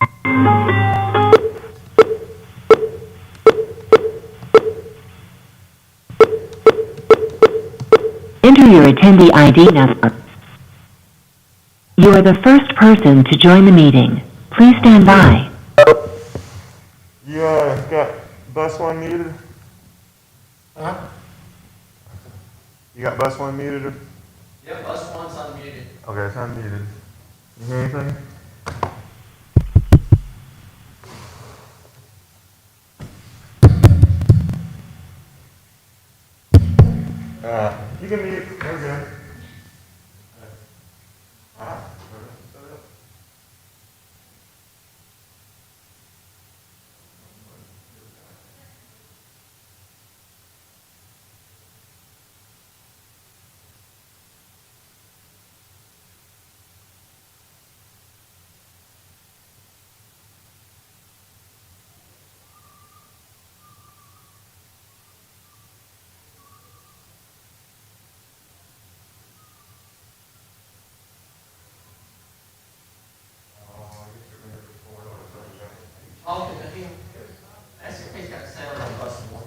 Enter your attendee ID number. You are the first person to join the meeting. Please stand by. You got bus one muted? Huh? You got bus one muted? Or? Yep, bus one's unmuted. Okay, it's unmuted. You hear anything? You can mute. We're good. Oh, that's your face got set on bus one.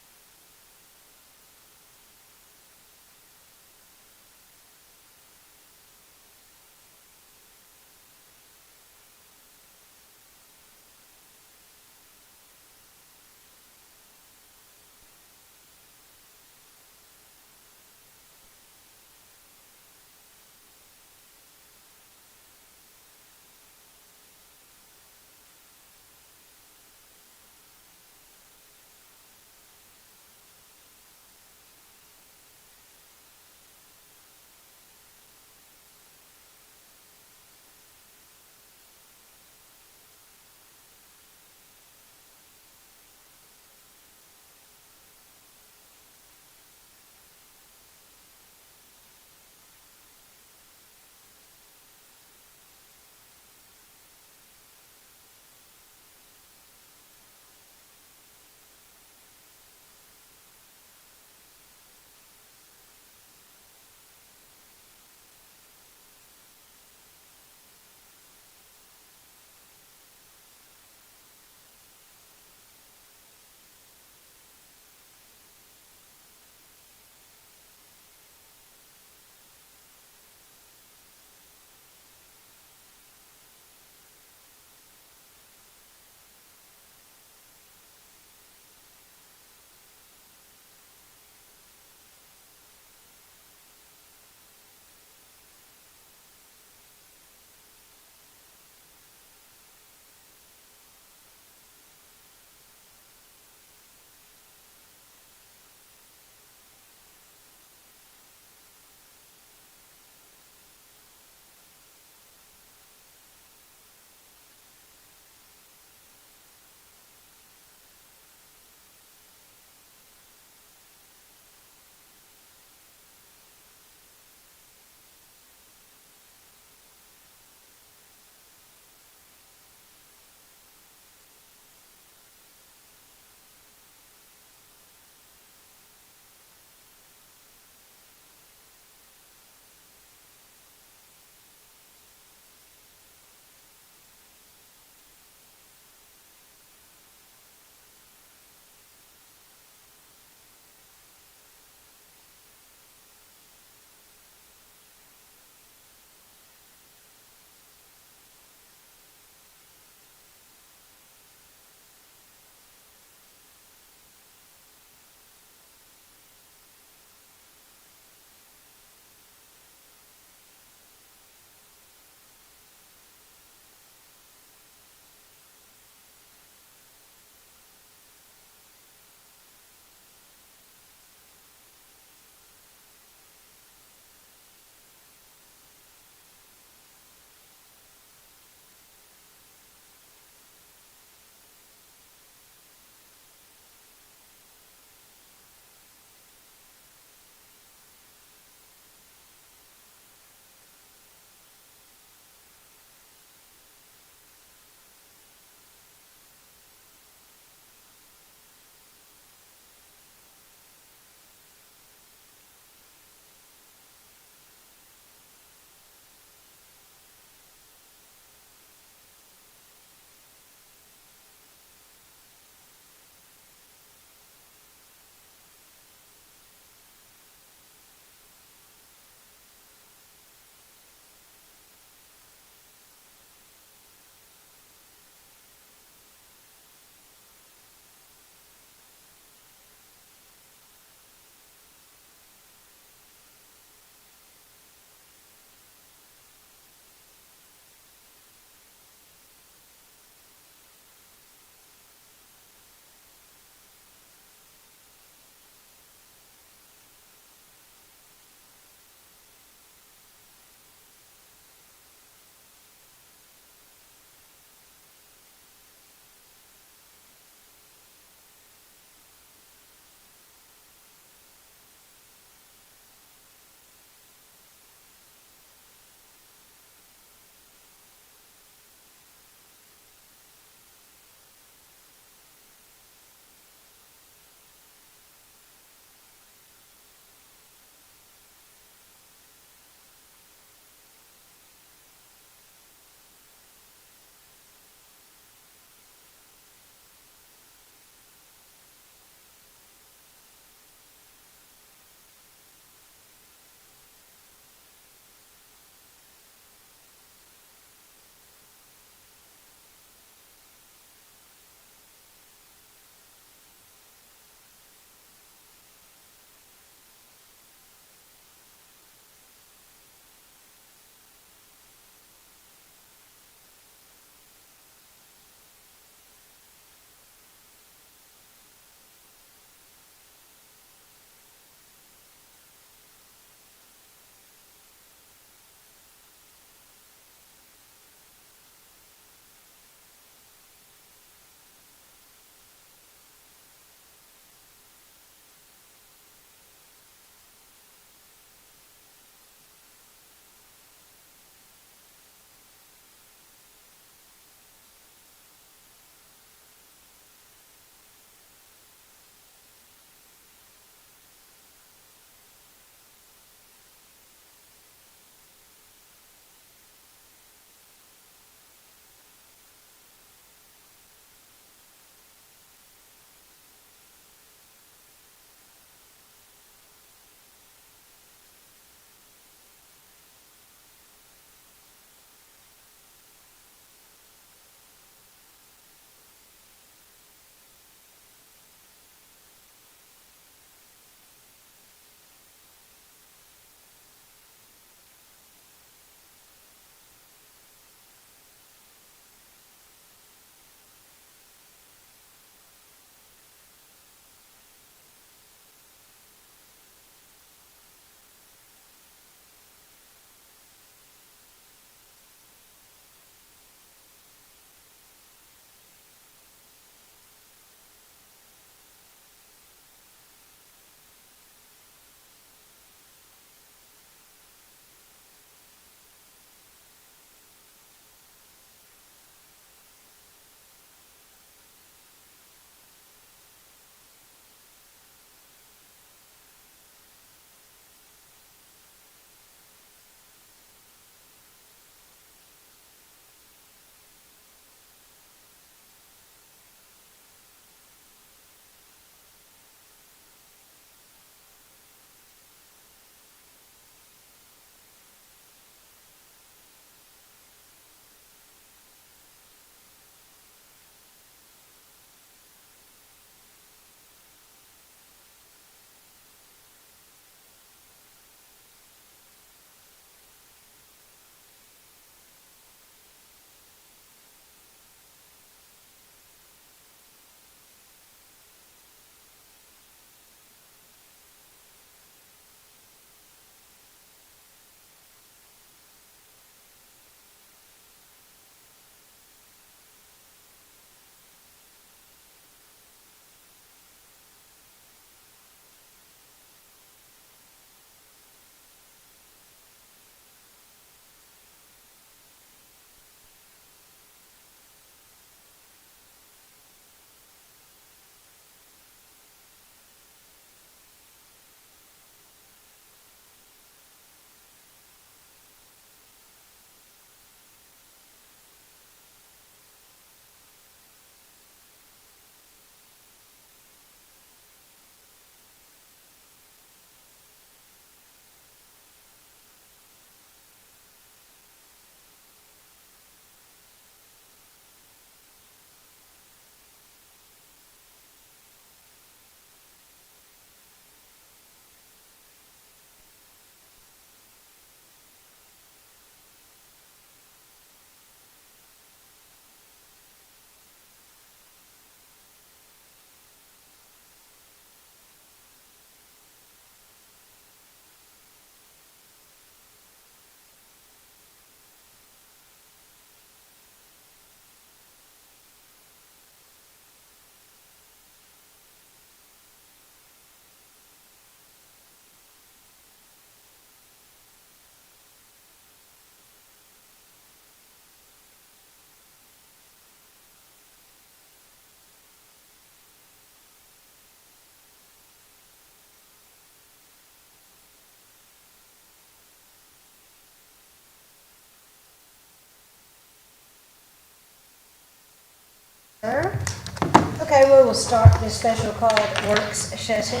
we will start this special called work session.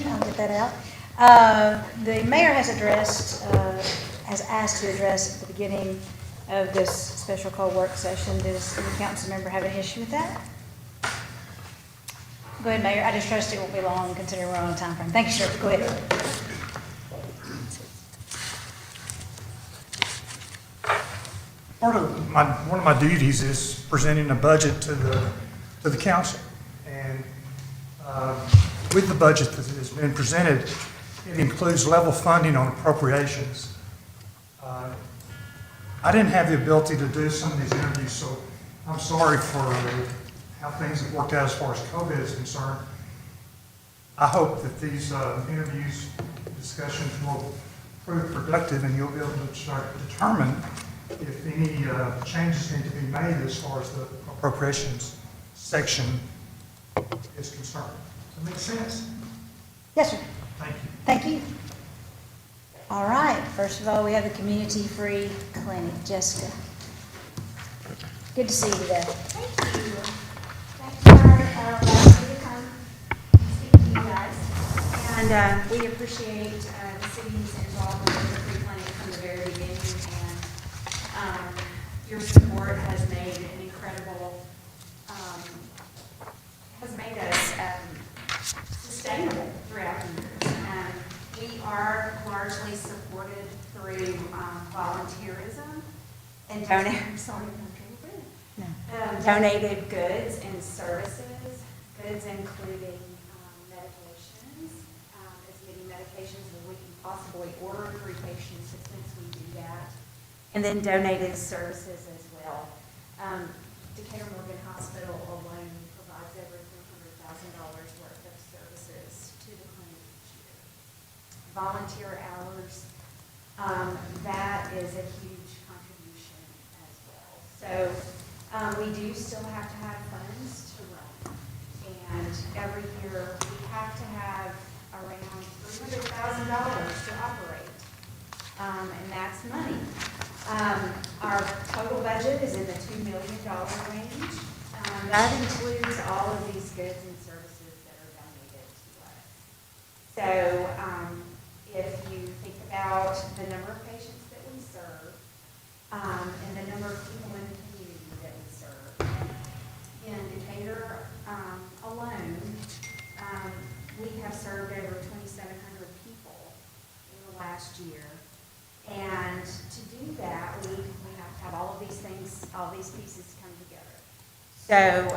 I'll get that out. The mayor has asked to address at the beginning of this special called work session. Does any council member have an issue with that? Go ahead, Mayor. I just trust it won't be long considering we're on a time frame. Thank you, sir. Go ahead. One of my duties is presenting a budget to the council. And with the budget that has been presented, it includes level funding on appropriations. I didn't have the ability to do some of these interviews, so I'm sorry for how things have worked out as far as COVID is concerned. I hope that these interviews, discussions will prove productive and you'll be able to start to determine if any changes need to be made as far as the appropriations section is concerned. Does that make sense? Yes, sir. Thank you. Thank you. All right. First of all, we have the community-free clinic. Jessica. Good to see you today. Thank you. Thanks for allowing me to come and speak to you guys. And we appreciate the city's involvement with the free clinic from the very beginning. And your support has made an incredible, has made us sustainable throughout the years. We are largely supported through volunteerism and donated goods and services, goods including medications, as many medications as we can possibly order through patient assistance, we do that, and then donated services as well. Decatur Morgan Hospital alone provides over $300,000 worth of services to the clinic each year. Volunteer hours, that is a huge contribution as well. So we do still have to have funds to run, and every year we have to have around $300,000 to operate, and that's money. Our total budget is in the $2 million range. That includes all of these goods and services that are donated to us. So if you think about the number of patients that we serve, and the number of people in the community that we serve, in Decatur alone, we have served over 2,700 people in the last year. And to do that, we have to have all of these things, all these pieces come together. So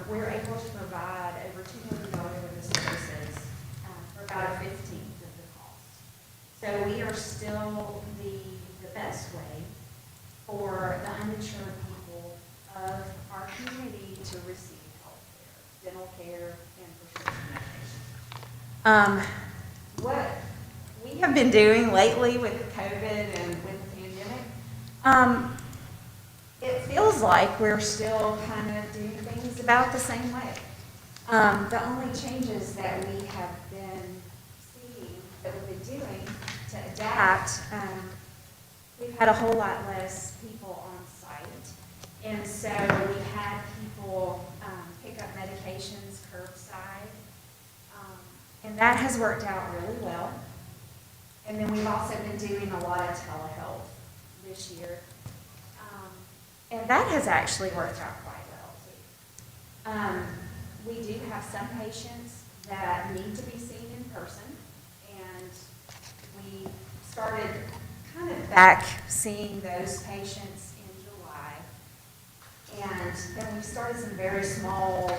we're able to provide over $2 million worth of services for about a 15th of the cost. So we are still the best way for the uninsured people of our community to receive health care, dental care, and prescription medication. What we have been doing lately with COVID and with the pandemic, it feels like we're still kind of doing things about the same way. The only changes that we have been seeing, that we've been doing to adapt, we've had a whole lot less people on site. And so we had people pick up medications curbside. And that has worked out really well. And then we've also been doing a lot of telehealth this year. And that has actually worked out quite well, too. We do have some patients that need to be seen in person. And we started kind of back seeing those patients in July. And then we started some very small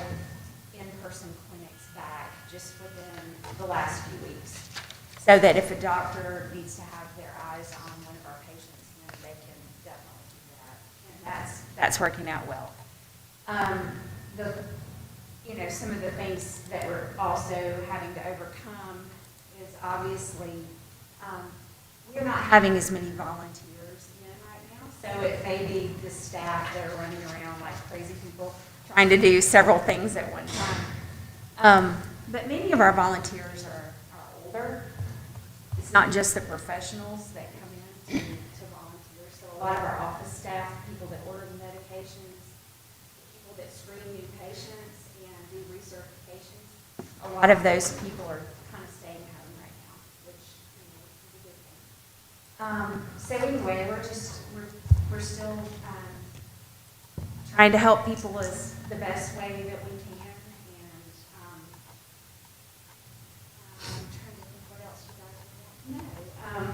in-person clinics back just within the last few weeks. So that if a doctor needs to have their eyes on one of our patients, then they can definitely do that. And that's working out well. Some of the things that we're also having to overcome is obviously we're not having as many volunteers in right now. So it may be the staff that are running around like crazy people trying to do several things at one time. But many of our volunteers are older. It's not just the professionals that come in to volunteer. So a lot of our office staff, people that order the medications, people that screen new patients, and do recertifications. A lot of those people are kind of staying home right now, which, is a good thing. So anyway, we're still, trying to help people is the best way that we can, and, I'm trying to think what else you guys would want to know.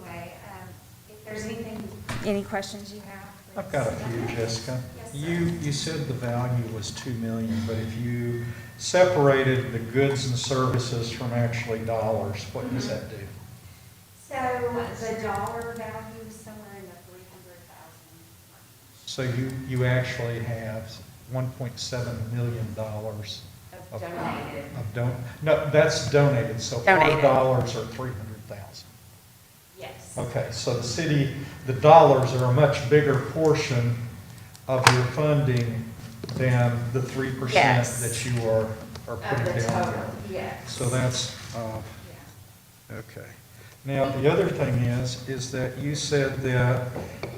Anyway, if there's any questions you have. I've got a few, Jessica. Yes, sir. You said the value was 2 million, but if you separated the goods and services from actually dollars, what does that do? So the dollar value is somewhere in the 300,000 range So you actually have $1.7 million of donated. no, that's donated, so our Donated. dollars are 300,000. Yes. Okay, so the city, the dollars are a much bigger portion of your funding than the 3% Yes. that you are Of putting the down total, there. yes. So that's, Yeah. okay. Now, the other thing is that you said that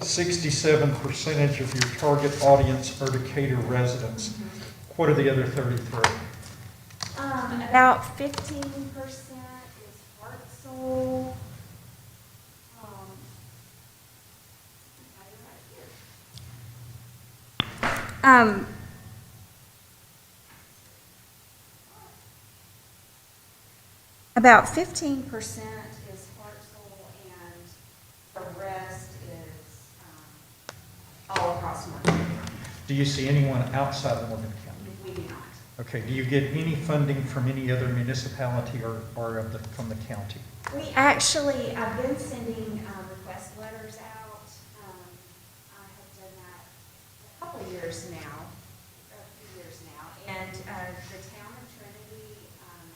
67% of your target audience are Decatur residents. What are the other 33? About 15% is Hartsel. About 15% is Hartsel, and the rest is all across Morgan County. Do you see anyone outside of Morgan County? We do not. Okay, do you get any funding from any other municipality or from the county? We actually, I've been sending request letters out. I have done that a couple of years now, a few years now. And the town of Trinity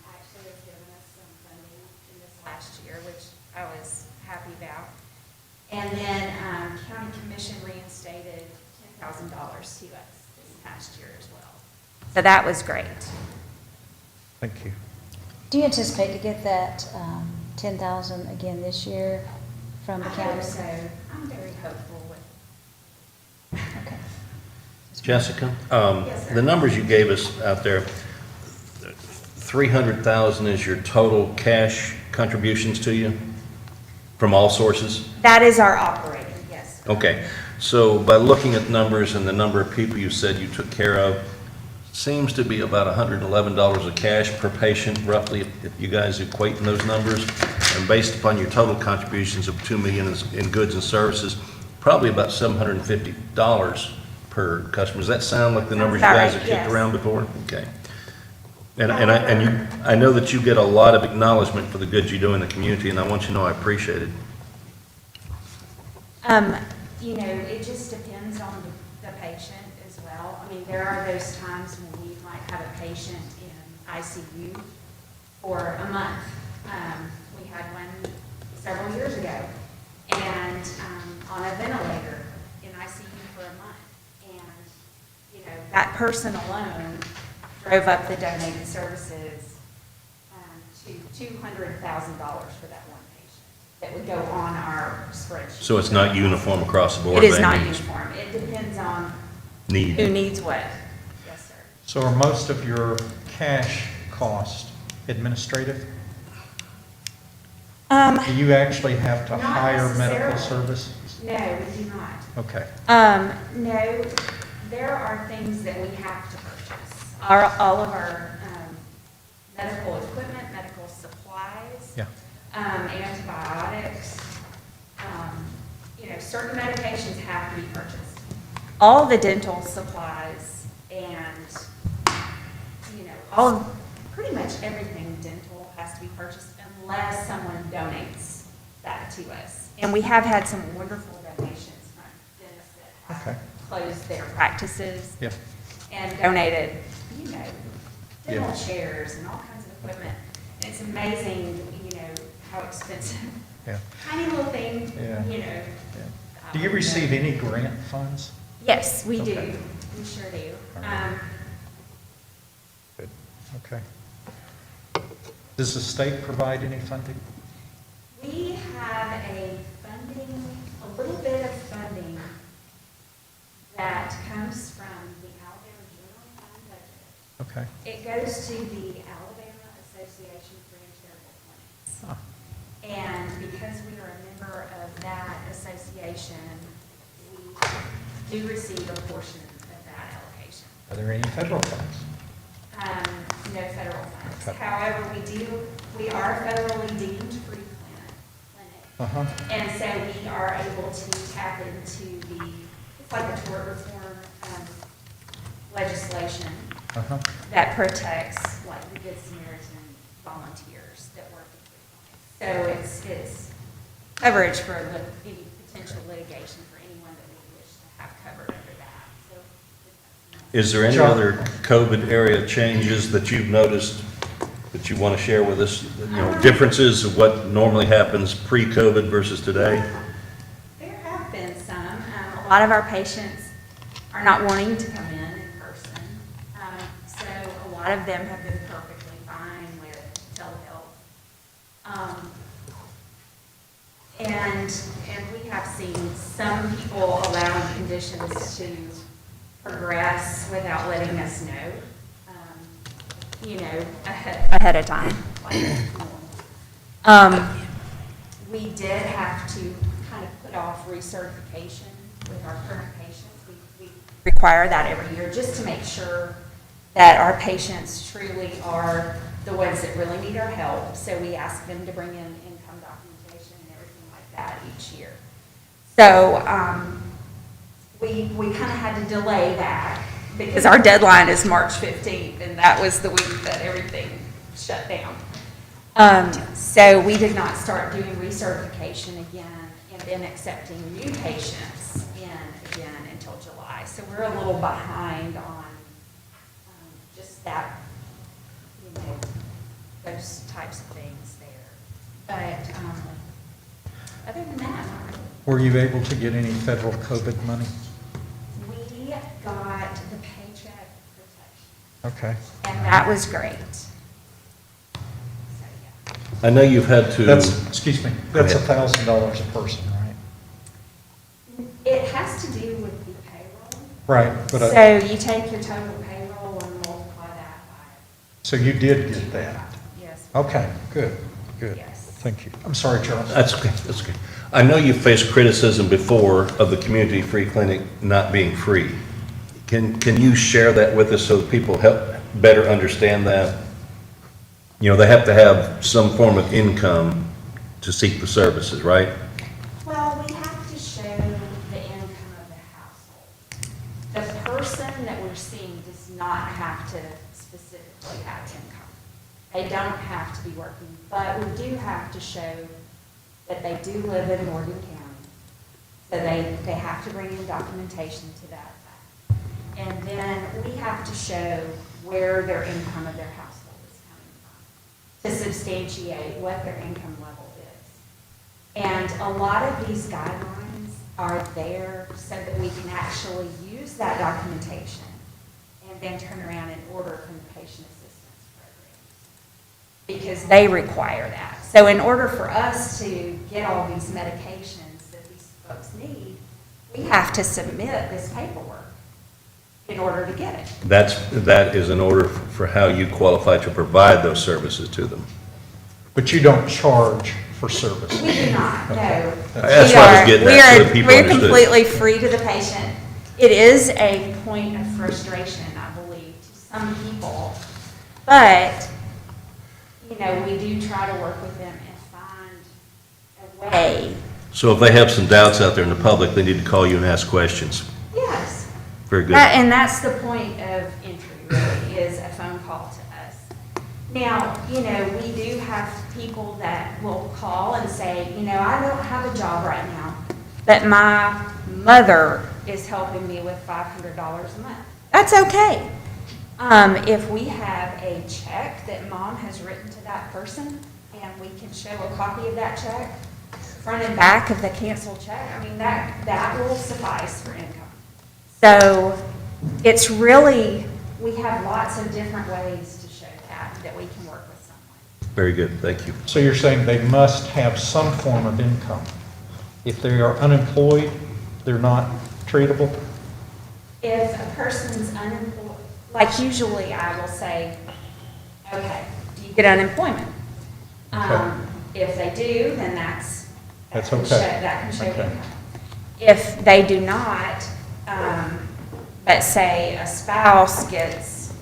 actually has given us some funding in this last year, which I was happy about. And then county commission reinstated $10,000 to us this past year as well. So that was great. Thank you. Do you anticipate to get that 10,000 again this year from the I county? hope so. I'm very hopeful with Okay. Jessica, Yes, sir. the numbers you gave us out there, 300,000 is your total cash contributions to you from all sources? That is our operating, yes. Okay, so by looking at numbers and the number of people you said you took care of, seems to be about $111 of cash per patient roughly, if you guys equate in those numbers. And based upon your total contributions of $2 million in goods and services, probably about $750 per customer. Does that sound like the numbers you Sounds guys about have right, kicked yes. around before? Okay. I know that you get a lot of acknowledgement for the good you do in the community, and I want you to know I appreciate it. You know, it just depends on the patient as well. I mean, there are those times when we might have a patient in ICU for a month. We had one several years ago, and on a ventilator in ICU for a month. And, you know, that person alone drove up the donated services to $200,000 for that one patient that would go on our spreadsheet. So it's not uniform across the board? It is by not any means? uniform. It depends on who Need. needs what. Yes, sir. So are most of your cash cost administrative? Do you actually have to Not hire medical necessarily. services? No, we do not. Okay. No, there are things that we have to purchase. All of our medical equipment, medical supplies. Yeah. Antibiotics, you know, certain medications have to be purchased. All the dental supplies and, you know, pretty much everything dental has to be purchased unless someone donates that to us. And we have had some wonderful donations from dentists that have Okay. closed their practices Yeah. and donated, you know, dental Yeah. chairs and all kinds of equipment. And it's amazing, you know, how expensive, Yeah. tiny little thing, Yeah. you know. Yeah. Do you receive any grant funds? Yes, we Okay. do. We sure do. All right. Good. Okay. Does the state provide any funding? We have a little bit of funding that comes from the Alabama General Fund budget. Okay. It goes to the Alabama Association for Charitable Clinics. Huh. And because we are a member of that association, we do receive a portion of that allocation. Are there any federal funds? No federal funds. Okay. However, we are federally deemed free clinic. Uh-huh. And so we are able to tap into it's like a tort reform legislation Uh-huh. that protects like the Good Samaritan volunteers that work in free clinics. So it's coverage for any potential litigation for anyone that we wish to have covered under that. So Is there any John? other COVID area changes that you've noticed that you want to share with us? You know, differences of what normally happens pre-COVID versus today? there have been some. A lot of our patients are not wanting to come in person. So a lot of them have been perfectly fine with telehealth. And we have seen some people allowing conditions to progress without letting us know, ahead of time. We did have to kind of put off recertification with our current patients. We require that every year just to make sure that our patients truly are the ones that really need our help. So we ask them to bring in income documentation and everything like that each year. So we kind of had to delay that because our deadline is March 15th, and that was the week that everything shut down. So we did not start doing recertification again and then accepting new patients in again until July. So we're a little behind on just that, those types of things there. But other than that, Were you able to get any federal COVID money? we got the Paycheck Protection, Okay. and that was great. So, yeah. I know you've had to. Excuse me, that's Go ahead. $1,000 a person, right? It has to do with the payroll. Right, but, So you take your total payroll and multiply that so you did get that? by, yes. Okay, good. Yes. Thank you. I'm sorry, Charles. That's okay, that's okay. I know you've faced criticism before of the community free clinic not being free. Can you share that with us so that people help better understand that? You know, they have to have some form of income to seek the services, right? Well, we have to show the income of the household. The person that we're seeing does not have to specifically have income. They don't have to be working, but we do have to show that they do live in Morgan County. So they have to bring in documentation to that fact. And then we have to show where their income of their household is coming from to substantiate what their income level is. And a lot of these guidelines are there so that we can actually use that documentation and then turn around and order from the patient assistance programs, because they require that. So in order for us to get all these medications that these folks need, we have to submit this paperwork in order to get it. That is in order for how you qualify to provide those services to them. But you don't charge for services? We do not, no. That's what I was getting at, so that people We're understood. completely free to the patient. It is a point of frustration, I believe, to some people. But, we do try to work with them and find a way. So if they have some doubts out there in the public, they need to call you and ask questions. Yes. Very good. And that's the point of entry, really, is a phone call to us. Now, we do have people that will call and say, I don't have a job right now, but my mother is helping me with $500 a month. That's okay. If we have a check that mom has written to that person, and we can show a copy of that check, front and back of the canceled check, that will suffice for income. So it's really, we have lots of different ways to show that we can work with someone. Very good, thank you. So you're saying they must have some form of income? If they are unemployed, they're not treatable? If a person's unemployed, like usually I will say, okay, do you get unemployment? If they do, then That's that can okay. that can show Okay. income. If they do not, but say a spouse gets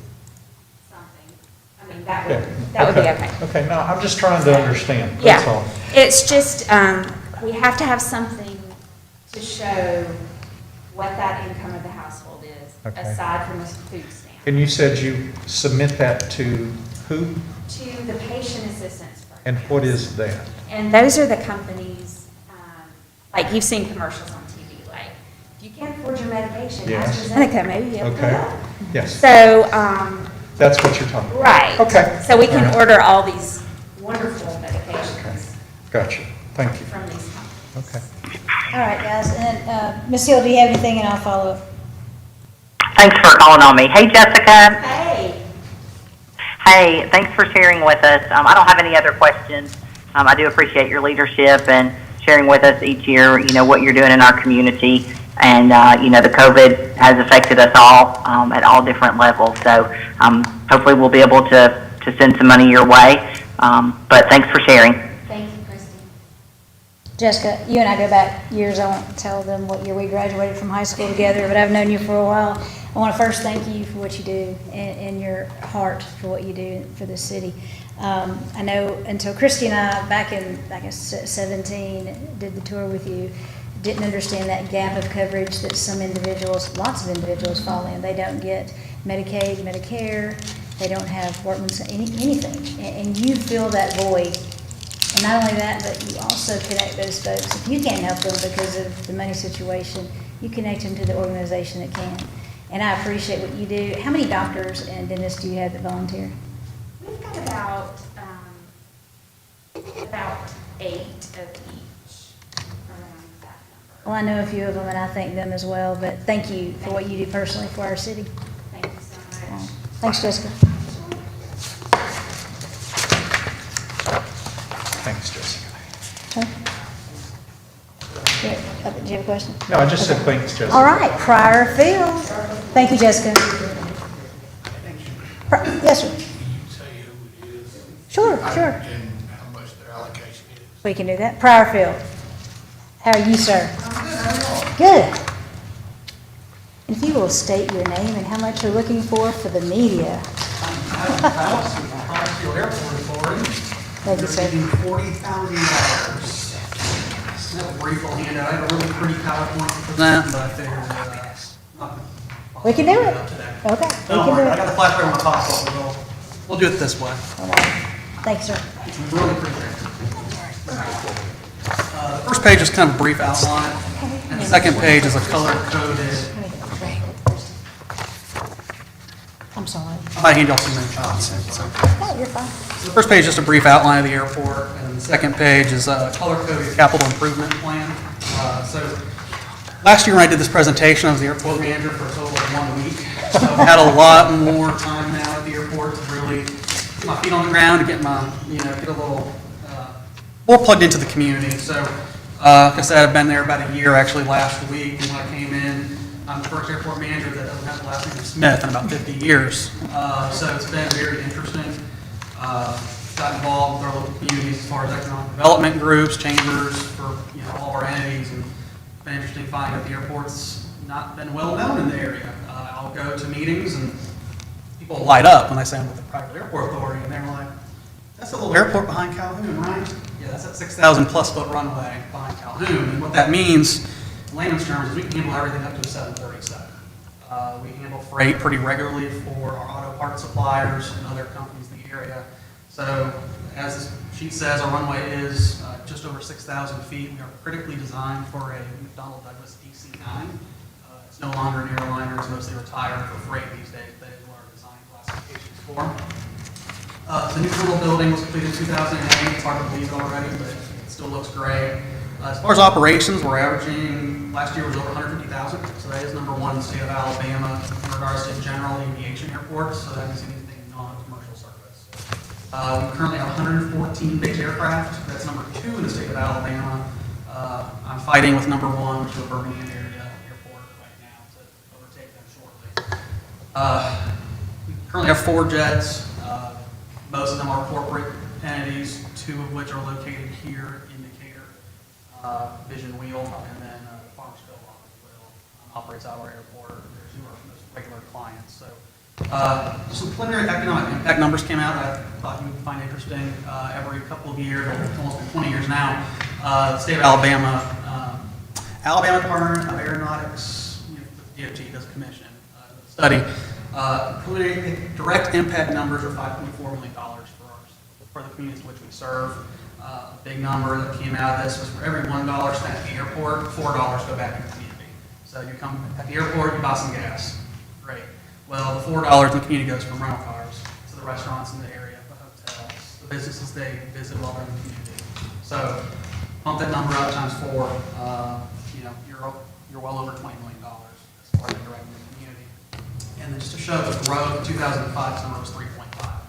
something, I mean, that would be okay. Okay, no, I'm just trying to understand, that's all. Yeah, it's just, we have to have something to show what that income of the household is, Okay. aside from a food stamp. And you said you submit that to who? To the patient assistance program. And what is that? And those are the companies, like you've seen commercials on TV, like, if you can't afford your medication, Yes. AstraZeneca, maybe you'll put Okay, up. yes, So, that's what you're talking about. right. Okay. So we can All right. order all these wonderful medications Gotcha, thank you. from these companies. Okay. All right, guys, and then, Ms. Hill, do you have anything, and I'll follow up? Thanks for calling on me. Hey, Jessica. Hey, Hey, thanks for sharing with us. I don't have any other questions. I do appreciate your leadership and sharing with us each year, what you're doing in our community. And, the COVID has affected us all at all different levels. So hopefully we'll be able to send some money your way. But thanks for sharing. thank you, Christy. Jessica, you and I go back years. I won't tell them what year we graduated from high school together, but I've known you for a while. I want to first thank you for what you do and your heart for what you do for the city. I know until Christy and I, back in, I guess, 17, did the tour with you, didn't understand that gap of coverage that some individuals, lots of individuals fall in. They don't get Medicaid, Medicare, they don't have workman's, anything. And you fill that void. And not only that, but you also connect those folks. If you can't help them because of the money situation, you connect them to the organization that can. And I appreciate what you do. How many doctors and dentists do you have that volunteer? We've got about 8 of each, around that number. Well, I know a few of them, and I thank them as well, but thank you for what you do personally for our city. Thank you so much. Thanks, Jessica. Thanks, Jessica. Do you have a question? No, I just said thanks, Jessica. All right, Prior Field. Thank you, Jessica. Yes, sir. Say who it is. Sure, sure. And how much their allocation is. We can do that. Prior Field. How are you, sir? Good. And if you will state your name and how much you're looking for the media. House in Hartsfield Airport Authority. Thank you, sir. They're getting $40,000. It's a brief little handout. I have a really pretty PowerPoint to present, but I figured, nothing. We can do it. Up today. Okay, we Don't can do worry, I it. got the flash right on my pocket, but we'll do it this way. All right. Thanks, sir. It's really pretty. The first page is kind of a brief outline, and the second page is a color-coded. I'm sorry. I hand y'all some shots. No, you're fine. The first page is just a brief outline of the airport, and the second page is a color-coded capital improvement plan. So last year when I did this presentation, I was the airport manager for a total of 1 week. So I've had a lot more time now at the airport to really get my feet on the ground, to get my, get a little more plugged into the community. So, like I said, I've been there about a year, actually last week, and when I came in, I'm the first airport manager that doesn't have the last name of Smith in about 50 years. So it's been very interesting. Got involved with our local communities as far as economic development groups, chambers for all of our entities, and it's been interesting finding that the airport's not been well known in the area. I'll go to meetings and people light up when I say I'm with the private airport authority, and they're like, "That's a little airport behind Calhoun, right?" Yeah, that's that 6,000+ foot runway behind Calhoun. And what that means, in layman's terms, is we can handle everything up to a 737. We handle freight pretty regularly for our auto parts suppliers and other companies in the area. So, as this sheet says, our runway is just over 6,000 feet. We are critically designed for a McDonnell Douglas DC-9. It's no longer an airliner. It's mostly retired for freight these days. That is what our design classifications for. The new terminal building was completed in 2008. It's hard to believe it already, but it still looks great. As far as operations, we're averaging, last year was over 150,000, so that is number one in the state of Alabama in regards to general aviation airports, so that means anything non-commercial service. We currently have 114 big aircraft. That's number 2 in the state of Alabama. I'm fighting with number 1, which is the Birmingham area airport right now, to overtake them shortly. Currently have 4 jets. Most of them are corporate entities, 2 of which are located here in Decatur. Vision Wheel, and then Farmersville operates out of our airport. There's 2 of our most regular clients. So some preliminary economic impact numbers came out that I thought you would find interesting. Every couple of years, almost been 20 years now, the state of Alabama, Alabama Department of Aeronautics, the DOT does a commission study. Preliminary direct impact numbers are $5.4 million for the communities which we serve. A big number that came out of this was for every $1 spent at the airport, $4 go back to the community. So you come at the airport, you buy some gas. Great. Well, the $4 in the community goes from rental cars to the restaurants in the area, the hotels, the businesses they visit while they're in the community. So pump that number out times 4, you're well over $20 million as far as direct in the community. And then just to show the growth, in 2005, number was 3.5.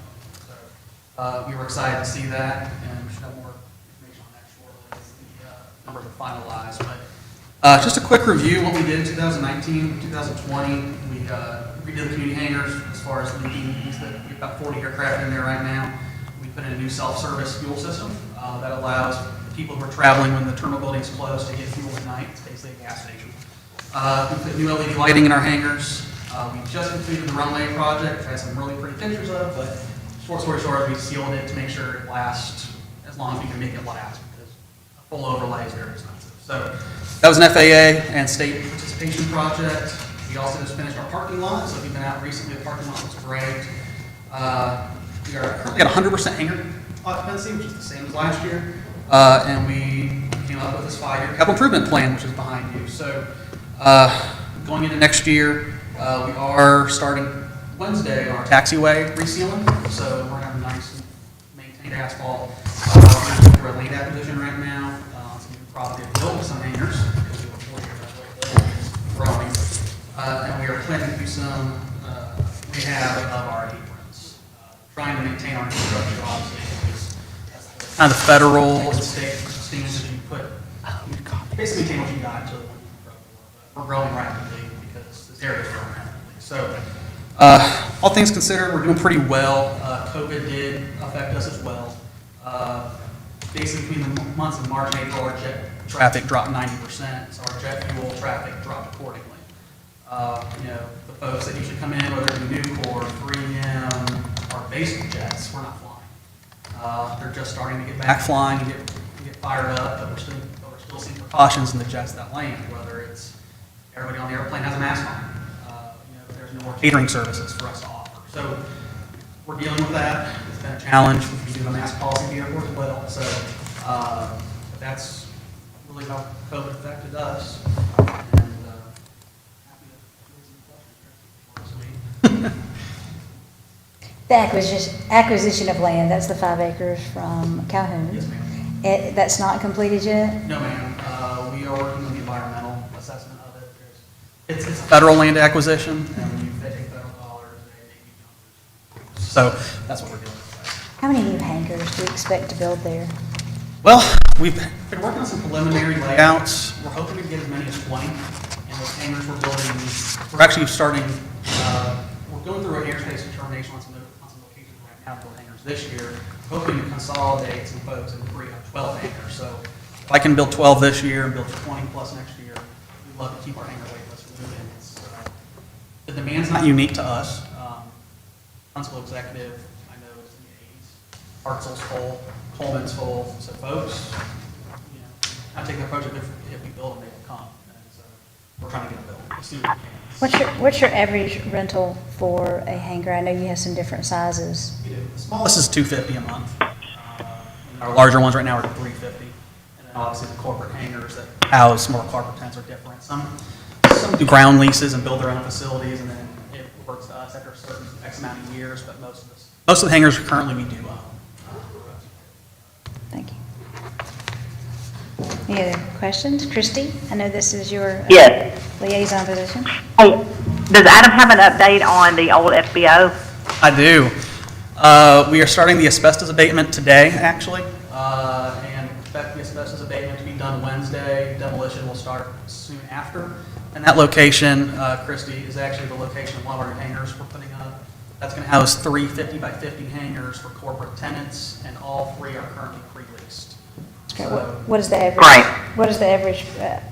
So we were excited to see that, and we should have more information on that shortly as the numbers are finalized. But just a quick review what we did in 2019, 2020. We redid the community hangars as far as leaking. We've got 40 aircraft in there right now. We put in a new self-service fuel system that allows people who are traveling when the terminal building is closed to get fuel at night. It's basically a gas station. We put new LED lighting in our hangars. We just completed the runway project, which I have some really pretty pictures of, but short story short, we sealed it to make sure it lasts as long as we can make it last, because a full overlay is very expensive. So that was an FAA and state participation project. We also just finished our parking lot, so if you've been out recently, the parking lot looks great. We are currently at 100% hangar occupancy, which is the same as last year. And we came up with this 5-year capital improvement plan, which is behind you. So going into next year, we are starting Wednesday our taxiway resealing. So we're going to have nice maintained asphalt. We're going through a land acquisition right now. Some new property to build some hangars because we were 4 years growing. And we are planning to do some rehab of our aprons. Trying to maintain our infrastructure, obviously, because that's kind of the federal and state standards that you put. Basically, maintain what you got until when you grow. We're growing rapidly because this area is growing rapidly. So, all things considered, we're doing pretty well. COVID did affect us as well. Basically, between the months of March and April, our jet traffic dropped 90%, so our jet fuel traffic dropped accordingly. The folks that usually come in, whether it be Nucor, 3M, or basic jets, we're not flying. They're just starting to get back flying and get fired up, but we're still seeing precautions in the jets that land, whether it's everybody on the airplane has a mask on. There's no more catering services for us to offer. So we're dealing with that. It's been a challenge. We do a mask policy at the airport as well. So but that's really how COVID affected us. And happy to answer any questions. The acquisition of land, that's the 5 acres from Calhoun. Yes, ma'am. That's not completed yet? No, ma'am. We are working on the environmental assessment of it. It's a federal land acquisition, and they take federal dollars, they make numbers. So that's what we're doing. How many new hangars do you expect to build there? Well, we've been working on some preliminary layouts. We're hoping to get as many as 20. And those hangars we're building, we're actually starting, we're going through an airspace determination on some locations right now to build hangars this year, hoping to consolidate some folks and free up 12 hangars. So if I can build 12 this year and build 20 plus next year, we'd love to keep our hangar wait list moving. The demand's not unique to us. Huntsville Executive, I know, is in the 80s. Hartsel's full, Coleman's full. So folks, I take the approach of if we build them, they will come. And so we're trying to get them built as soon as we can. What's your average rental for a hangar? I know you have some different sizes. We do. The smallest is $250 a month. Our larger ones right now are $350. And then obviously the corporate hangars that house more carpet tents are different. Some do ground leases and build their own facilities, and then it works to us after a certain X amount of years. But most of the hangars currently we do own. Thank you. Any other questions? Christy, I know this is your Yes. liaison position. Hey, does Adam have an update on the old FBO? I do. We are starting the asbestos abatement today, actually, and expect the asbestos abatement to be done Wednesday. Demolition will start soon after. And that location, Christy, is actually the location of one of our hangars we're putting up. That's going to house 3 50 by 50 hangars for corporate tenants, and all 3 are currently pre-leased. Okay, So, what is the average? Right. What is the average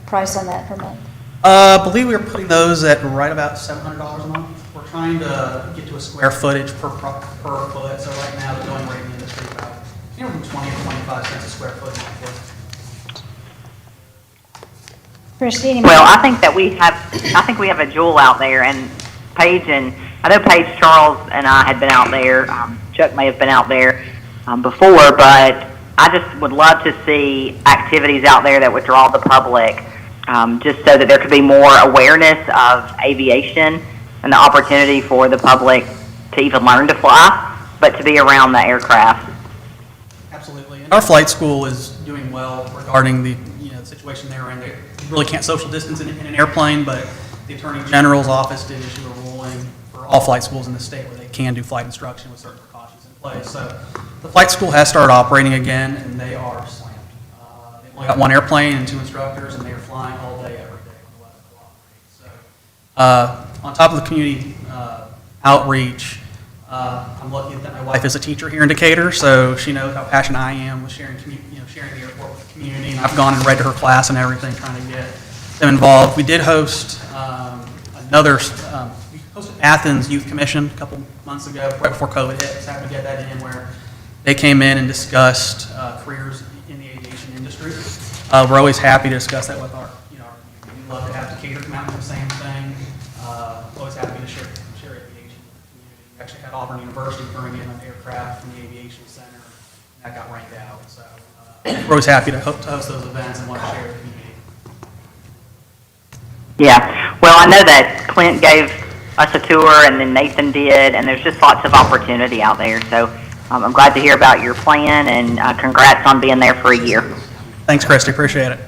price on that per month? I believe we were putting those at right about $700 a month. We're trying to get to a square footage per foot, so right now the going rate in the industry is about anywhere from 20 to 25 cents a square foot. Christine? Well, I think we have a jewel out there, and Paige and, I know Paige, Charles, and I had been out there. Chuck may have been out there before, but I just would love to see activities out there that would draw the public, just so that there could be more awareness of aviation and the opportunity for the public to even learn to fly, but to be around the aircraft. Absolutely. And our flight school is doing well regarding the situation they're in. They really can't social distance in an airplane, but the Attorney General's office did issue a ruling for all flight schools in the state where they can do flight instruction with certain precautions in place. So the flight school has started operating again, and they are slammed. They've only got 1 airplane and 2 instructors, and they are flying all day, every day on the weather cooperates. So on top of the community outreach, I'm lucky that my wife is a teacher here in Decatur, so she knows how passionate I am with sharing the airport with the community, and I've gone and read to her class and everything, trying to get them involved. We did host we hosted Athens Youth Commission a couple months ago, right before COVID hit, so happened to get that in, where they came in and discussed careers in the aviation industry. We're always happy to discuss that with our, we love to have Decatur come out and do the same thing. Always happy to share aviation with the community. We actually had Auburn University bring in an aircraft from the Aviation Center, and that got rained out. So we're always happy to host those events and want to share with the community. Yeah, well, I know that Clint gave us a tour, and then Nathan did, and there's just lots of opportunity out there. So I'm glad to hear about your plan, and congrats on being there for a year. Thanks, Christy. Appreciate it.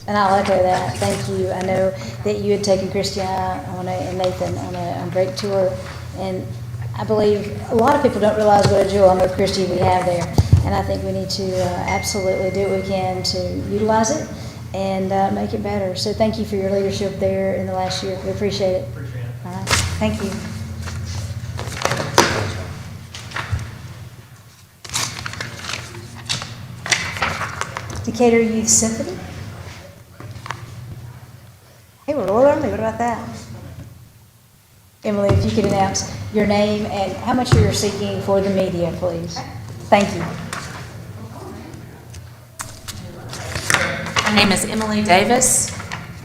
And I'll echo that. Thank you. I know that you had taken Christiana and Nathan on a great tour, and I believe a lot of people don't realize what a jewel on North Christie we have there, and I think we need to absolutely do what we can to utilize it and make it better. So thank you for your leadership there in the last year. We appreciate it. Appreciate it. All right. Thank you. Decatur Youth Symphony. Hey, we're a little early. What about that? Emily, if you could announce your name and how much you're seeking for the media, please. Thank you. My name is Emily Davis,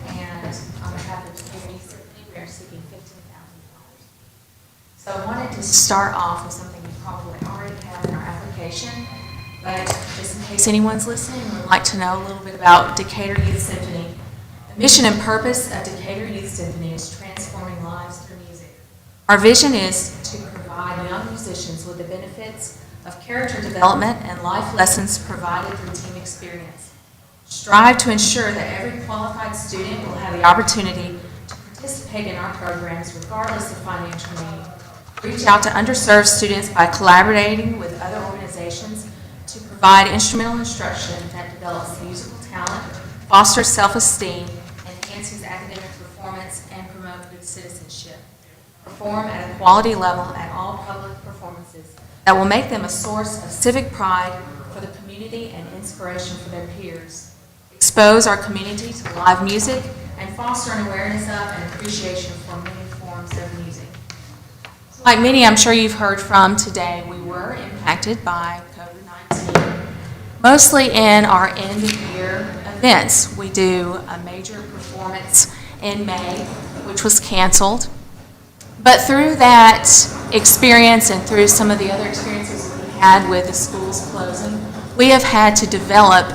and on behalf of Decatur Youth Symphony, we are seeking $15,000. So I wanted to start off with something you probably already have in our application, but just in case anyone's listening and would like to know a little bit about Decatur Youth Symphony. The mission and purpose of Decatur Youth Symphony is transforming lives through music. Our vision is to provide young musicians with the benefits of character development and life lessons provided through team experience. Strive to ensure that every qualified student will have the opportunity to participate in our programs regardless of financial need. Reach out to underserved students by collaborating with other organizations to provide instrumental instruction that develops musical talent, fosters self-esteem, enhances academic performance, and promotes good citizenship. Perform at a quality level at all public performances that will make them a source of civic pride for the community and inspiration for their peers. Expose our community to live music and foster an awareness of and appreciation for many forms of music. Like many I'm sure you've heard from today, we were impacted by COVID-19, mostly in our end-of-year events. We do a major performance in May, which was canceled. But through that experience and through some of the other experiences we had with the schools closing, we have had to develop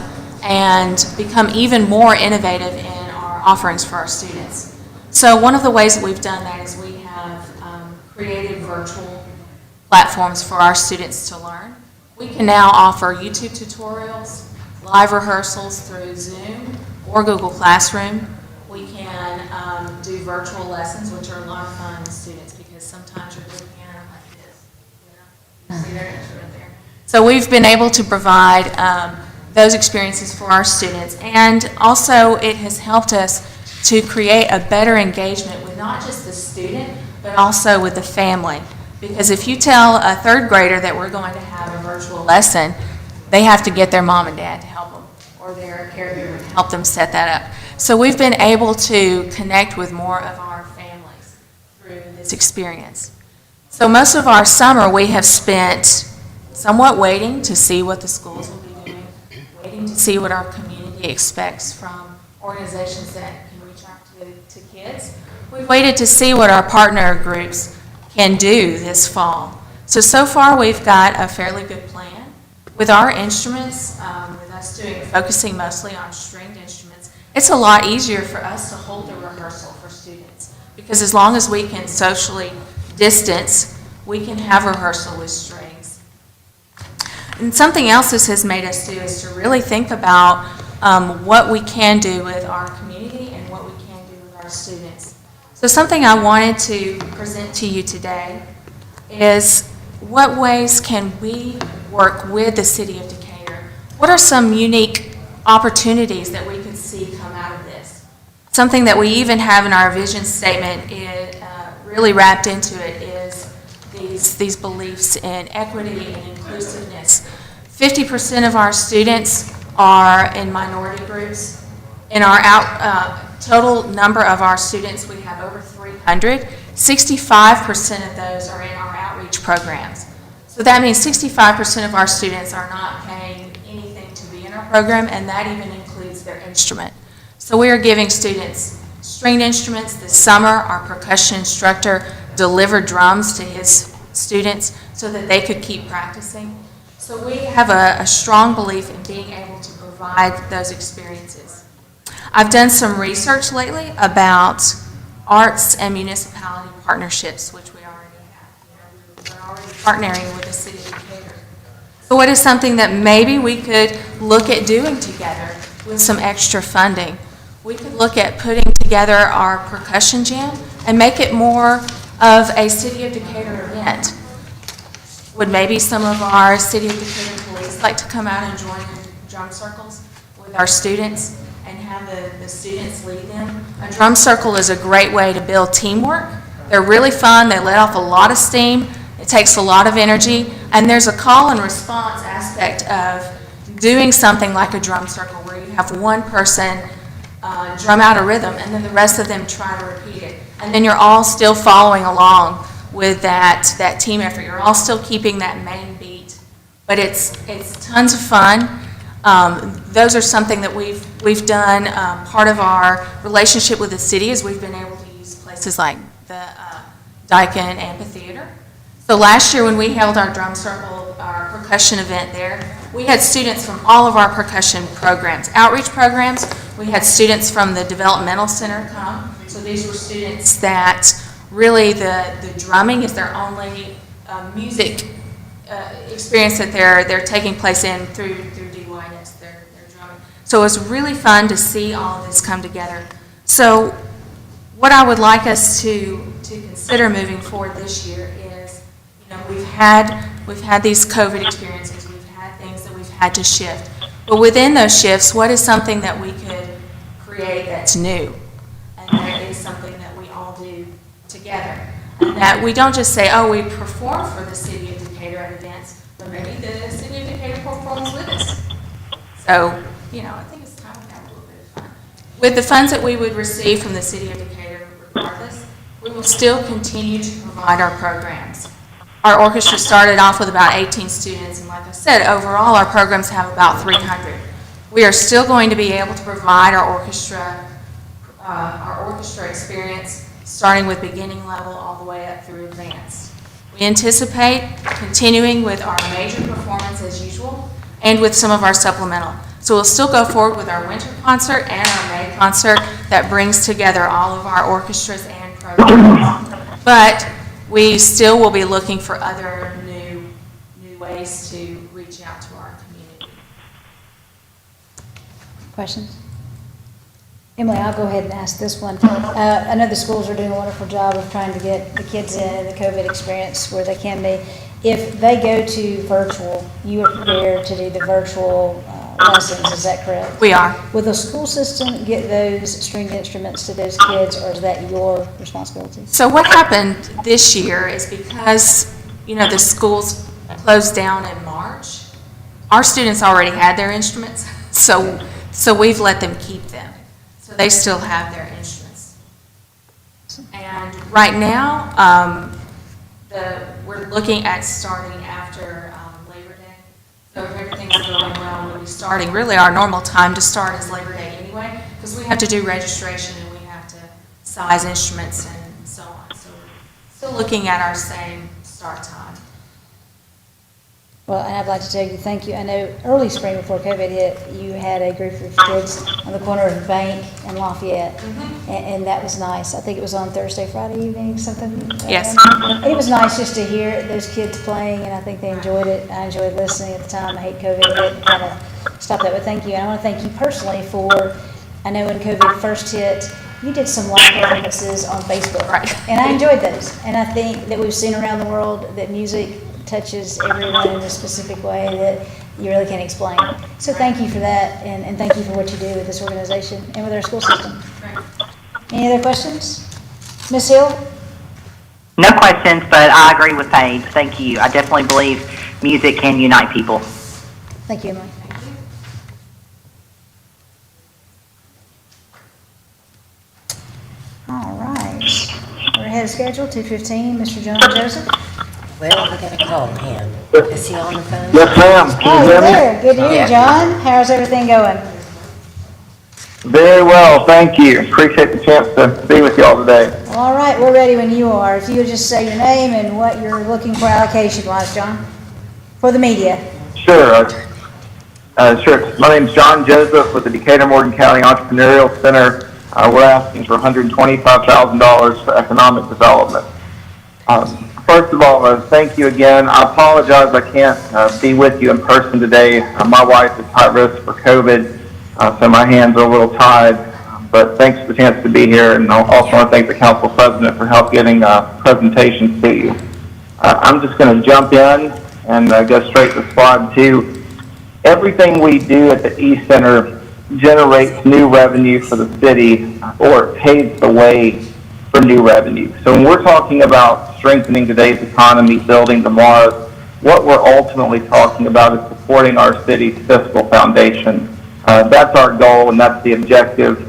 and become even more innovative in our offerings for our students. So one of the ways that we've done that is we have created virtual platforms for our students to learn. We can now offer YouTube tutorials, live rehearsals through Zoom or Google Classroom. We can do virtual lessons, which are a lot of fun with students because sometimes you're doing piano like this. You see their instrument there. So we've been able to provide those experiences for our students, and also it has helped us to create a better engagement with not just the student, but also with the family, Because if you tell a third grader that we're going to have a virtual lesson, they have to get their mom and dad to help them, or their caregiver to help them set that up. So we've been able to connect with more of our families through this experience. So most of our summer, we have spent somewhat waiting to see what the schools will be doing, waiting to see what our community expects from organizations that can reach out to kids. We've waited to see what our partner groups can do this fall. So far, we've got a fairly good plan. With our instruments, with us focusing mostly on stringed instruments, it's a lot easier for us to hold the rehearsal for students, because as long as we can socially distance, we can have rehearsal with strings. And something else this has made us do is to really think about what we can do with our community and what we can do with our students. So something I wanted to present to you today is what ways can we work with the city of Decatur? What are some unique opportunities that we could see come out of this? Something that we even have in our vision statement, really wrapped into it, is these beliefs in equity and inclusiveness. 50% of our students are in minority groups. In our total number of our students, we have over 300. 65% of those are in our outreach programs. So that means 65% of our students are not paying anything to be in our program, and that even includes their instrument. So we are giving students stringed instruments. This summer, our percussion instructor delivered drums to his students so that they could keep practicing. So we have a strong belief in being able to provide those experiences. I've done some research lately about arts and municipality partnerships, which we already have. We're already partnering with the city of Decatur. So what is something that maybe we could look at doing together with some extra funding? We could look at putting together our percussion jam and make it more of a City of Decatur event. Would maybe some of our City of Decatur police like to come out and join in drum circles with our students and have the students lead them? A drum circle is a great way to build teamwork. They're really fun. They let off a lot of steam. It takes a lot of energy. And there's a call and response aspect of doing something like a drum circle, where you have one person drum out a rhythm and then the rest of them try to repeat it. And then you're all still following along with that team effort. You're all still keeping that main beat. But it's tons of fun. Those are something that we've done. Part of our relationship with the city is we've been able to use places like the Dyken Amphitheater. So last year when we held our drum circle, our percussion event there, we had students from all of our percussion programs, outreach programs. We had students from the developmental center come. So these were students that really the drumming is their only music experience that they're taking place in through DYS, their drumming. So it was really fun to see all of this come together. So what I would like us to consider moving forward this year is, we've had these COVID experiences, we've had things that we've had to shift. But within those shifts, what is something that we could create that's new? And that is something that we all do together. And that we don't just say, oh, we perform for the City of Decatur at events, but maybe the City of Decatur performs with us. So, I think it's time to have a little bit of fun. With the funds that we would receive from the City of Decatur, regardless, we will still continue to provide our programs. Our orchestra started off with about 18 students, and like I said, overall our programs have about 300. We are still going to be able to provide our orchestra experience, starting with beginning level all the way up through advanced. We anticipate continuing with our major performance as usual and with some of our supplemental. So we'll still go forward with our winter concert and our May concert that brings together all of our orchestras and programs. But we still will be looking for other new ways to reach out to our community. Questions? Emily, I'll go ahead and ask this one. I know the schools are doing a wonderful job of trying to get the kids in the COVID experience where they can be. If they go to virtual, you are prepared to do the virtual lessons, is that correct? We are. Will the school system get those stringed instruments to those kids, or is that your responsibility? So what happened this year is because the schools closed down in March, our students already had their instruments, so we've let them keep them. So they still have their instruments. And right now, we're looking at starting after Labor Day. So if everything's going well, we'll be starting. Really, our normal time to start is Labor Day anyway, because we have to do registration and we have to size instruments and so on. So we're still looking at our same start time. Well, and I'd like to tell you, thank you. I know early spring before COVID hit, you had a group of kids on the corner of Bank and Lafayette, and that was nice. I think it was on Thursday, Friday evening, something. Yes. And it was nice just to hear those kids playing, and I think they enjoyed it. I enjoyed listening at the time. I hate COVID hit, kind of stopped that, but thank you. And I want to thank you personally for, I know when COVID first hit, you did some live performances on Facebook. Right. And I enjoyed those. And I think that we've seen around the world that music touches everyone in a specific way that you really can't explain. So thank you for that, and thank you for what you do with this organization and with our school system. Any other questions? Ms. Hill? No questions, but I agree with Paige. Thank you. I definitely believe music can unite people. Thank you, Emily. All right. We're ahead of schedule, 2:15. Mr. John Joseph? Well, I gotta call him. Is he on the phone? Yes, ma'am. Can Oh, you you're hear me? there. Good to hear you, Yeah. John. How's everything going? Very well, thank you. Appreciate the chance to be with y'all today. All right, we're ready when you are. If you would just say your name and what you're looking for allocation-wise, John, for the media. Sure. Sure. My name's John Joseph with the Decatur Morgan County Entrepreneurial Center. We're asking for $125,000 for economic development. First of all, thank you again. I apologize I can't be with you in person today. My wife is high risk for COVID, so my hands are a little tied. But thanks for the chance to be here, and I also want to thank the council president for help getting presentations to you. I'm just going to jump in and go straight to slide 2. Everything we do at the East Center generates new revenue for the city, or it paves the way for new revenue. So when we're talking about strengthening today's economy, building tomorrow's, what we're ultimately talking about is supporting our city's fiscal foundation. That's our goal, and that's the objective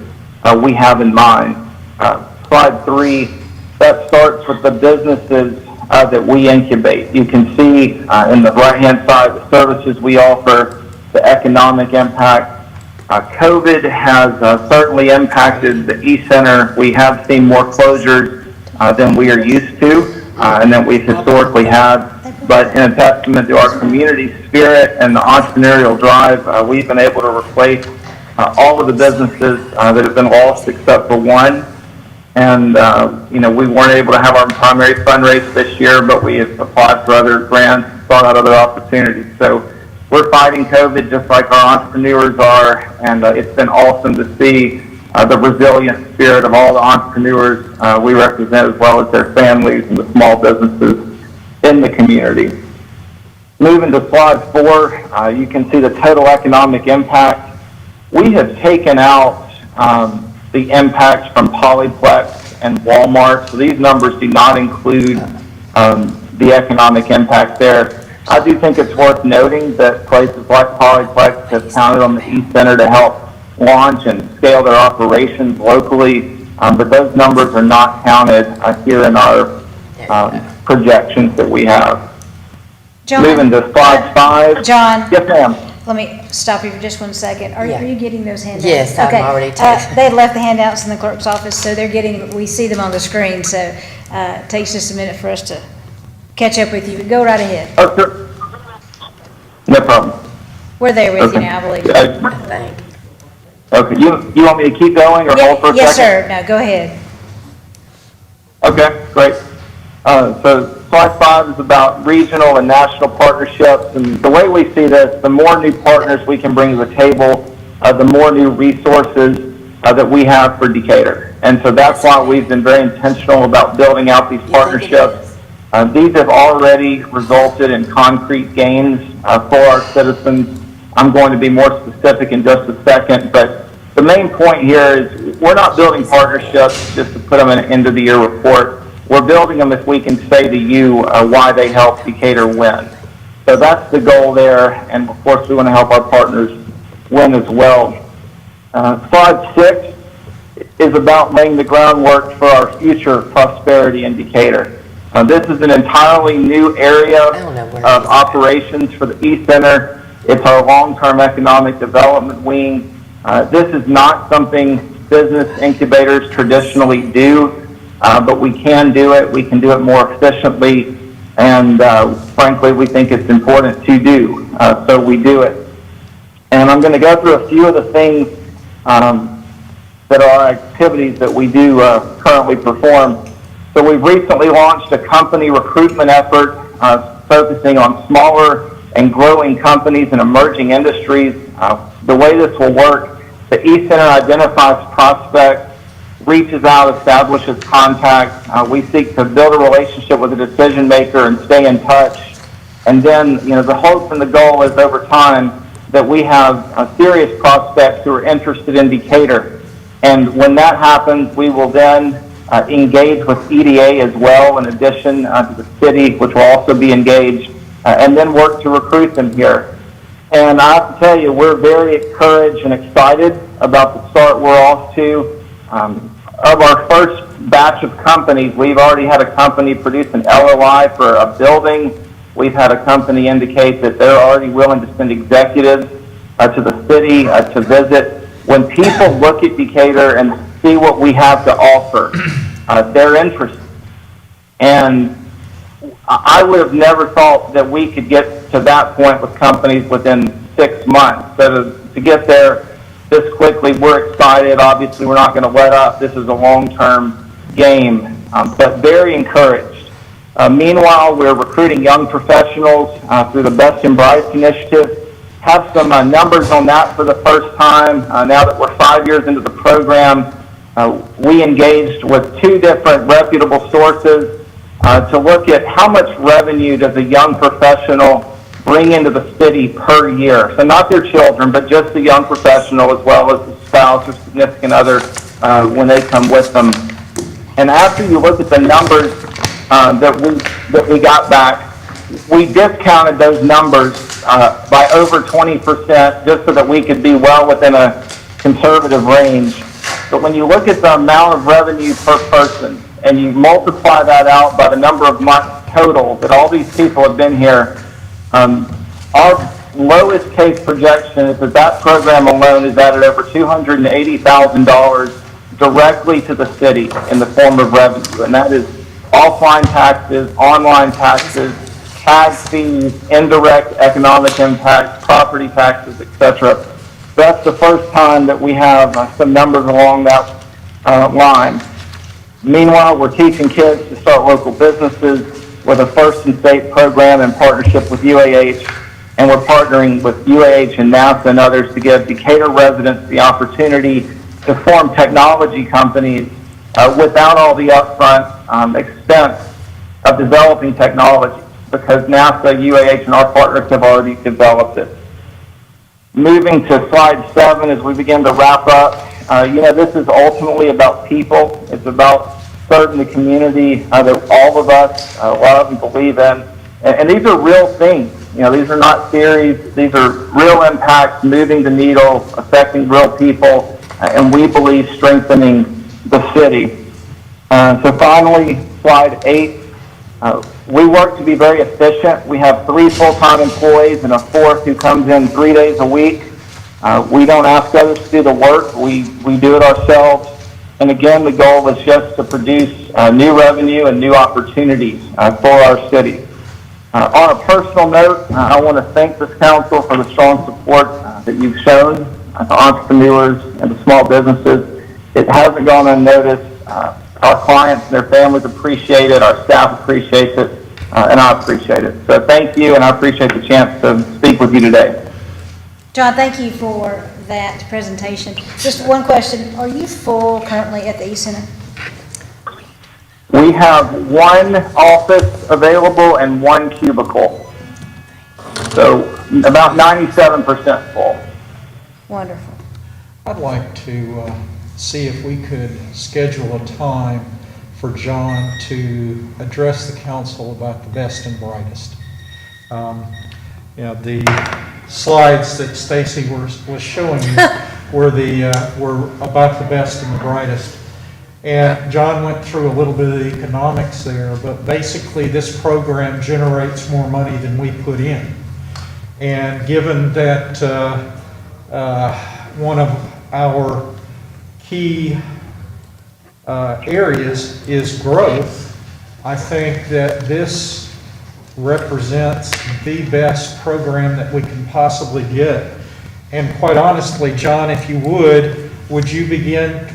we have in mind. Slide 3, that starts with the businesses that we incubate. You can see in the right-hand side the services we offer, the economic impact. COVID has certainly impacted the East Center. We have seen more closures than we are used to and that we've historically had. But in a testament to our community spirit and the entrepreneurial drive, we've been able to replace all of the businesses that have been lost except for one. And, we weren't able to have our primary fundraise this year, but we have applied for other grants, sought out other opportunities. So we're fighting COVID just like our entrepreneurs are, and it's been awesome to see the resilient spirit of all the entrepreneurs we represent, as well as their families and the small businesses in the community. Moving to slide 4, you can see the total economic impact. We have taken out the impacts from Polyplex and Walmart, so these numbers do not include the economic impact there. I do think it's worth noting that places like Polyplex have counted on the East Center to help launch and scale their operations locally, but those numbers are not counted here in our projections that we have. John? Moving to slide 5. John? Yes, ma'am. Let me stop you for just 1 second. Are you getting those handouts? Yes, I'm Okay. already taking. They had left the handouts in the clerk's office, so we see them on the screen, so it takes just a minute for us to catch up with you. Go right ahead. Oh, sure. No problem. We're there with you now, I believe. Thank you. Okay, you want me to keep going or hold for a second? Yes, sir. No, go ahead. Okay, great. So slide 5 is about regional and national partnerships, and the way we see this, the more new partners we can bring to the table, the more new resources that we have for Decatur. And so that's why we've been very intentional about building out these partnerships. These have already resulted in concrete gains for our citizens. I'm going to be more specific in just a second, but the main point here is we're not building partnerships just to put them in an end-of-the-year report. we're building them if we can say to you why they help Decatur win. So that's the goal there, and of course we want to help our partners win as well. Slide 6 is about laying the groundwork for our future prosperity in Decatur. This is an entirely new area of operations for the East Center. It's our long-term economic development wing. This is not something business incubators traditionally do, but we can do it. We can do it more efficiently, and frankly, we think it's important to do, so we do it. And I'm going to go through a few of the things that are activities that we do currently perform. So we've recently launched a company recruitment effort focusing on smaller and growing companies in emerging industries. The way this will work, the East Center identifies prospects, reaches out, establishes contacts. We seek to build a relationship with a decision maker and stay in touch. And then, the hope and the goal is over time that we have serious prospects who are interested in Decatur. And when that happens, we will then engage with EDA as well, in addition to the city, which will also be engaged, and then work to recruit them here. And I have to tell you, we're very encouraged and excited about the start we're off to. Of our first batch of companies, we've already had a company produce an LOI for a building. We've had a company indicate that they're already willing to send executives to the city to visit. When people look at Decatur and see what we have to offer, they're interested. And I would have never thought that we could get to that point with companies within 6 months. So to get there this quickly, we're excited. Obviously, we're not going to let up. This is a long-term game, but very encouraged. Meanwhile, we're recruiting young professionals through the Best in Bright initiative. Have some numbers on that for the first time. Now that we're 5 years into the program, we engaged with 2 different reputable sources to look at how much revenue does a young professional bring into the city per year. So not their children, but just the young professional, as well as the spouse or significant other when they come with them. And after you look at the numbers that we got back, we discounted those numbers by over 20% just so that we could be well within a conservative range. But when you look at the amount of revenue per person and you multiply that out by the number of months total that all these people have been here, our lowest case projection is that program alone is added over $280,000 directly to the city in the form of revenue. And that is offline taxes, online taxes, tag fees, indirect economic impacts, property taxes, etc. That's the first time that we have some numbers along that line. Meanwhile, we're teaching kids to start local businesses with a First and State program in partnership with UAH, and we're partnering with UAH and NASA and others to give Decatur residents the opportunity to form technology companies without all the upfront expense of developing technology, because NASA, UAH, and our partners have already developed it. Moving to slide 7 as we begin to wrap up, this is ultimately about people. It's about serving the community that all of us love and believe in. And these are real things. These are not theories. These are real impacts, moving the needle, affecting real people, and we believe strengthening the city. So finally, slide 8. We work to be very efficient. We have 3 full-time employees and a 4th who comes in 3 days a week. We don't ask others to do the work. We do it ourselves. And again, the goal is just to produce new revenue and new opportunities for our city. On a personal note, I want to thank this council for the strong support that you've shown to entrepreneurs and to small businesses. It hasn't gone unnoticed. Our clients and their families appreciate it, our staff appreciates it, and I appreciate it. So thank you, and I appreciate the chance to speak with you today. John, thank you for that presentation. Just one question. Are you full currently at the East Center? We have 1 office available and 1 cubicle. So about 97% full. Wonderful. I'd like to see if we could schedule a time for John to address the council about the best and brightest. The slides that Stacy was showing you were about the best and the brightest. And John went through a little bit of the economics there, but basically this program generates more money than we put in. And given that one of our key areas is growth, I think that this represents the best program that we can possibly get. And quite honestly, John, if you would you begin,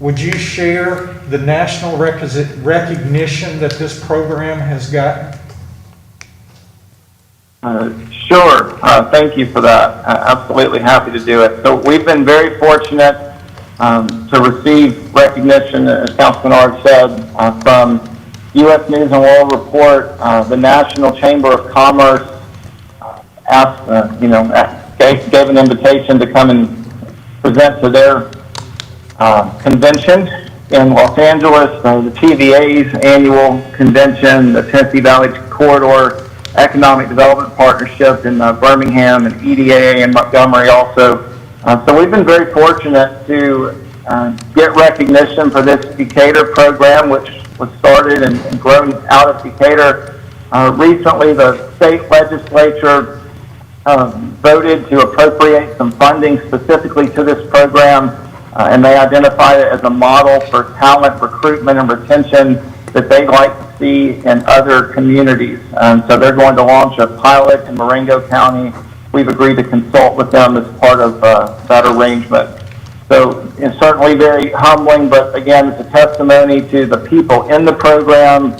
would you share the national recognition that this program has gotten? Sure. Thank you for that. Absolutely happy to do it. So we've been very fortunate to receive recognition, as Councilman Ard said, from U.S. News and World Report. The National Chamber of Commerce gave an invitation to come and present to their convention in Los Angeles, the TVA's annual convention, the Tennessee Valley Corridor Economic Development Partnership in Birmingham, and EDA in Montgomery also. So we've been very fortunate to get recognition for this Decatur program, which was started and grown out of Decatur. Recently, the state legislature voted to appropriate some funding specifically to this program, and they identified it as a model for talent recruitment and retention that they'd like to see in other communities. So they're going to launch a pilot in Marengo County. We've agreed to consult with them as part of that arrangement. So it's certainly very humbling, but again, it's a testimony to the people in the program,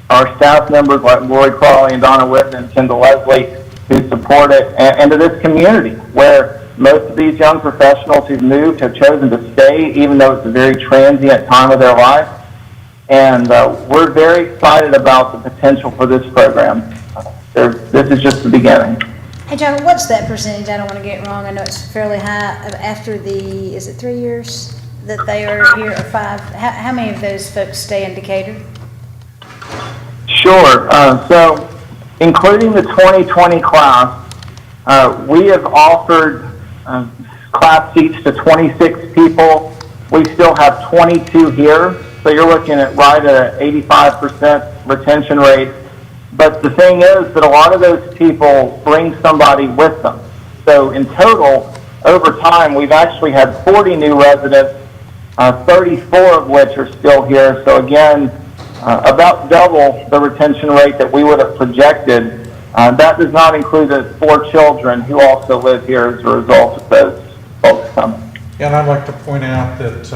our staff members like Lori Crawley and Donna Whitten and Kendall Leslie who support it, and to this community where most of these young professionals who've moved have chosen to stay, even though it's a very transient time of their life. And we're very excited about the potential for this program. This is just the beginning. Hey, John, what's that percentage? I don't want to get it wrong. I know it's fairly high. After is it 3 years that they are here, or 5? How many of those folks stay in Decatur? Sure. So, including the 2020 class, we have offered class seats to 26 people. We still have 22 here. So you're looking at right at an 85% retention rate. But the thing is that a lot of those people bring somebody with them. So in total, over time, we've actually had 40 new residents, 34 of which are still here. So again, about double the retention rate that we would have projected. That does not include the 4 children who also live here as a result of those folks coming. And I'd like to point out that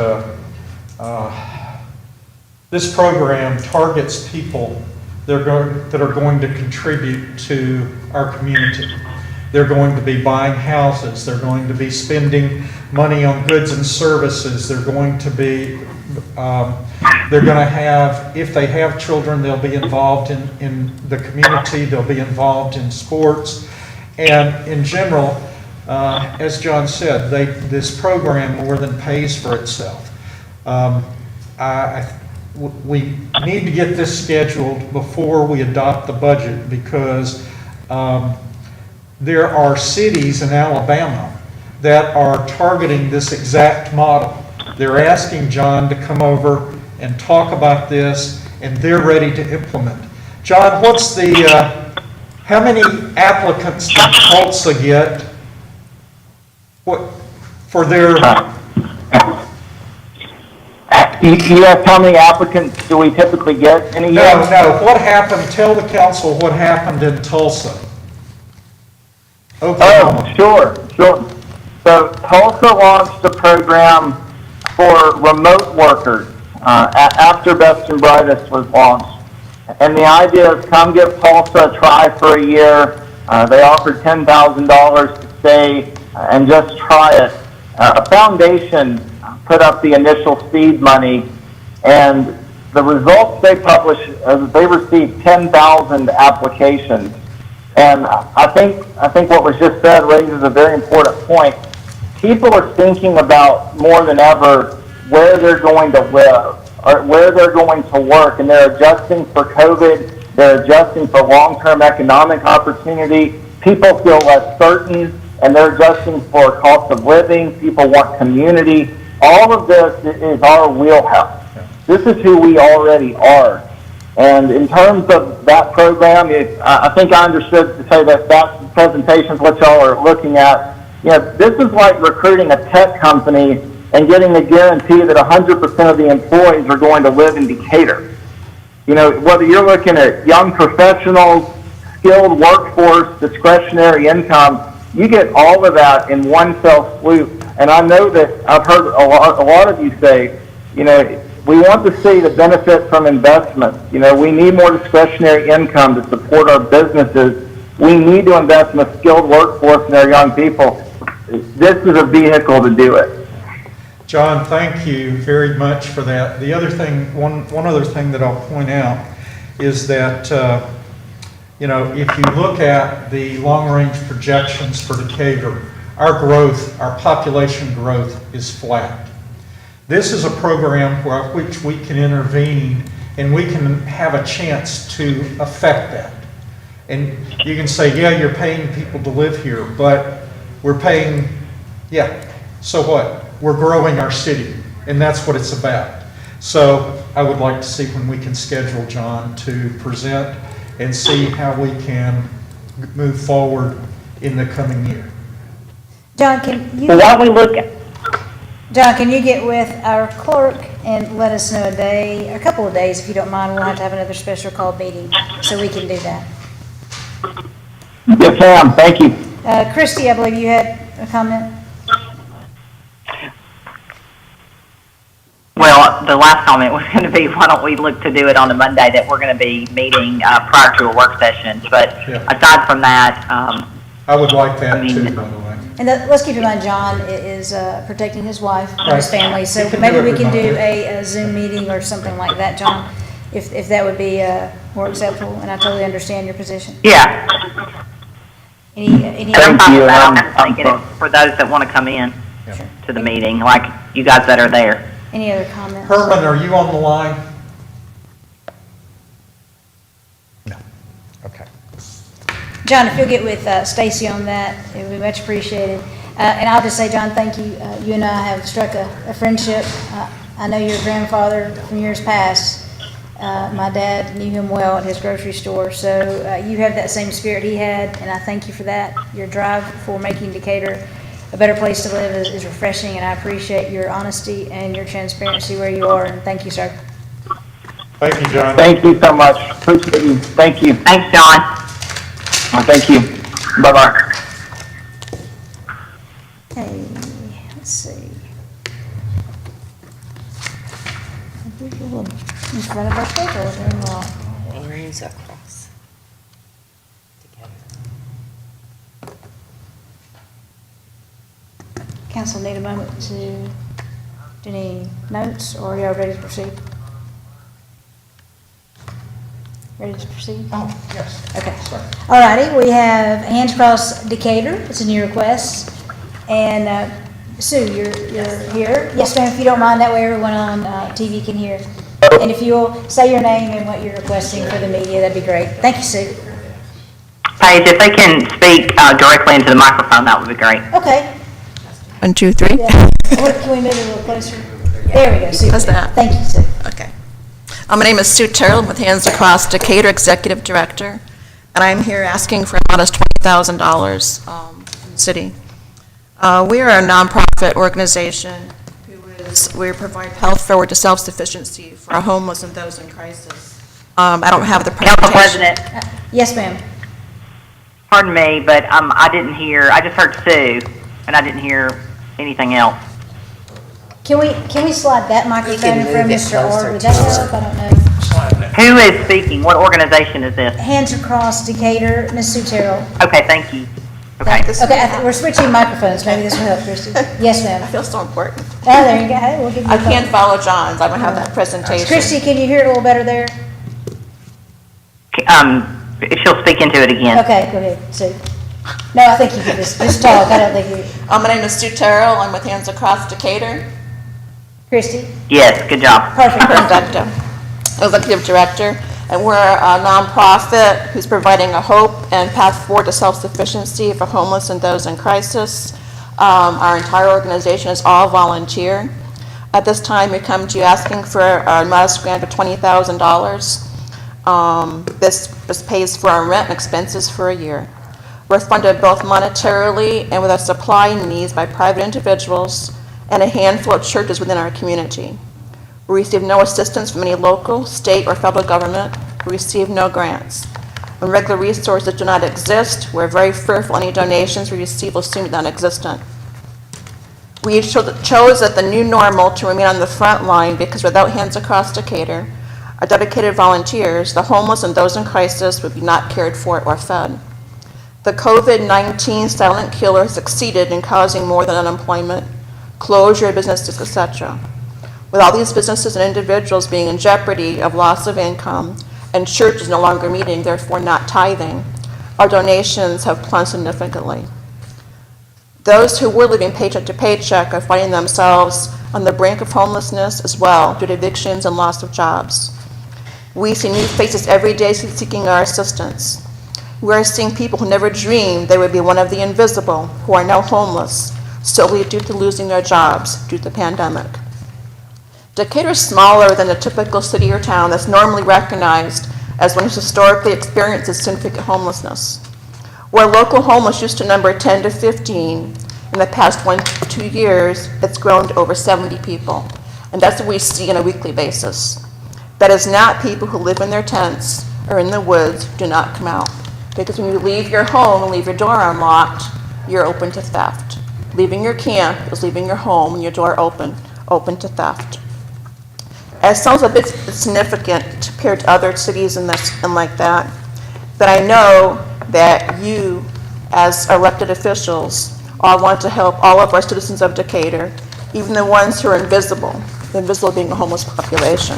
this program targets people that are going to contribute to our community. They're going to be buying houses. They're going to be spending money on goods and services. They're going to be, they're going to have, if they have children, they'll be involved in the community. They'll be involved in sports. And in general, as John said, this program more than pays for itself. We need to get this scheduled before we adopt the budget, because there are cities in Alabama that are targeting this exact model. They're asking John to come over and talk about this, and they're ready to implement. John, what's how many applicants did Tulsa get for their... You asked how many applicants do we typically get in a year? No. What happened? Tell the council what happened in Tulsa. Oklahoma. Oh, sure. So Tulsa launched a program for remote workers after Best and Brightest was launched. And the idea is come give Tulsa a try for a year. They offered $10,000 to stay and just try it. A foundation put up the initial seed money, and the results they published, they received 10,000 applications. And I think what was just said raises a very important point. People are thinking about more than ever where they're going to live or where they're going to work, and they're adjusting for COVID, they're adjusting for long-term economic opportunity. People feel less certain, and they're adjusting for cost of living. People want community. All of this is our wheelhouse. This is who we already are. And in terms of that program, I think I understood to say that that presentation is what y'all are looking at. You know, this is like recruiting a tech company and getting a guarantee that 100% of the employees are going to live in Decatur. You know, whether you're looking at young professionals, skilled workforce, discretionary income, you get all of that in one fell swoop. And I know that I've heard a lot of you say, you know, we want to see the benefit from investment. You know, we need more discretionary income to support our businesses. We need to invest in a skilled workforce and our young people. This is a vehicle to do it. John, thank you very much for that. The other thing, one other thing that I'll point out is that, you know, if you look at the long-range projections for Decatur, our growth, our population growth is flat. This is a program which we can intervene and we can have a chance to affect that. And you can say, yeah, you're paying people to live here, but we're paying, yeah, so what? We're growing our city, and that's what it's about. So I would like to see when we can schedule John to present and see how we can move forward in the coming year. John, can you? So while we look at John, can you get with our clerk and let us know a couple of days, if you don't mind? We'll have to have another special call meeting, so we can do that. Yes, ma'am. Thank you. Christy, I believe you had a comment? Well, the last comment was going to be, why don't we look to do it on the Monday that we're going to be meeting prior to a work session. But aside from that, I would like that too, by the way. And let's keep in mind, John is protecting his wife and his Right. family, so We can maybe do it we can do remotely. a Zoom meeting or something like that, John, if that would be more acceptable, and I totally understand your position. yeah. Any Thank you. I'm thinking it for those that want to come in to the meeting, like you guys that are there. Any other comments? Herman, are you on the line? No. Okay. John, if you'll get with Stacy on that, it would be much appreciated. And I'll just say, John, thank you. You and I have struck a friendship. I know your grandfather from years past. My dad knew him well at his grocery store. So you have that same spirit he had, and I thank you for that. Your drive for making Decatur a better place to live is refreshing, and I appreciate your honesty and your transparency where you are. And thank you, sir. Thank you, John. Thank you so much. Appreciate you. Thank you. Thanks, John. Thank you. Bye-bye. Okay, let's see. In front of our table, doing well. Hands across. Together. Council need a moment to do any notes, or are y'all ready to proceed? Ready to proceed? Oh, yes. Okay. Sorry. All righty, we have Hands Across Decatur. It's a new request. And Sue, you're here. Yes, ma'am, if you don't mind, that way everyone on TV can hear. And if you'll say your name and what you're requesting for the media, that'd be great. Thank you, Sue. Paige, if they can speak directly into the microphone, that would be great. Okay. 1, 2, 3. Yeah. Can we move it a little closer? There we go, Sue. How's that? Thank you, Sue. Okay. My name is Sue Terrell. I'm with Hands Across Decatur, Executive Director, and I'm here asking for a modest $20,000 from the city. We are a nonprofit organization we provide health forward to self-sufficiency for our homeless and those in crisis. I don't have the Council presentation. President, Yes, ma'am. pardon me, but I didn't hear, I just heard Sue, and I didn't hear anything else. Can we slide that microphone in front of move it Mr. Orr? closer Would to that her. help? I don't know. Who is speaking? What organization is this? Hands Across Decatur, Ms. Sue Terrell. Okay, thank you. Okay. Okay, we're switching microphones. Maybe this will help, Christy. Yes, I ma'am. feel so important. Oh, there you go. Hey, we'll give you I a can't phone. follow John's. I don't have that presentation. Christy, can you hear it a little better there? If she'll speak into it again. Okay, go ahead, Sue. No, I think you can just talk. I don't think you. My name is Sue Terrell. I'm with Hands Across Decatur. Christie? Yes, good job. Perfect. Executive Director, and we're a nonprofit who's providing a hope and path forward to self-sufficiency for homeless and those in crisis. Our entire organization is all volunteer. At this time, we come to you asking for a modest grant of $20,000. This pays for our rent and expenses for a year. We're funded both monetarily and with our supply needs by private individuals and a handful of churches within our community. We receive no assistance from any local, state, or federal government. We receive no grants. When regular resources do not exist, we're very fearful any donations we receive will seem non-existent. We chose that the new normal to remain on the front line because without Hands Across Decatur, our dedicated volunteers, the homeless and those in crisis would be not cared for or fed. The COVID-19 silent killer succeeded in causing more than unemployment, closure of businesses, etc. With all these businesses and individuals being in jeopardy of loss of income and churches no longer meeting, therefore not tithing, our donations have plunged significantly. Those who were living paycheck to paycheck are finding themselves on the brink of homelessness as well due to evictions and loss of jobs. We see new faces every day seeking our assistance. We are seeing people who never dreamed they would be one of the invisible who are now homeless solely due to losing their jobs due to the pandemic. Decatur is smaller than the typical city or town that's normally recognized as one who historically experiences significant homelessness. Where local homeless used to number 10 to 15, in the past 1 to 2 years, it's grown to over 70 people. And that's what we see on a weekly basis. That is not people who live in their tents or in the woods do not come out. Because when you leave your home and leave your door unlocked, you're open to theft. Leaving your camp is leaving your home and your door open to theft. It sounds a bit significant compared to other cities and like that, but I know that you, as elected officials, all want to help all of our citizens of Decatur, even the ones who are invisible being a homeless population.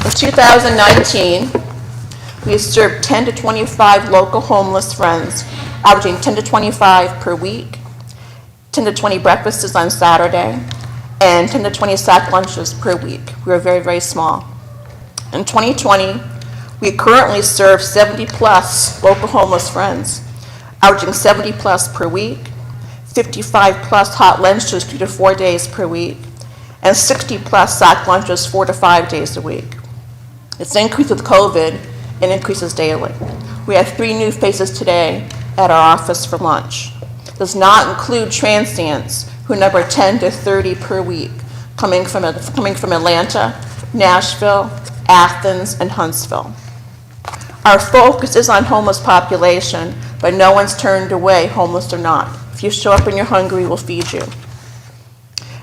In 2019, we served 10 to 25 local homeless friends, averaging 10 to 25 per week, 10 to 20 breakfasts on Saturday, and 10 to 20 sack lunches per week. We were very, very small. In 2020, we currently serve 70 plus local homeless friends, averaging 70 plus per week, 55 plus hot lunches 2 to 4 days per week, and 60 plus sack lunches 4 to 5 days a week. It's increased with COVID and increases daily. We have 3 new faces today at our office for lunch. Does not include transients who number 10 to 30 per week, coming from Atlanta, Nashville, Athens, and Huntsville. Our focus is on homeless population, but no one's turned away, homeless or not. If you show up and you're hungry, we'll feed you.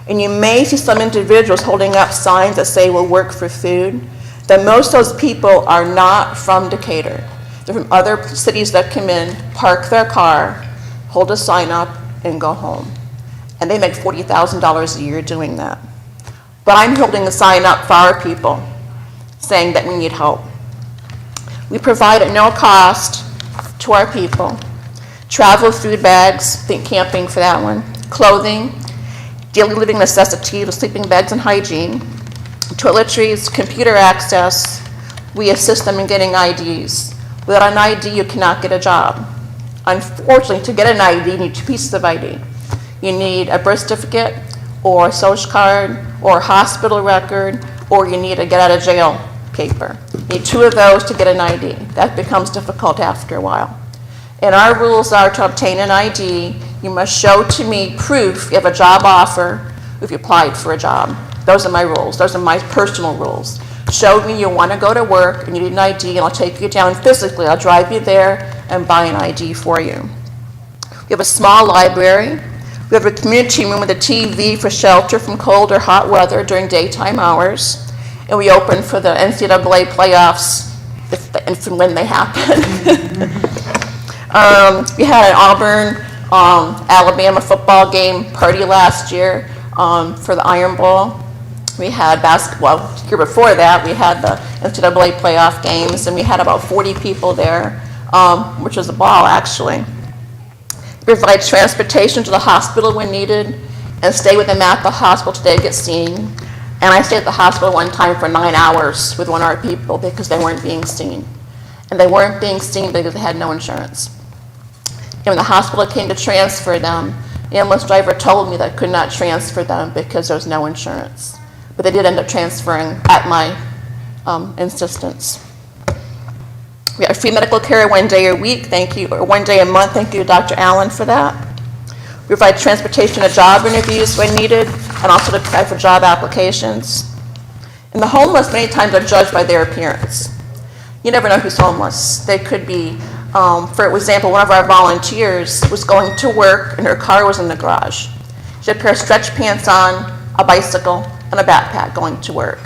And you may see some individuals holding up signs that say we'll work for food. That most of those people are not from Decatur. They're from other cities that come in, park their car, hold a sign up, and go home. And they make $40,000 a year doing that. But I'm holding a sign up for our people saying that we need help. We provide at no cost to our people travel food bags, think camping for that one, clothing, daily living necessities, sleeping bags and hygiene, toiletries, computer access. We assist them in getting IDs. Without an ID, you cannot get a job. Unfortunately, to get an ID, you need 2 pieces of ID. You need a birth certificate, or a social card, or a hospital record, or you need a get out of jail paper. You need 2 of those to get an ID. That becomes difficult after a while. And our rules are to obtain an ID, you must show to me proof you have a job offer if you applied for a job. Those are my rules. Those are my personal rules. Show me you want to go to work and you need an ID, and I'll take you down physically. I'll drive you there and buy an ID for you. We have a small library. We have a community room with a TV for shelter from cold or hot weather during daytime hours. And we open for the NCAA playoffs if and when they happen. We had an Auburn, Alabama football game party last year for the Iron Bowl. We had basketball, the year before that, we had the NCAA playoff games, and we had about 40 people there, which was a ball, actually. We provide transportation to the hospital when needed, and stay with them at the hospital till they get seen. And I stayed at the hospital one time for 9 hours with one of our people because they weren't being seen. And they weren't being seen because they had no insurance. And when the hospital came to transfer them, the ambulance driver told me that I could not transfer them because there was no insurance. But they did end up transferring at my insistence. We have free medical care 1 day a week, thank you, or 1 day a month, thank you, Dr. Allen, for that. We provide transportation to job interviews when needed, and also to provide for job applications. And the homeless many times are judged by their appearance. You never know who's homeless. They could be, for example, one of our volunteers was going to work and her car was in the garage. She had a pair of stretch pants on, a bicycle, and a backpack going to work.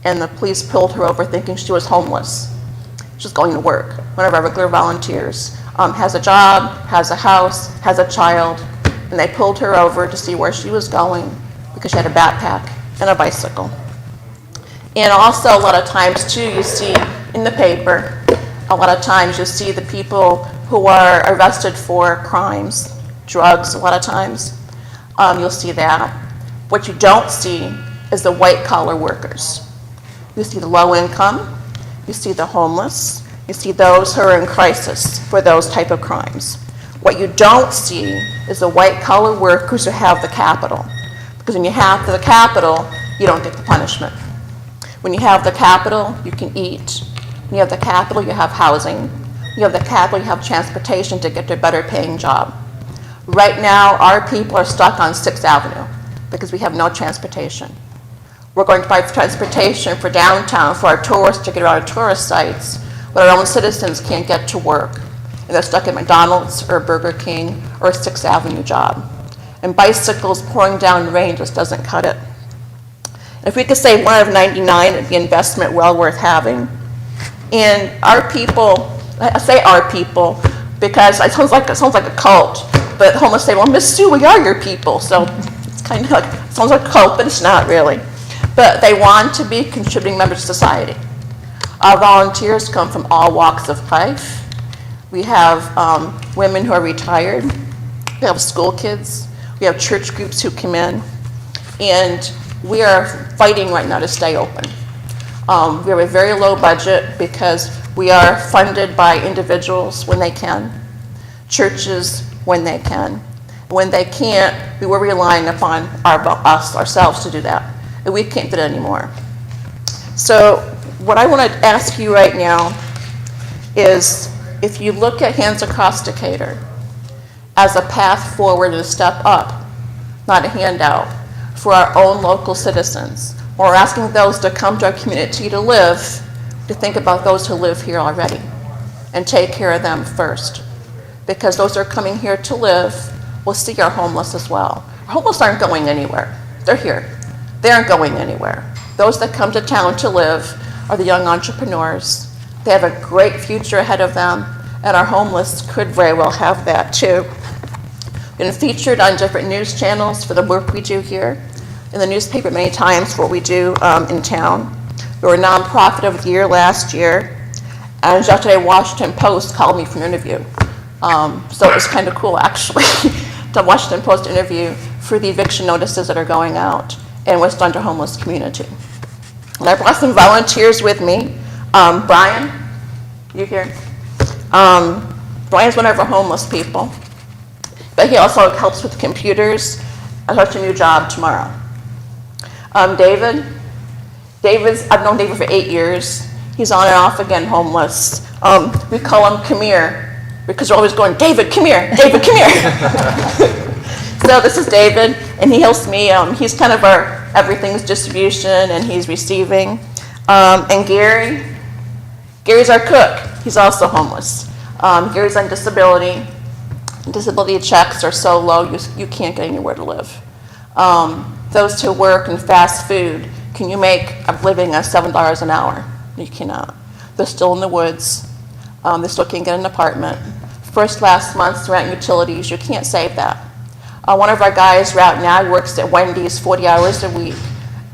And the police pulled her over thinking she was homeless. She was going to work. One of our regular volunteers has a job, has a house, has a child, and they pulled her over to see where she was going because she had a backpack and a bicycle. And also a lot of times too, you see in the paper, a lot of times you'll see the people who are arrested for crimes, drugs a lot of times. You'll see that. What you don't see is the white collar workers. You see the low income, you see the homeless, you see those who are in crisis for those type of crimes. What you don't see is the white collar workers who have the capital. Because when you have the capital, you don't get the punishment. When you have the capital, you can eat. When you have the capital, you have housing. When you have the capital, you have transportation to get to a better paying job. Right now, our people are stuck on 6th Avenue because we have no transportation. We're going to provide transportation for downtown for our tourists to get around our tourist sites, but our own citizens can't get to work. And they're stuck at McDonald's or Burger King or a 6th Avenue job. And bicycles pouring down rain just doesn't cut it. And if we could save 1 out of 99, it'd be an investment well worth having. And our people, I say our people because it sounds like a cult, but the homeless say, well, Miss Sue, we are your people. So it's kind of like, it sounds like a cult, but it's not really. But they want to be contributing members of society. Our volunteers come from all walks of life. We have women who are retired. We have school kids. We have church groups who come in. And we are fighting right now to stay open. We have a very low budget because we are funded by individuals when they can, churches when they can. When they can't, we were relying upon ourselves to do that. And we can't do it anymore. So what I want to ask you right now is if you look at Hands Across Decatur as a path forward and a step up, not a handout, for our own local citizens, or asking those to come to our community to live, to think about those who live here already and take care of them first. Because those who are coming here to live will see our homeless as well. Our homeless aren't going anywhere. They're here. They aren't going anywhere. Those that come to town to live are the young entrepreneurs. They have a great future ahead of them, and our homeless could very well have that too. We've been featured on different news channels for the work we do here, in the newspaper many times for what we do in town. We were nonprofit of the year last year, and yesterday Washington Post called me for an interview. So it was kind of cool actually to Washington Post interview for the eviction notices that are going out in West Under homeless community. And I brought some volunteers with me. Brian, you here? Brian's one of our homeless people, but he also helps with computers. I start a new job tomorrow. I've known David for 8 years. He's on and off again homeless. We call him Come Here because we're always going, David, come here, David, come here. So this is David, and he helps me. He's kind of our everything's distribution, and he's receiving. And Gary's our cook. He's also homeless. Gary's on disability. Disability checks are so low, you can't get anywhere to live. Those who work in fast food, can you make a living at $7 an hour? You cannot. They're still in the woods. They still can't get an apartment. Last month's rent and utilities, you can't save that. One of our guys right now works at Wendy's 40 hours a week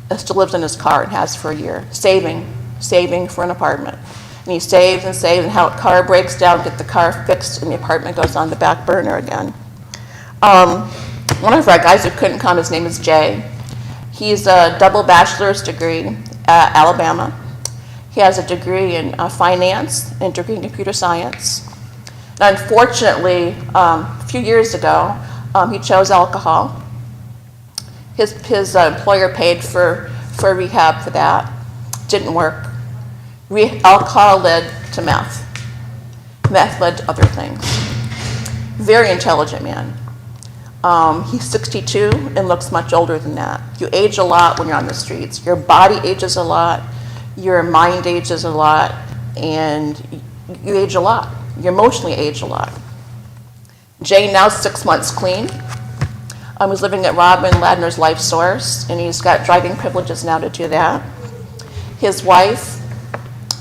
and still lives in his car and has for a year, saving for an apartment. And he saves and saves, and how a car breaks down, get the car fixed, and the apartment goes on the back burner again. one of our guys who couldn't come, his name is Jay. He's a double bachelor's degree at Alabama. He has a degree in finance and a degree in computer science. And unfortunately, a few years ago, he chose alcohol. His employer paid for rehab for that. Didn't work. Alcohol led to meth. Meth led to other things. Very intelligent man. He's 62 and looks much older than that. You age a lot when you're on the streets. Your body ages a lot, your mind ages a lot, and you age a lot. You emotionally age a lot. Jay now 6 months clean. He's living at Robin Ladner's Life Source, and he's got driving privileges now to do that. His wife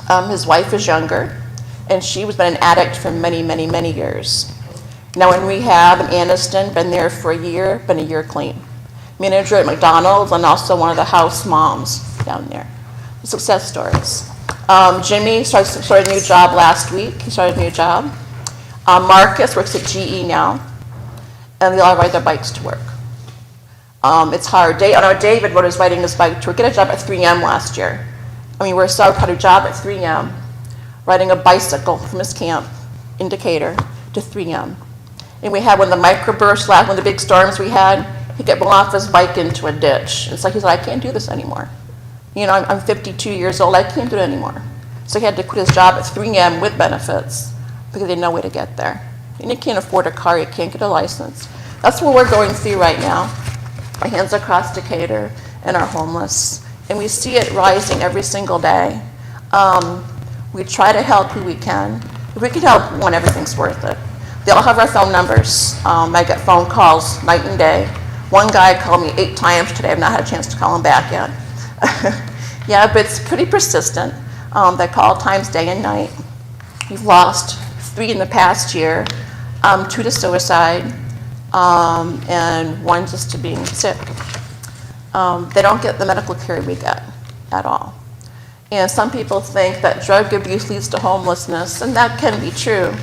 is younger, and she was been an addict for many, many, many years. Now in rehab in Anniston, been there for a year, been a year clean. Manager at McDonald's and also one of the house moms down there. Success stories. Jimmy started a new job last week. He started a new job. Marcus works at GE now, and they all ride their bikes to work. It's hard. I know David was riding his bike to work. Get a job at 3M last year. I mean, we're so proud of a job at 3M, riding a bicycle from his camp in Decatur to 3M. And we had one of the microbursts, one of the big storms we had, he got blown off his bike into a ditch. It's like, he said, I can't do this anymore. You know, I'm 52 years old, I can't do it anymore. So he had to quit his job at 3M with benefits because they had no way to get there. And you can't afford a car, you can't get a license. That's what we're going through right now. Our hands across Decatur and our homeless. And we see it rising every single day. We try to help who we can. If we can help one, everything's worth it. They all have our phone numbers. I get phone calls night and day. One guy called me 8 times today. I've not had a chance to call him back yet. Yeah, but it's pretty persistent. They call times day and night. We've lost 3 in the past year, 2 to suicide, and 1 just to being sick. They don't get the medical care we get at all. And some people think that drug abuse leads to homelessness, and that can be true.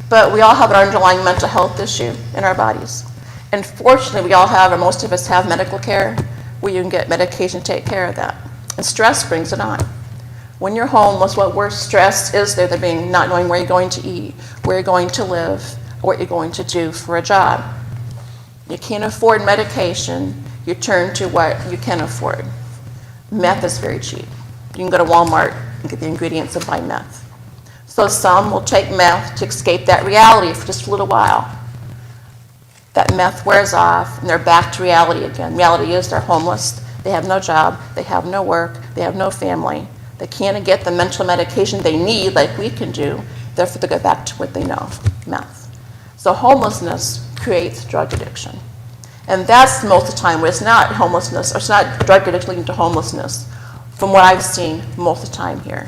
But we all have an underlying mental health issue in our bodies. And fortunately, we all have, or most of us have medical care where you can get medication to take care of that. And stress brings it on. When you're homeless, what worse stress is there than being not knowing where you're going to eat, where you're going to live, or what you're going to do for a job. You can't afford medication, you turn to what you can afford. Meth is very cheap. You can go to Walmart and get the ingredients and buy meth. So some will take meth to escape that reality for just a little while. That meth wears off and they're back to reality again. Reality is they're homeless, they have no job, they have no work, they have no family. They can't get the mental medication they need like we can do, therefore they go back to what they know, meth. So homelessness creates drug addiction. And that's most of the time where it's not homelessness, or it's not drug addiction leading to homelessness, from what I've seen most of the time here.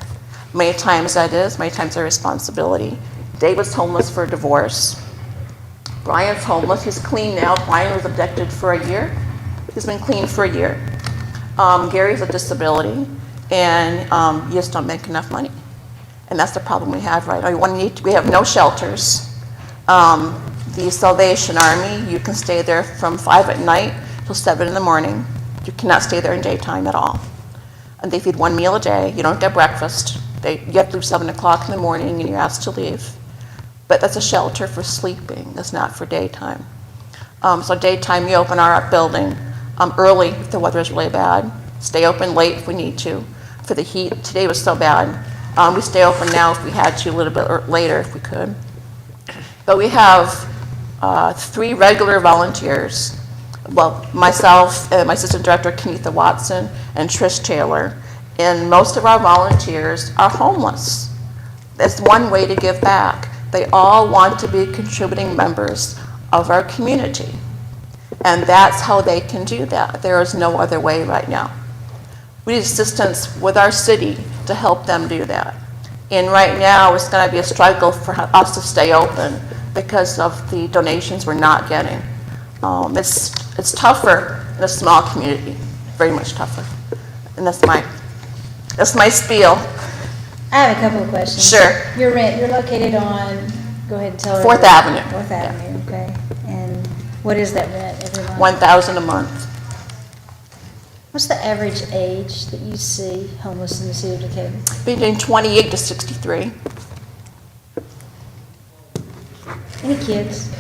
Many times that is, many times their responsibility. David's homeless for a divorce. Brian's homeless, he's clean now. Brian was addicted for a year. He's been clean for a year. Gary's a disability, and you just don't make enough money. And that's the problem we have right now. We have no shelters. The Salvation Army, you can stay there from 5 at night till 7 in the morning. You cannot stay there in daytime at all. And they feed 1 meal a day. You don't get breakfast. You have to leave 7 o'clock in the morning and you're asked to leave. But that's a shelter for sleeping. That's not for daytime. So daytime, you open our building early if the weather is really bad. Stay open late if we need to. For the heat, today was so bad. We stay open now if we had to, a little bit later if we could. But we have 3 regular volunteers. Well, myself and my assistant director, Kenitha Watson, and Trish Taylor. And most of our volunteers are homeless. That's one way to give back. They all want to be contributing members of our community. And that's how they can do that. There is no other way right now. We need assistance with our city to help them do that. And right now, it's going to be a struggle for us to stay open because of the donations we're not getting. It's tougher in a small community, very much tougher. And that's my spiel. I have a couple of questions. Sure. You're located on, go ahead and tell her. 4th Avenue. 4th Avenue, okay. And What is that rent every month? $1,000 a month. What's the average age that you see homeless in the city of Decatur? Between 28 to 63. Any kids?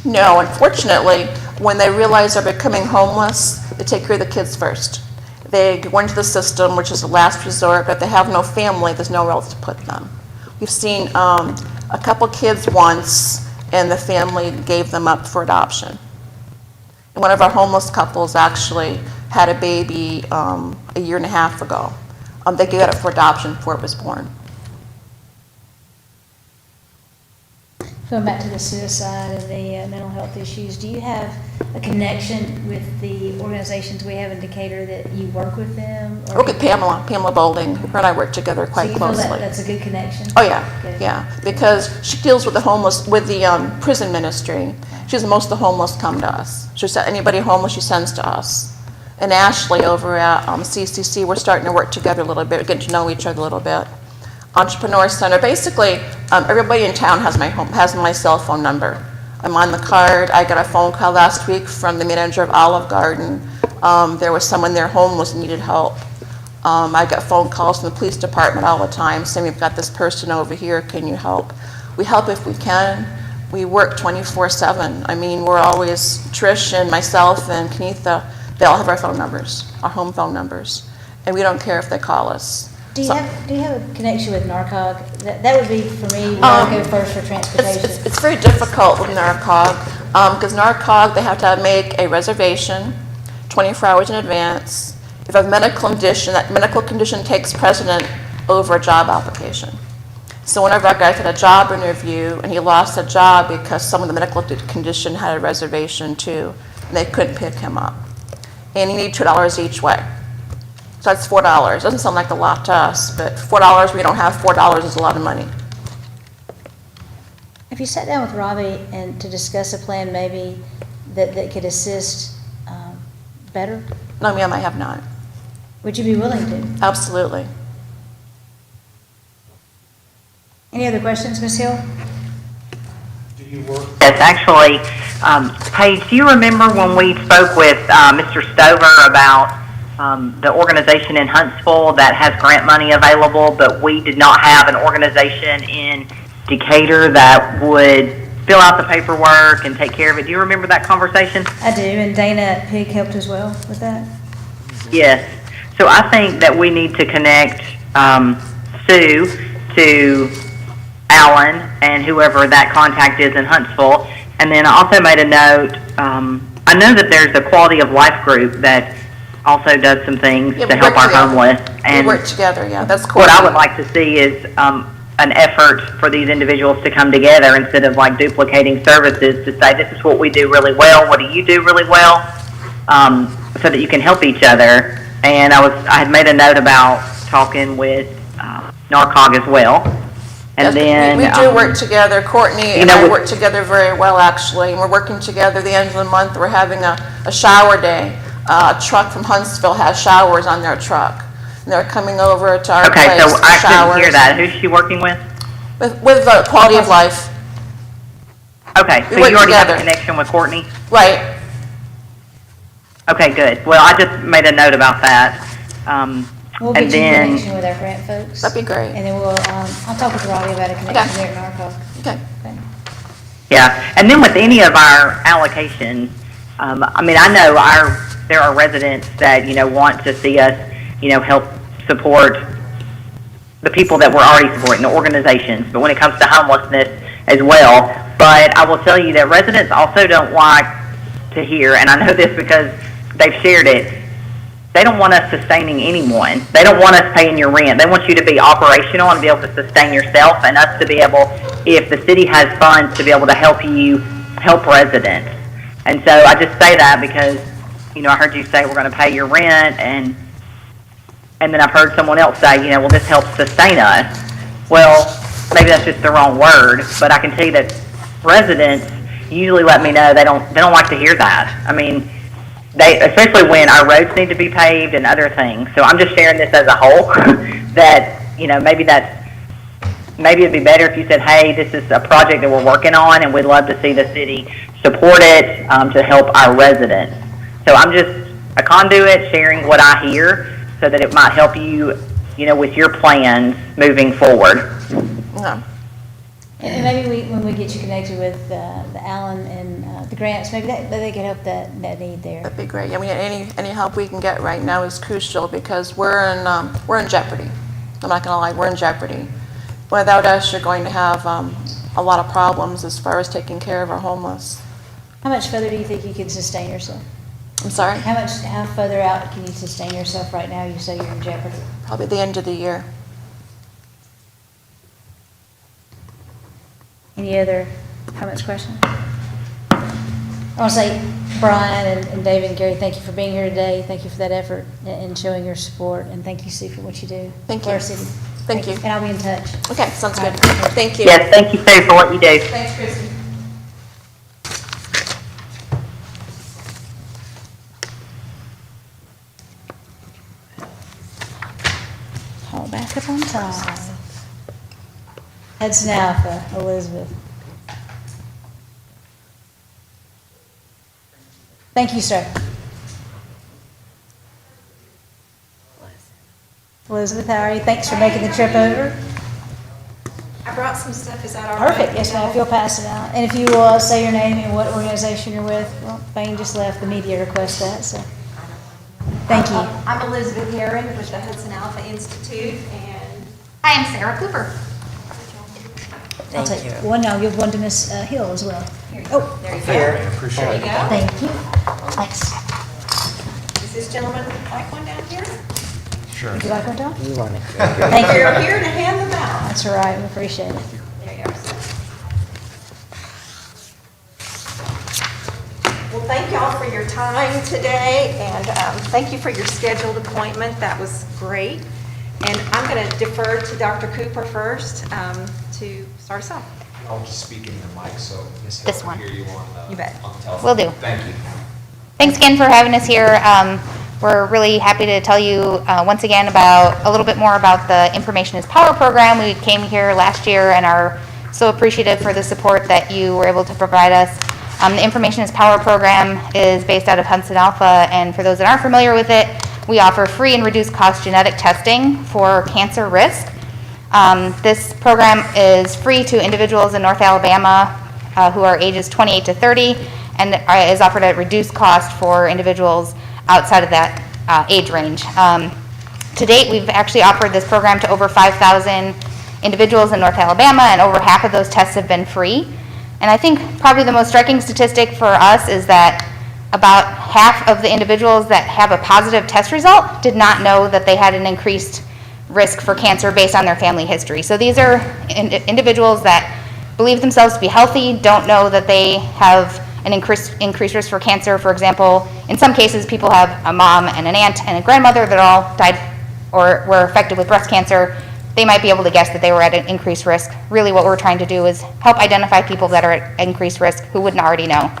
No, unfortunately, when they realize they're becoming homeless, they take care of the kids first. They go into the system, which is the last resort, but if they have no family, there's nowhere else to put them. We've seen a couple kids once, and the family gave them up for adoption. And one of our homeless couples actually had a baby a year and a half ago. They gave it up for adoption before it was born. Going back to the suicide and the mental health issues, do you have a connection with the organizations we have in Decatur that you work with them? I work with Pamela Boulding. Her and I work together quite closely. So you feel that that's a good connection? Oh, yeah, Good. yeah, because she deals with the homeless, with the prison ministry. She says most of the homeless come to us. She said anybody homeless she sends to us. And Ashley over at CCC, we're starting to work together a little bit, getting to know each other a little bit. Entrepreneur Center, basically, everybody in town has my cell phone number. I'm on the card. I got a phone call last week from the manager of Olive Garden. There was someone there homeless and needed help. I got phone calls from the police department all the time saying, we've got this person over here, can you help? We help if we can. We work 24/7. I mean, we're always, Trish and myself and Kenitha, they all have our phone numbers, our home phone numbers, and we don't care if they call us. Do you have a connection with NARCOG? That would be for me, where I go first for transportation. It's very difficult with NARCOG, because NARCOG, they have to make a reservation 24 hours in advance. If you have a medical condition, that medical condition takes precedent over a job application. So one of our guys had a job interview, and he lost a job because someone with a medical condition had a reservation too, and they couldn't pick him up. And you need $2 each way. So that's $4. Doesn't sound like a lot to us, but $4, we don't have $4 is a lot of money. Have you sat down with Robbie and to discuss a plan maybe that could assist better? No, ma'am, I have not. Would you be willing to? Absolutely. Any other questions, Ms. Hill? Do you work? Yes, actually, Paige, do you remember when we spoke with Mr. Stover about the organization in Huntsville that has grant money available, but we did not have an organization in Decatur that would fill out the paperwork and take care of it? Do you remember that conversation? I do, and Dana Pig helped as well with that. Yes. So I think that we need to connect Sue to Alan and whoever that contact is in Huntsville. And then I also made a note, I know that there's a quality of life group that also does some things to help our homeless. And we work together, yeah, that's cool. what I would like to see is an effort for these individuals to come together instead of like duplicating services, to say this is what we do really well, what do you do really well, so that you can help each other. And I had made a note about talking with NARCOG as well. And yes, then we do work together. Courtney and I work together very well, actually. And we're working together the end of the month. We're having a shower day. A truck from Huntsville has showers on their truck. And they're coming over to our place. Okay, so I showers. couldn't hear that. Who's she working with? With quality of life. Okay, so you already have a connection with Courtney? Right. Okay, good. Well, I just made a note about that. We'll and get you in then, connection with our grant folks. That'd be great. And then we'll, I'll talk with Robbie about a connection there at NARCOG. Okay. yeah, and then with any of our allocations, I mean, I know there are residents that, want to see us, help support the people that we're already supporting, the organizations, but when it comes to homelessness as well. But I will tell you that residents also don't like to hear, and I know this because they've shared it, they don't want us sustaining anyone. They don't want us paying your rent. They want you to be operational and be able to sustain yourself, and us to be able, if the city has funds, to be able to help you help residents. And so I just say that because, I heard you say we're going to pay your rent, and then I've heard someone else say, well, this helps sustain us. Well, maybe that's just the wrong word, but I can tell you that residents usually let me know they don't like to hear that. I mean, especially when our roads need to be paved and other things. So I'm just sharing this as a whole, that, maybe it'd be better if you said, hey, this is a project that we're working on and we'd love to see the city support it, to help our residents. So I'm just a conduit sharing what I hear so that it might help you, with your plans moving forward. No. And maybe when we get you connected with the Allen and the grants, maybe they can help that need there. That'd be great. I mean, any help we can get right now is crucial because we're in jeopardy. I'm not gonna lie, we're in jeopardy. Without us, you're going to have a lot of problems as far as taking care of our homeless. How much further do you think you can sustain yourself? I'm sorry? How further out can you sustain yourself right now? You say you're in jeopardy. Probably the end of the year. Any other comments, questions? I want to say, Brian and David and Gary, thank you for being here today. Thank you for that effort and showing your support. And thank you, Sue, for what you do Thank for you. our city. Thank you. And I'll be in touch. Okay, sounds good. All right. Thank you. Yes, thank you, Sue, for what you do. Thanks, Chrissy. All back up on top. Hudson Alpha, Elizabeth. Thank you, sir. Elizabeth, how are you? Thanks for making the trip over. I brought some stuff, is that all right? Perfect, yes, ma'am, if you'll pass it out. And if you will say your name and what organization you're with, well, Thane just left, the media request that, so. Thank you. I'm Elizabeth Herron with the Hudson Alpha Institute, and I am Sarah Cooper. I'll Thank take you. one, I'll give one to Miss Hill as well. Oh, There you go. Here. There you go. thank you. Thanks. Does this gentleman like one down here? Would you like one, Tom? You want it. Thank you. We're here to hand them out. That's all right, we appreciate it. There you go. Well, thank y'all for your time today, and thank you for your scheduled appointment. That was great. And I'm going to defer to Dr. Cooper first to start us off. I'll just speak in the mic so Ms. This Hill one. can hear you You bet. on the telephone. Will do. Thank you. Thanks again for having us here. We're really happy to tell you once again about a little bit more about the Information is Power program. We came here last year and are so appreciative for the support that you were able to provide us. The Information is Power program is based out of Hudson Alpha, and for those that aren't familiar with it, we offer free and reduced cost genetic testing for cancer risk. This program is free to individuals in North Alabama who are ages 28 to 30 and is offered at reduced cost for individuals outside of that age range. To date, we've actually offered this program to over 5,000 individuals in North Alabama, and over half of those tests have been free. And I think probably the most striking statistic for us is that about half of the individuals that have a positive test result did not know that they had an increased risk for cancer based on their family history. So these are individuals that believe themselves to be healthy, don't know that they have an increased risk for cancer. For example, in some cases, people have a mom and an aunt and a grandmother that all died or were affected with breast cancer. They might be able to guess that they were at an increased risk. Really what we're trying to do is help identify people that are at increased risk who wouldn't already know.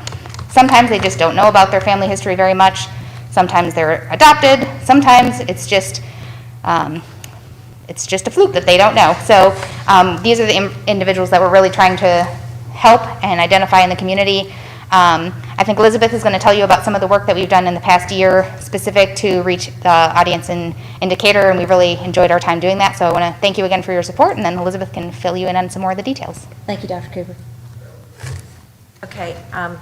Sometimes they just don't know about their family history very much. Sometimes they're adopted. Sometimes it's just a fluke that they don't know. So these are the individuals that we're really trying to help and identify in the community. I think Elizabeth is going to tell you about some of the work that we've done in the past year specific to reach the audience in Decatur, and we really enjoyed our time doing that. So I want to thank you again for your support, and then Elizabeth can fill you in on some more of the details. Thank you, Dr. Cooper. Okay, I'm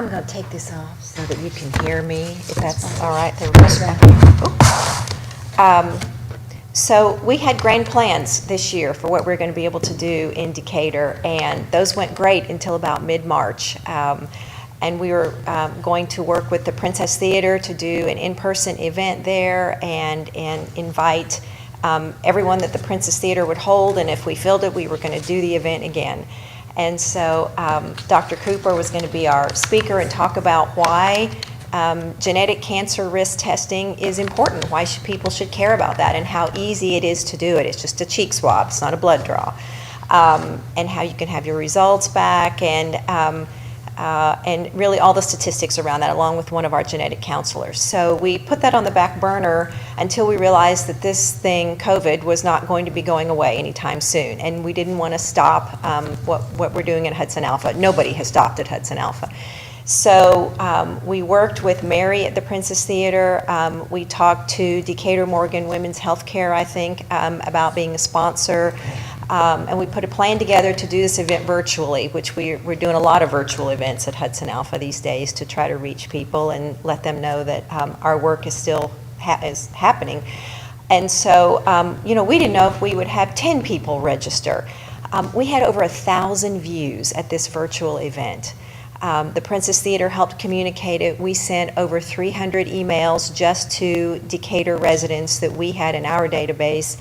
going to take this off so that you can hear me, if that's all right. So we had grand plans this year for what we're going to be able to do in Decatur, and those went great until about mid-March. And we were going to work with the Princess Theater to do an in-person event there and invite everyone that the Princess Theater would hold, and if we filled it, we were going to do the event again. And so Dr. Cooper was going to be our speaker and talk about why genetic cancer risk testing is important, why people should care about that, and how easy it is to do it. It's just a cheek swab, it's not a blood draw. And how you can have your results back, and and really all the statistics around that, along with one of our genetic counselors. So we put that on the back burner until we realized that this thing, COVID, was not going to be going away anytime soon, and we didn't want to stop what we're doing at Hudson Alpha. Nobody has stopped at Hudson Alpha. So we worked with Mary at the Princess Theater. We talked to Decatur Morgan Women's Healthcare, I think, about being a sponsor. And we put a plan together to do this event virtually, which we're doing a lot of virtual events at Hudson Alpha these days to try to reach people and let them know that our work is still is happening. And so, we didn't know if we would have 10 people register. We had over 1,000 views at this virtual event. The Princess Theater helped communicate it. We sent over 300 emails just to Decatur residents that we had in our database.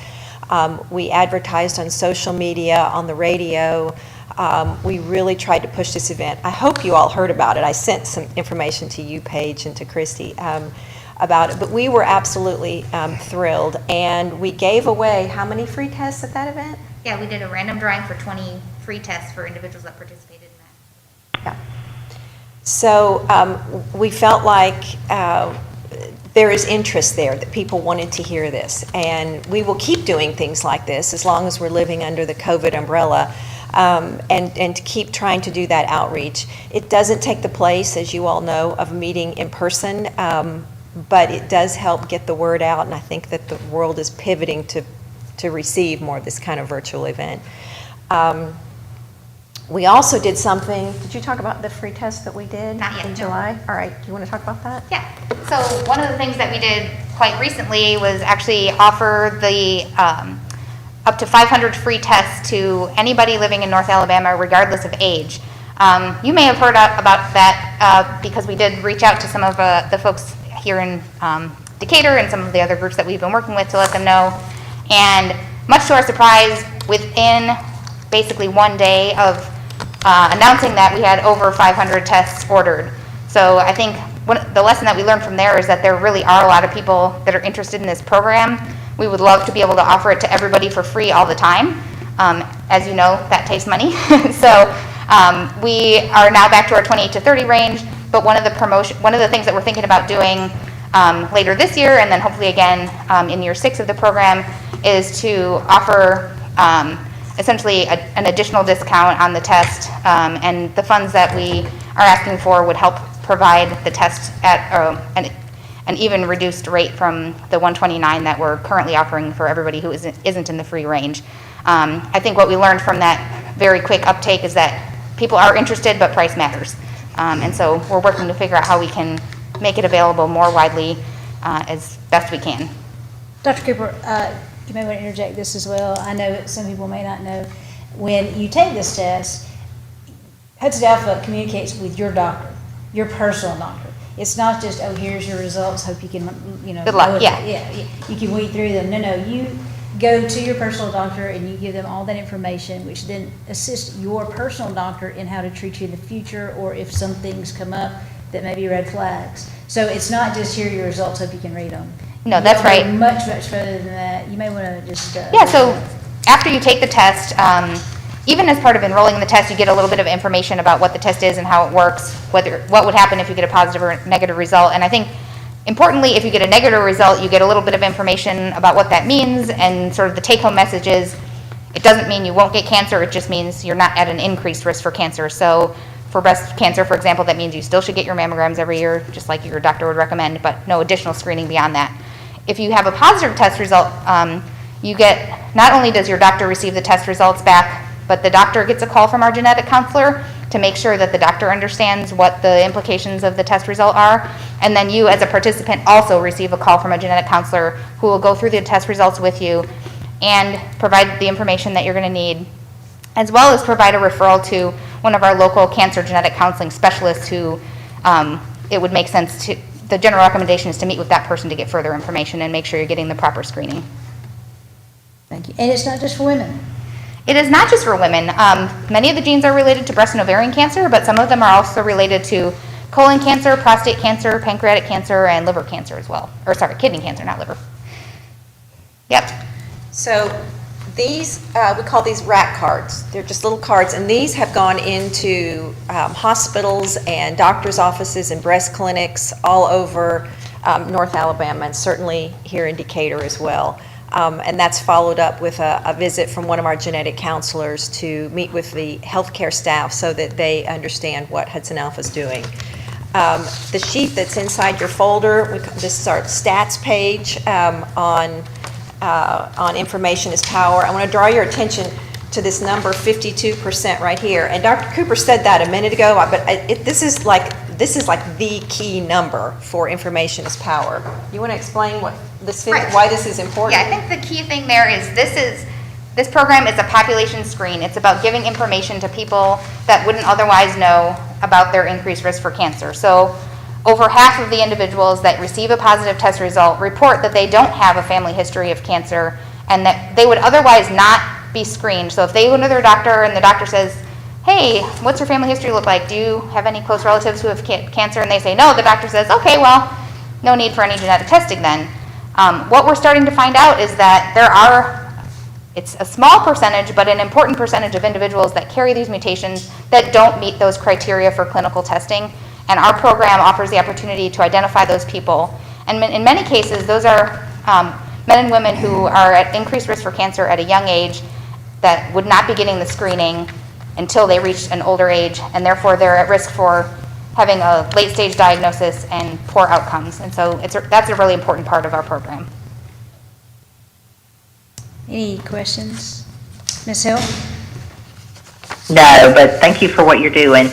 We advertised on social media, on the radio. We really tried to push this event. I hope you all heard about it. I sent some information to you, Paige, and to Christy about it. But we were absolutely thrilled. And we gave away how many free tests at that event? Yeah, we did a random drawing for 20 free tests for individuals that participated in that. Yeah. So we felt like there is interest there, that people wanted to hear this. And we will keep doing things like this as long as we're living under the COVID umbrella, and to keep trying to do that outreach. It doesn't take the place, as you all know, of a meeting in person, but it does help get the word out, and I think that the world is pivoting to receive more of this kind of virtual event. We also did something, did you talk about the free test that we did Not yet, in no. July? All right, do you want to talk about that? Yeah, so one of the things that we did quite recently was actually offer the up to 500 free tests to anybody living in North Alabama, regardless of age. You may have heard about that because we did reach out to some of the folks here in Decatur and some of the other groups that we've been working with to let them know. And much to our surprise, within basically one day of announcing that, we had over 500 tests ordered. So I think the lesson that we learned from there is that there really are a lot of people that are interested in this program. We would love to be able to offer it to everybody for free all the time. As you know, that takes money. So we are now back to our 28 to 30 range, but one of the things that we're thinking about doing later this year, and then hopefully again in year 6 of the program, is to offer essentially an additional discount on the test, and the funds that we are asking for would help provide the test at an even reduced rate from the $129 that we're currently offering for everybody who isn't in the free range. I think what we learned from that very quick uptake is that people are interested, but price matters. And so we're working to figure out how we can make it available more widely as best we can. Dr. Cooper, you may want to interject this as well. I know that some people may not know. When you take this test, Hudson Alpha communicates with your doctor, your personal doctor. It's not just, oh, here's your results, hope you can, Good luck, yeah. You can weed through them. No, you go to your personal doctor and you give them all that information, which then assists your personal doctor in how to treat you in the future, or if some things come up that may be red flags. So it's not just here are your results, hope you can read them. No, that's right. Much further than that. You may want to just... Yeah, so after you take the test, even as part of enrolling in the test, you get a little bit of information about what the test is and how it works, what would happen if you get a positive or negative result. And I think, importantly, if you get a negative result, you get a little bit of information about what that means, and sort of the take-home message is, it doesn't mean you won't get cancer, it just means you're not at an increased risk for cancer. So for breast cancer, for example, that means you still should get your mammograms every year, just like your doctor would recommend, but no additional screening beyond that. If you have a positive test result, you get, not only does your doctor receive the test results back, but the doctor gets a call from our genetic counselor to make sure that the doctor understands what the implications of the test result are. And then you, as a participant, also receive a call from a genetic counselor who will go through the test results with you and provide the information that you're going to need, as well as provide a referral to one of our local cancer genetic counseling specialists who it would make sense to, the general recommendation is to meet with that person to get further information and make sure you're getting the proper screening. Thank you. And it's not just for women. It is not just for women. Many of the genes are related to breast and ovarian cancer, but some of them are also related to colon cancer, prostate cancer, pancreatic cancer, and liver cancer as well. Or sorry, kidney cancer, not liver. Yep. So These, we call these rack cards. They're just little cards, and these have gone into hospitals and doctors' offices and breast clinics all over North Alabama, and certainly here in Decatur as well. And that's followed up with a visit from one of our genetic counselors to meet with the healthcare staff so that they understand what Hudson Alpha is doing. The sheet that's inside your folder, this is our stats page on information is power. I want to draw your attention to this number 52% right here. And Dr. Cooper said that a minute ago, but this is like the key number for information is power. You want to explain what this Right. why this is important? Yeah, I think the key thing there is this program is a population screen. It's about giving information to people that wouldn't otherwise know about their increased risk for cancer. So over half of the individuals that receive a positive test result report that they don't have a family history of cancer and that they would otherwise not be screened. So if they go to their doctor and the doctor says, hey, what's your family history look like? Do you have any close relatives who have cancer? And they say no, the doctor says, okay, well, no need for any genetic testing then. What we're starting to find out is that it's a small percentage, but an important percentage of individuals that carry these mutations that don't meet those criteria for clinical testing. And our program offers the opportunity to identify those people. And in many cases, those are men and women who are at increased risk for cancer at a young age that would not be getting the screening until they reach an older age, and therefore they're at risk for having a late-stage diagnosis and poor outcomes. And so that's a really important part of our program. Any questions? Ms. Hill? No, but thank you for what you're doing.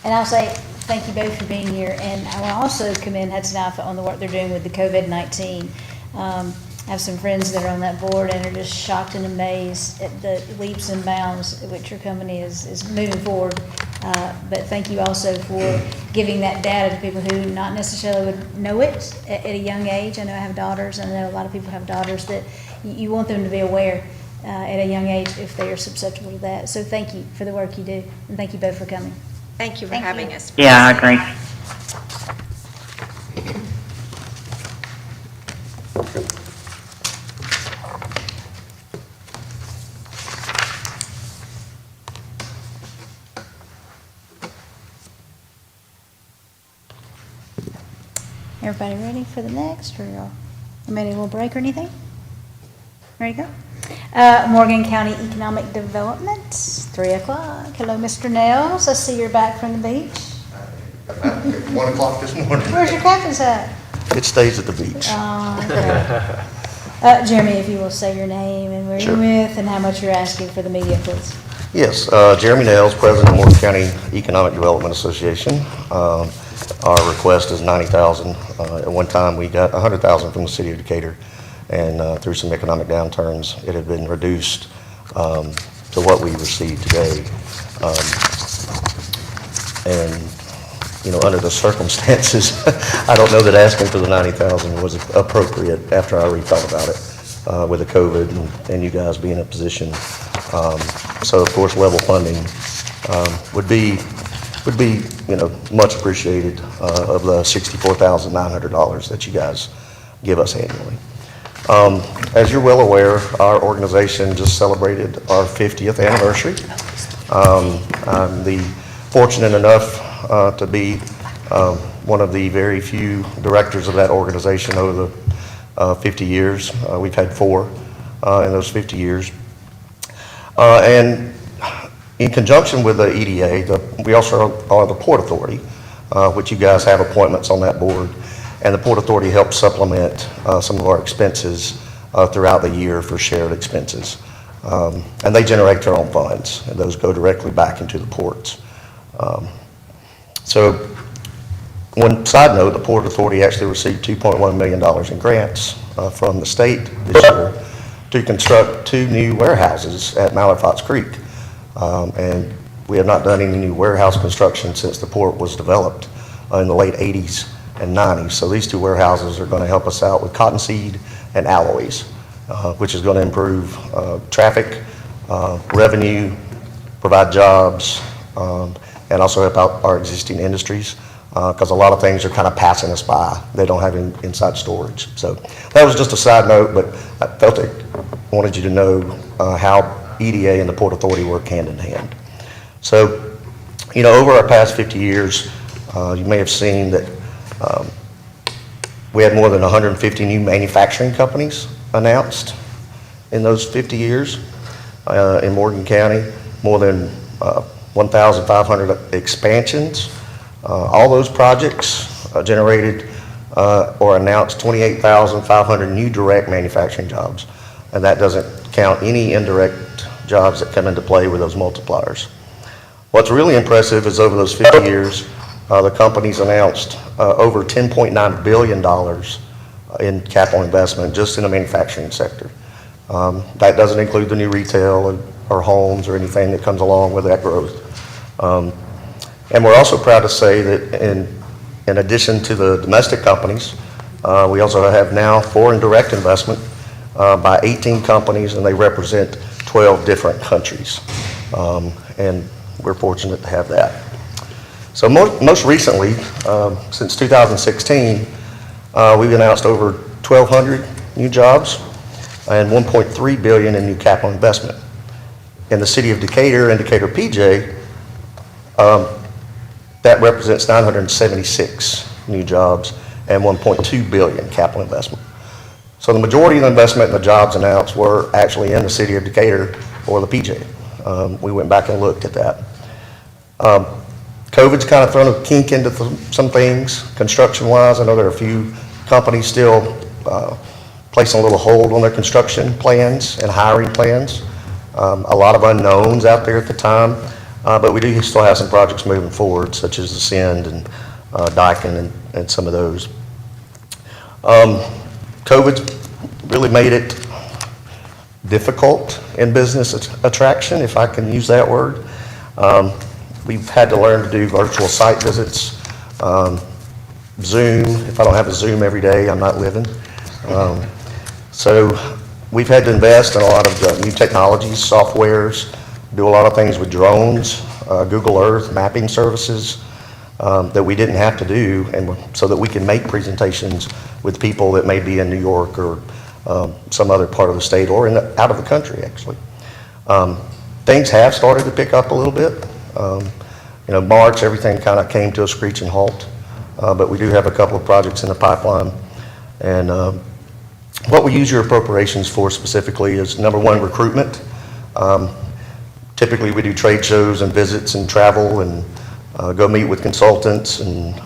And I'll say thank you both for being here, and I will also commend Hudson Alpha on the work they're doing with the COVID-19. I have some friends that are on that board and are just shocked and amazed at the leaps and bounds at which your company is moving forward. But thank you also for giving that data to people who not necessarily would know it at a young age. I know I have daughters, and I know a lot of people have daughters that you want them to be aware at a young age if they are susceptible to that. So thank you for the work you do, and thank you both for coming. Thank you for having us. Yeah, I agree. Everybody ready for the next, or y'all made a little break or anything? Ready to go? Morgan County Economic Development, 3 o'clock. Hello, Mr. Nels. I see you're back from the beach. 1 o'clock this morning. Where's your captain's hat? It stays at the beach. Okay. Jeremy, if you will say your name and where Sure. you're with and how much you're asking for the media, please. Yes, Jeremy Nails, President of Morgan County Economic Development Association. Our request is $90,000. At one time, we got $100,000 from the city of Decatur, and through some economic downturns, it had been reduced to what we receive today. And under the circumstances, I don't know that asking for the $90,000 was appropriate after I rethought about it with the COVID and you guys being in a position. So of course, level funding would be much appreciated of the $64,900 that you guys give us annually. As you're well aware, our organization just celebrated our 50th anniversary. I'm fortunate enough to be one of the very few directors of that organization over the 50 years. We've had 4 in those 50 years. And in conjunction with the EDA, we also are the Port Authority, which you guys have appointments on that board. And the Port Authority helps supplement some of our expenses throughout the year for shared expenses. And they generate their own funds, and those go directly back into the ports. So, one side note, the Port Authority actually received $2.1 million in grants from the state this year to construct 2 new warehouses at Mallet Creek. And we have not done any new warehouse construction since the port was developed in the late 80s and 90s. So these 2 warehouses are going to help us out with cottonseed and alloys, which is going to improve traffic, revenue, provide jobs, and also help out our existing industries because a lot of things are kind of passing us by. They don't have inside storage. So that was just a side note, but I felt I wanted you to know how EDA and the Port Authority work hand in hand. So, you know, over our past 50 years, you may have seen that we had more than 150 new manufacturing companies announced in those 50 years in Morgan County, more than 1,500 expansions. All those projects generated or announced 28,500 new direct manufacturing jobs, and that doesn't count any indirect jobs that come into play with those multipliers. What's really impressive is over those 50 years, the companies announced over $10.9 billion in capital investment just in the manufacturing sector. That doesn't include the new retail or homes or anything that comes along with that growth. And we're also proud to say that in addition to the domestic companies, we also have now foreign direct investment by 18 companies, and they represent 12 different countries. And we're fortunate to have that. So most recently, since 2016, we've announced over 1,200 new jobs and $1.3 billion in new capital investment. In the city of Decatur and Decatur PJ, that represents 976 new jobs and $1.2 billion capital investment. So the majority of the investment and the jobs announced were actually in the city of Decatur or the PJ. We went back and looked at that. COVID's kind of thrown a kink into some things construction-wise. I know there are a few companies still placing a little hold on their construction plans and hiring plans. A lot of unknowns out there at the time. But we do still have some projects moving forward, such as the Send and Daikin and some of those. COVID's really made it difficult in business attraction, if I can use that word. We've had to learn to do virtual site visits, Zoom. If I don't have a Zoom every day, I'm not living. So we've had to invest in a lot of new technologies, softwares, do a lot of things with drones, Google Earth mapping services that we didn't have to do, and so that we can make presentations with people that may be in New York or some other part of the state or out of the country, actually. Things have started to pick up a little bit. You know, March, everything kind of came to a screeching halt, but we do have a couple of projects in the pipeline. And what we use your appropriations for specifically is, number one, recruitment. Typically, we do trade shows and visits and travel and go meet with consultants and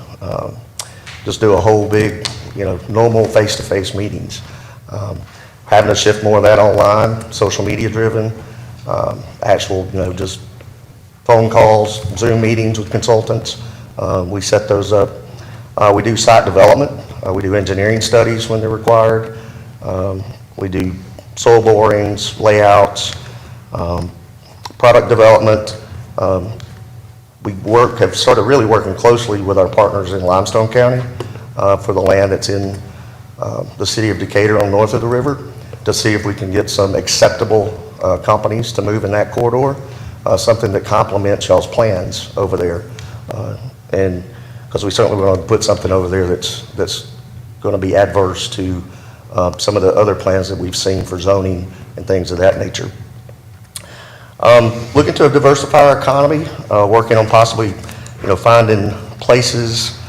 just do a whole big, you know, normal face-to-face meetings. Having to shift more of that online, social media driven, actual, you know, just phone calls, Zoom meetings with consultants. We set those up. We do site development. We do engineering studies when they're required. We do soil borings, layouts, product development. We have started really working closely with our partners in Limestone County for the land that's in the city of Decatur on north of the river to see if we can get some acceptable companies to move in that corridor, something that complements y'all's plans over there. And because we certainly want to put something over there that's going to be adverse to some of the other plans that we've seen for zoning and things of that nature. Looking to diversify our economy, working on possibly, you know, finding places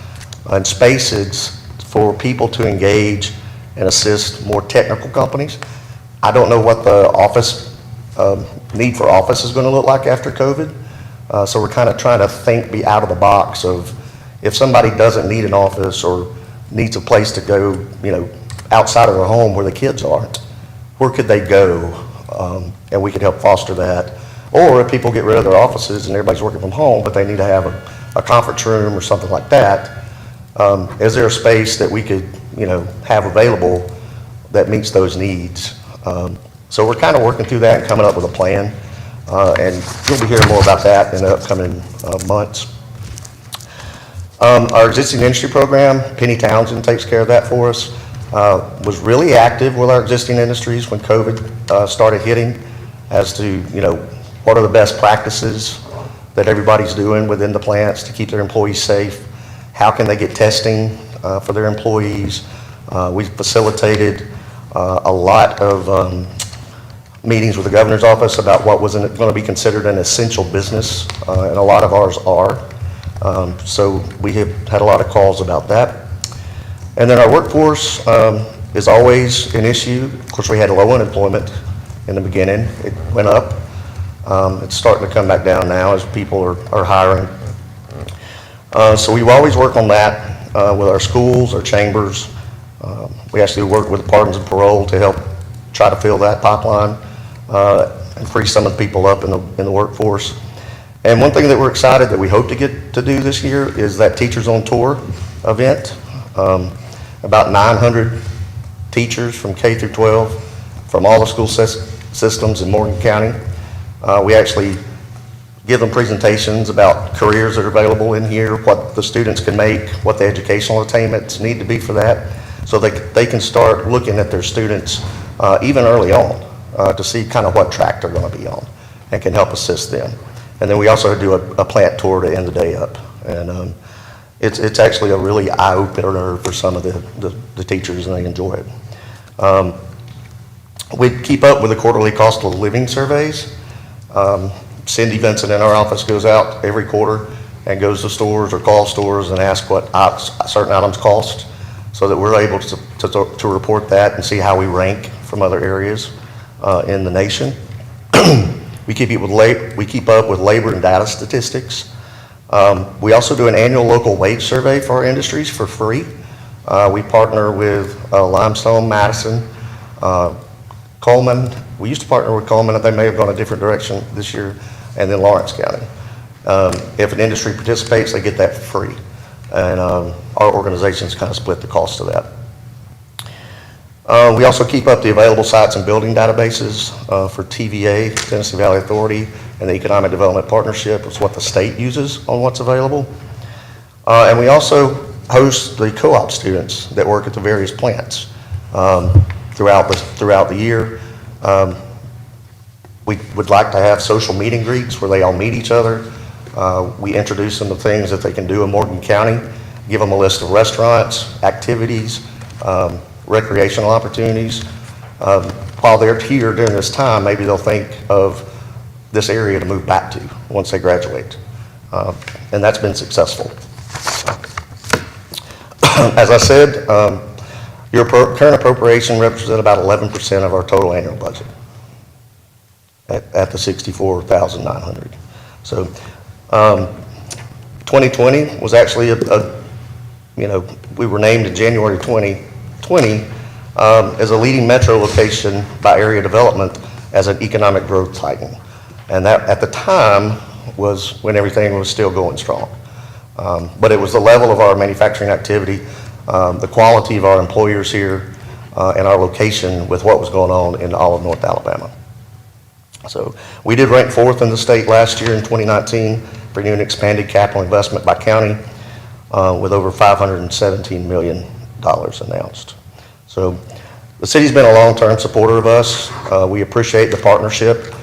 and spaces for people to engage and assist more technical companies. I don't know what the office need for office is going to look like after COVID, so we're kind of trying to be out of the box of if somebody doesn't need an office or needs a place to go, you know, outside of their home where the kids aren't, where could they go? And we could help foster that. Or if people get rid of their offices and everybody's working from home, but they need to have a conference room or something like that, is there a space that we could, you know, have available that meets those needs? So we're kind of working through that and coming up with a plan, and you'll be hearing more about that in the upcoming months. Our existing industry program, Penny Townsend takes care of that for us, was really active with our existing industries when COVID started hitting as to, you know, what are the best practices that everybody's doing within the plants to keep their employees safe, how can they get testing for their employees. We facilitated a lot of meetings with the governor's office about what was going to be considered an essential business, and a lot of ours are. So we have had a lot of calls about that. And then our workforce is always an issue. Of course, we had low unemployment in the beginning. It went up. It's starting to come back down now as people are hiring. So we always work on that with our schools, our chambers. We actually work with pardons and parole to help try to fill that pipeline and free some of the people up in the workforce. And one thing that we're excited that we hope to get to do this year is that Teachers on Tour event. About 900 teachers from K through 12 from all the school systems in Morgan County. We actually give them presentations about careers that are available in here, what the students can make, what the educational attainments need to be for that, so they can start looking at their students even early on to see kind of what track they're going to be on and can help assist them. And then we also do a plant tour to end the day up. And it's actually a really eye-opener for some of the teachers, and they enjoy it. We keep up with the quarterly cost of living surveys. Cindy Vincent in our office goes out every quarter and goes to stores or calls stores and asks what certain items cost, so that we're able to report that and see how we rank from other areas in the nation. We keep up with labor and data statistics. We also do an annual local wage survey for our industries for free. We partner with Limestone, Madison, Coleman. We used to partner with Coleman, and they may have gone a different direction this year, and then Lawrence County. If an industry participates, they get that for free. And our organizations kind of split the cost of that. We also keep up the available sites and building databases for TVA, Tennessee Valley Authority, and the Economic Development Partnership. It's what the state uses on what's available. And we also host the co-op students that work at the various plants throughout the year. We would like to have social meet and greets where they all meet each other. We introduce them to things that they can do in Morgan County, give them a list of restaurants, activities, recreational opportunities. While they're here during this time, maybe they'll think of this area to move back to once they graduate. And that's been successful. As I said, your current appropriation represents about 11% of our total annual budget at the $64,900. So 2020 was actually we were named in January 2020 as a leading metro location by area development as an economic growth titan. And that at the time was when everything was still going strong. But it was the level of our manufacturing activity, the quality of our employers here, and our location with what was going on in all of North Alabama. So we did rank 4th in the state last year in 2019 for new and expanded capital investment by county with over $517 million announced. So the city's been a long-term supporter of us. We appreciate the partnership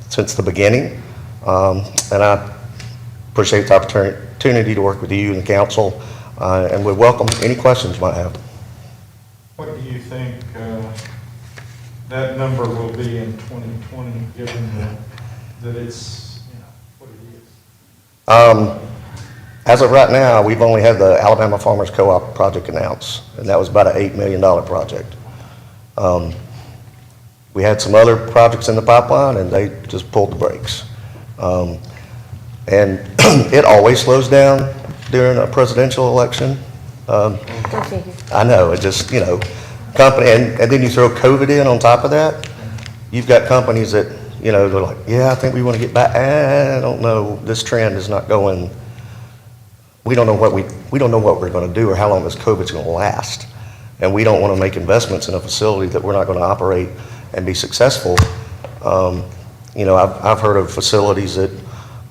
since the beginning, and I appreciate the opportunity to work with you and the council, and we welcome any questions you might have. What do you think that number will be in 2020, given that it's, what it is? As of right now, we've only had the Alabama Farmers Co-op project announced, and that was about an $8 million project. We had some other projects in the pipeline, and they just pulled the brakes. And it always slows down during a presidential election. Go figure. I know, it just, company, and then you throw COVID in on top of that. You've got companies that, they're like, yeah, I think we want to get back. I don't know, this trend is not going. We don't know what we're going to do or how long this COVID's going to last. And we don't want to make investments in a facility that we're not going to operate and be successful. I've heard of facilities that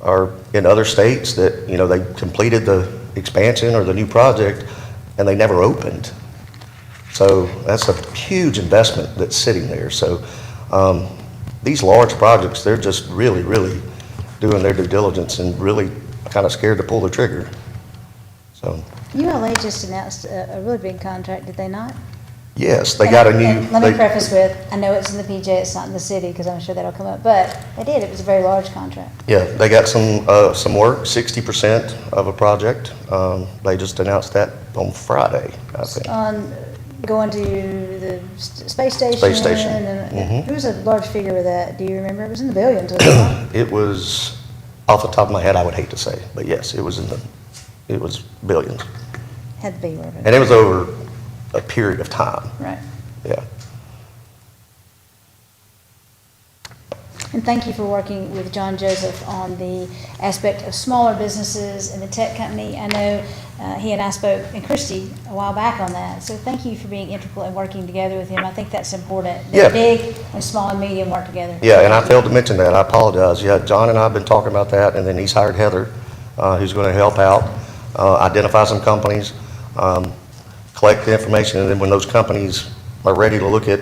are in other states that, they completed the expansion or the new project and they never opened. So that's a huge investment that's sitting there. So these large projects, they're just really, really doing their due diligence and really kind of scared to pull the trigger. So, ULA just announced a really big contract, did they not? yes, they got a new. And let me they- preface with, I know it's in the PJ, it's not in the city, because I'm sure that'll come up, but they did, it was a very large contract. Yeah, they got some work, 60% of a project. They just announced that on Friday, I think. On going to the space station. Space station. And Mhm. it was a large figure with that, do you remember? It was in the billions, wasn't it? It was, off the top of my head, I would hate to say, but yes, it was billions. Had to be worth it. And it was over a period of time, Right. yeah. And thank you for working with John Joseph on the aspect of smaller businesses and the tech company. I know he and I spoke, and Christy, a while back on that. So thank you for being integral and working together with him. I think that's important. Yeah. That big and small and medium work together. Yeah, and I failed to mention that, I apologize. Yeah, John and I have been talking about that, and then he's hired Heather, who's going to help out, identify some companies, collect the information, and then when those companies are ready to look at,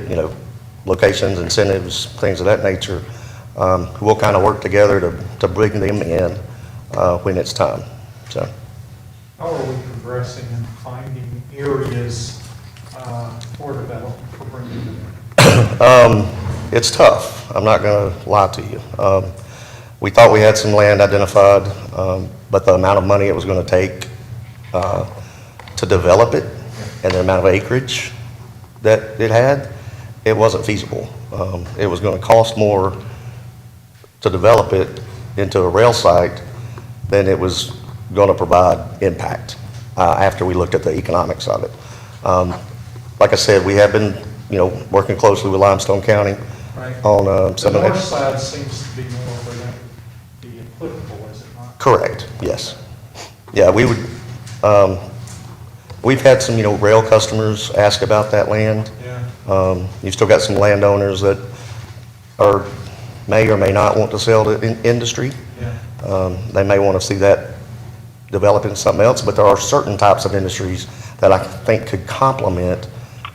locations, incentives, things of that nature, we'll kind of work together to bring them in when it's time, so. How are we progressing in finding areas for development, for bringing them in? It's tough, I'm not going to lie to you. We thought we had some land identified, but the amount of money it was going to take to develop it and the amount of acreage that it had, it wasn't feasible. It was going to cost more to develop it into a rail site than it was going to provide impact after we looked at the economics of it. Like I said, we have been, working closely with Limestone County Right. on some The of that. north side seems to be more where that would be applicable, is it not? Correct, yes. Yeah, we would, we've had some, rail customers ask about that land. Yeah. You've still got some landowners that may or may not want to sell to industry. Yeah. They may want to see that develop into something else, but there are certain types of industries that I think could complement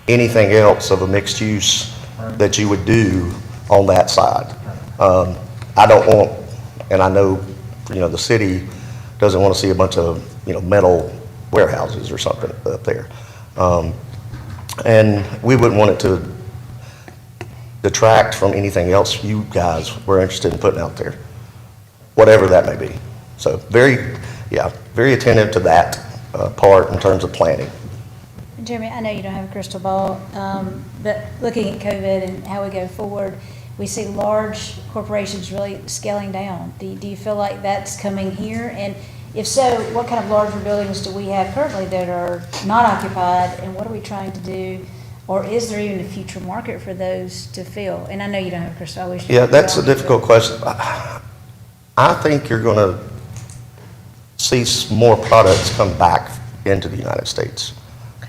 anything else of a mixed use that you would do on that side. I don't want, and I know, the city doesn't want to see a bunch of, metal warehouses or something up there. And we wouldn't want it to detract from anything else you guys were interested in putting out there, whatever that may be. So very attentive to that part in terms of planning. Jeremy, I know you don't have a crystal ball, but looking at COVID and how we go forward, we see large corporations really scaling down. Do you feel like that's coming here? And if so, what kind of larger buildings do we have currently that are not occupied, and what are we trying to do? Or is there even a future market for those to fill? And I know you don't have a crystal ball. Yeah, that's a difficult question. I think you're going to see more products come back into the United States.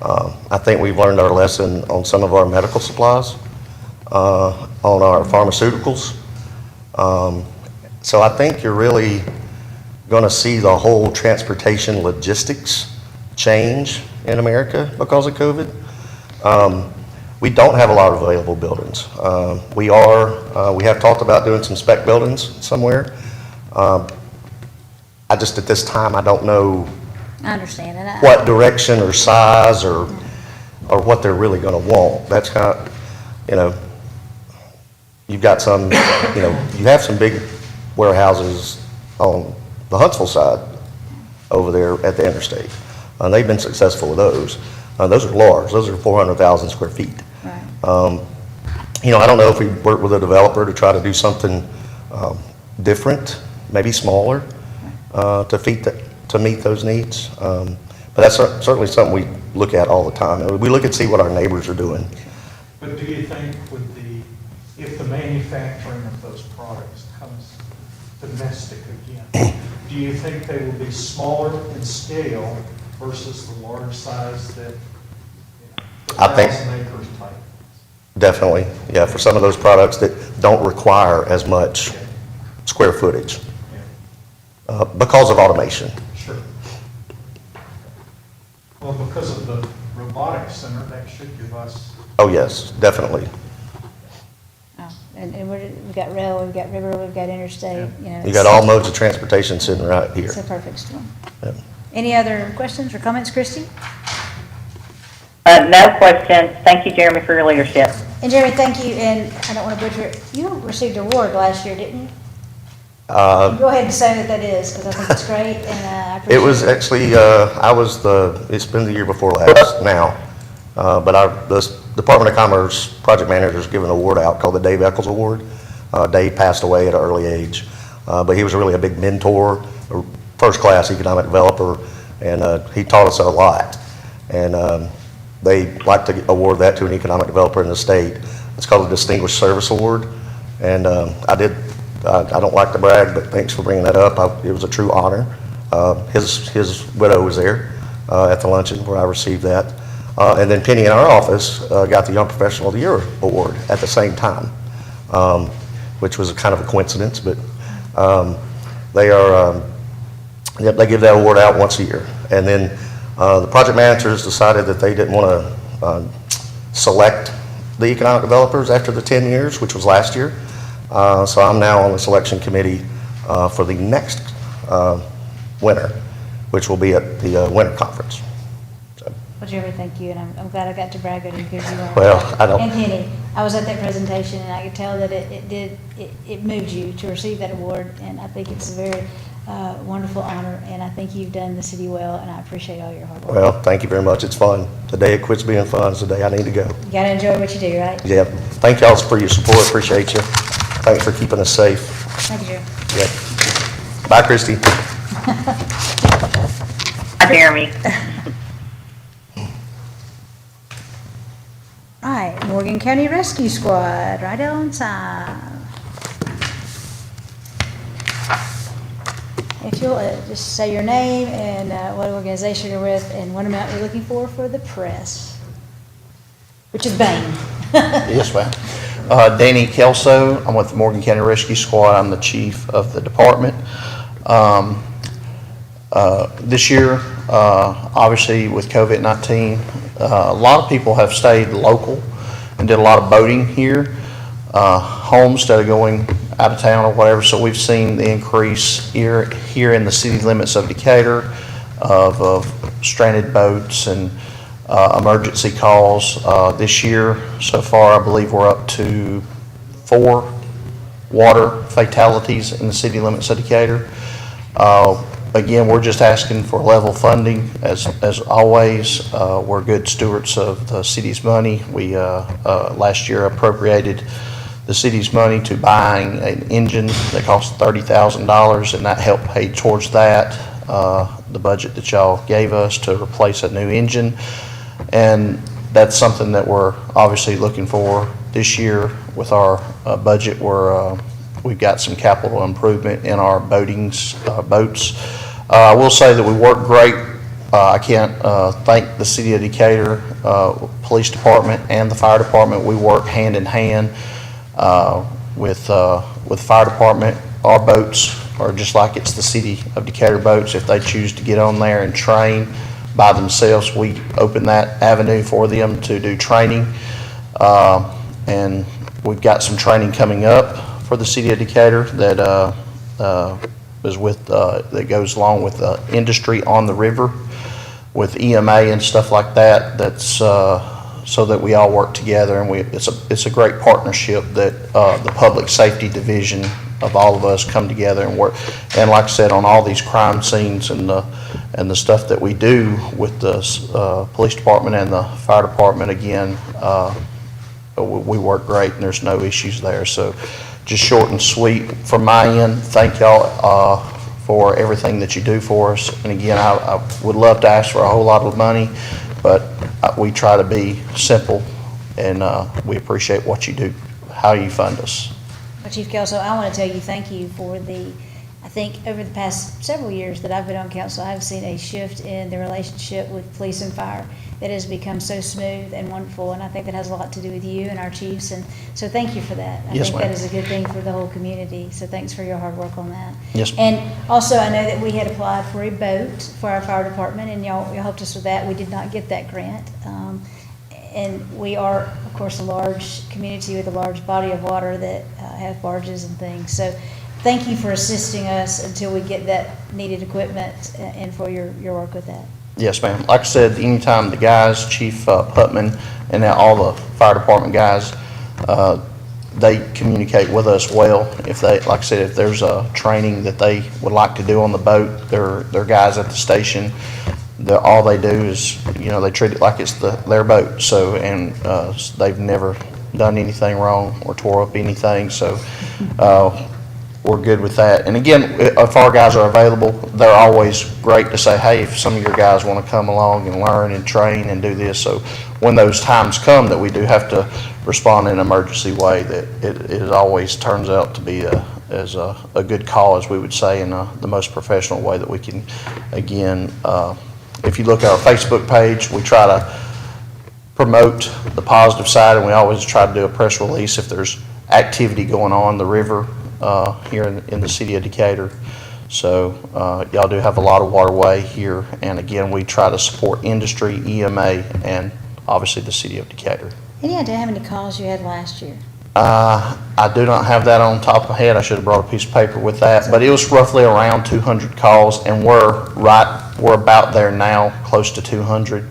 I think we've learned our lesson on some of our medical supplies, on our pharmaceuticals. So I think you're really going to see the whole transportation logistics change in America because of COVID. We don't have a lot of available buildings. We have talked about doing some spec buildings somewhere. I just, at this time, I don't know I understand that. what direction or size or what they're really going to want. That's kind of, you've got some, you have some big warehouses on the Huntsville side over there at the interstate. And they've been successful with those. Those are large. Those are 400,000 square feet. Right. I don't know if we work with a developer to try to do something different, maybe smaller, to meet those needs. But that's certainly something we look at all the time. We look and see what our neighbors are doing. But do you think if the manufacturing of those products comes domestic again, do you think they will be smaller in scale versus the large size that, the I think- 1,000 acres type? Definitely, yeah, for some of those products that don't require as much square footage because of automation. Sure. Well, because of the robotics center, that should give us. Oh, yes, definitely. Oh, and we've got rail, we've got river, we've got interstate, You got all modes of transportation sitting right here. It's a perfect storm. Yeah. Any other questions or comments, Christy? No questions. Thank you, Jeremy, for your leadership. And Jeremy, thank you, and I don't want to butcher it, you received an award last year, didn't you? Go ahead and say what that is, because I think it's great, and I appreciate it. It was actually, it's been the year before last now, but the Department of Commerce project manager is giving an award out called the Dave Eccles Award. Dave passed away at an early age, but he was really a big mentor, a first-class economic developer, and he taught us a lot. And they like to award that to an economic developer in the state. It's called the Distinguished Service Award, and I don't like to brag, but thanks for bringing that up. It was a true honor. His widow was there at the luncheon where I received that. And then Penny in our office got the Young Professional of the Year award at the same time, which was kind of a coincidence, but they give that award out once a year. And then the project managers decided that they didn't want to select the economic developers after the 10 years, which was last year. So I'm now on the selection committee for the next winter, which will be at the winter conference. Well, Jeremy, thank you, and I'm glad I got to brag on you because you are. Well, I don't. And Penny, I was at that presentation, and I could tell that it moved you to receive that award, and I think it's a very wonderful honor, and I think you've done the city well, and I appreciate all your hard work. Well, thank you very much. It's fun. The day it quits being fun is the day I need to go. You gotta enjoy what you do, right? Yeah. Thank y'all for your support. Appreciate you. Thanks for keeping us safe. Thank you, Jeremy. Yeah. Bye, Christy. Hi, Jeremy. All right, Morgan County Rescue Squad, right on time. If you'll just say your name and what organization you're with and what amount you're looking for the press, which is Bain. Yes, ma'am. Danny Kelso, I'm with the Morgan County Rescue Squad. I'm the chief of the department. This year, obviously with COVID-19, a lot of people have stayed local and did a lot of boating here, home instead of going out of town or whatever. So we've seen the increase here in the city limits of Decatur of stranded boats and emergency calls. This year, so far, I believe we're up to 4 water fatalities in the city limits of Decatur. Again, we're just asking for level funding as always. We're good stewards of the city's money. We last year appropriated the city's money to buying an engine that cost $30,000, and that helped pay towards that, the budget that y'all gave us to replace a new engine. And that's something that we're obviously looking for this year with our budget. We've got some capital improvement in our boats. I will say that we work great. I can't thank the city of Decatur Police Department and the fire department. We work hand in hand with fire department. Our boats are just like it's the city of Decatur boats. If they choose to get on there and train by themselves, we open that avenue for them to do training. And we've got some training coming up for the city of Decatur that that goes along with industry on the river with EMA and stuff like that. That's so that we all work together, and it's a great partnership that the public safety division of all of us come together and work. And like I said, on all these crime scenes and the stuff that we do with the police department and the fire department, again, we work great and there's no issues there. So just short and sweet from my end, thank y'all for everything that you do for us. And again, I would love to ask for a whole lot of money, but we try to be simple, and we appreciate what you do, how you fund us. Well, Chief Kelso, I want to tell you thank you for I think over the past several years that I've been on council, I've seen a shift in the relationship with police and fire that has become so smooth and wonderful, and I think that has a lot to do with you and our chiefs, and so thank you for that. I think that is a good thing for the whole community, so thanks for your hard work on that. Yes, and also, I know that we had applied for a boat for our fire department, and y'all helped us with that. We did not get that grant. And we are, of course, a large community with a large body of water that have barges and things. So thank you for assisting us until we get that needed equipment and for your work with that. Yes, ma'am. Like I said, anytime the guys, Chief Putman, and now all the fire department guys, they communicate with us well. If they, like I said, if there's a training that they would like to do on the boat, their guys at the station, all they do is, they treat it like it's their boat. So, and they've never done anything wrong or tore up anything. So, we're good with that. And again, if our guys are available, they're always great to say, hey, if some of your guys want to come along and learn and train and do this. So when those times come that we do have to respond in an emergency way, that it always turns out to be a good call, as we would say, in the most professional way that we can. Again, if you look at our Facebook page, we try to promote the positive side, and we always try to do a press release if there's activity going on the river here in the city of Decatur. So y'all do have a lot of waterway here, and again, we try to support industry, EMA, and obviously the city of Decatur. Any idea how many calls you had last year? I do not have that on top of my head. I should have brought a piece of paper with that, but it was roughly around 200 calls, and we're about there now, close to 200.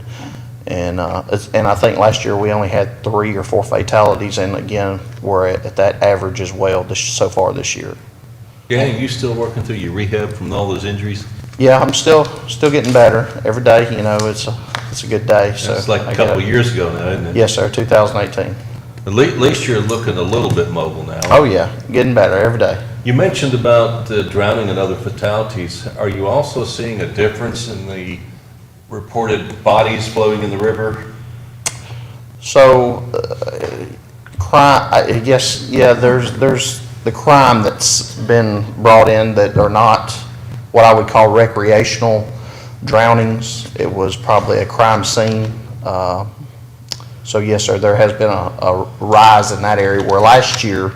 And I think last year we only had 3 or 4 fatalities, and again, we're at that average as well so far this year. Yeah, you still working through your rehab from all those injuries? Yeah, I'm still getting better every day. It's a good day. So it's like a couple of years ago now, isn't it? Yes, sir. 2018. At least you're looking a little bit mobile now. Oh yeah, getting better every day. You mentioned about drowning and other fatalities. Are you also seeing a difference in the reported bodies floating in the river? So, crime, I guess, yeah, there's the crime that's been brought in that are not what I would call recreational drownings. It was probably a crime scene. So yes, sir, there has been a rise in that area, where last year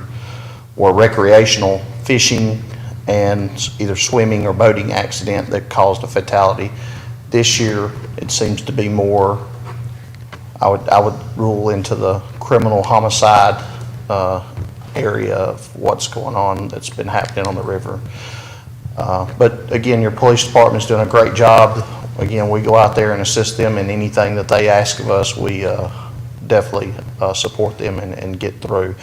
were recreational fishing and either swimming or boating accident that caused a fatality. This year, it seems to be more, I would rule into the criminal homicide area of what's going on that's been happening on the river. But again, your police department's doing a great job. Again, we go out there and assist them in anything that they ask of us. We definitely support them and get through.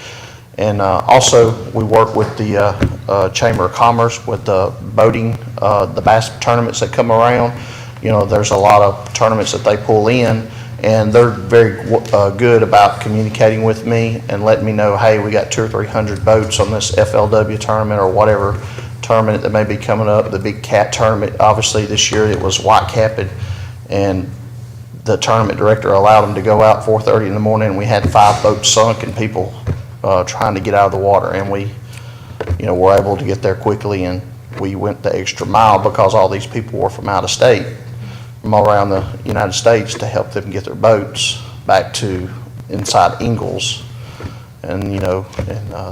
And also, we work with the Chamber of Commerce with the boating, the bass tournaments that come around. There's a lot of tournaments that they pull in, and they're very good about communicating with me and letting me know, hey, we got 200 or 300 boats on this FLW tournament or whatever tournament that may be coming up. The big cat tournament, obviously this year it was white capping, and the tournament director allowed them to go out 4:30 in the morning, and we had 5 boats sunk and people trying to get out of the water, and we were able to get there quickly, and we went the extra mile because all these people were from out of state, from all around the United States, to help them get their boats back to inside Ingalls. And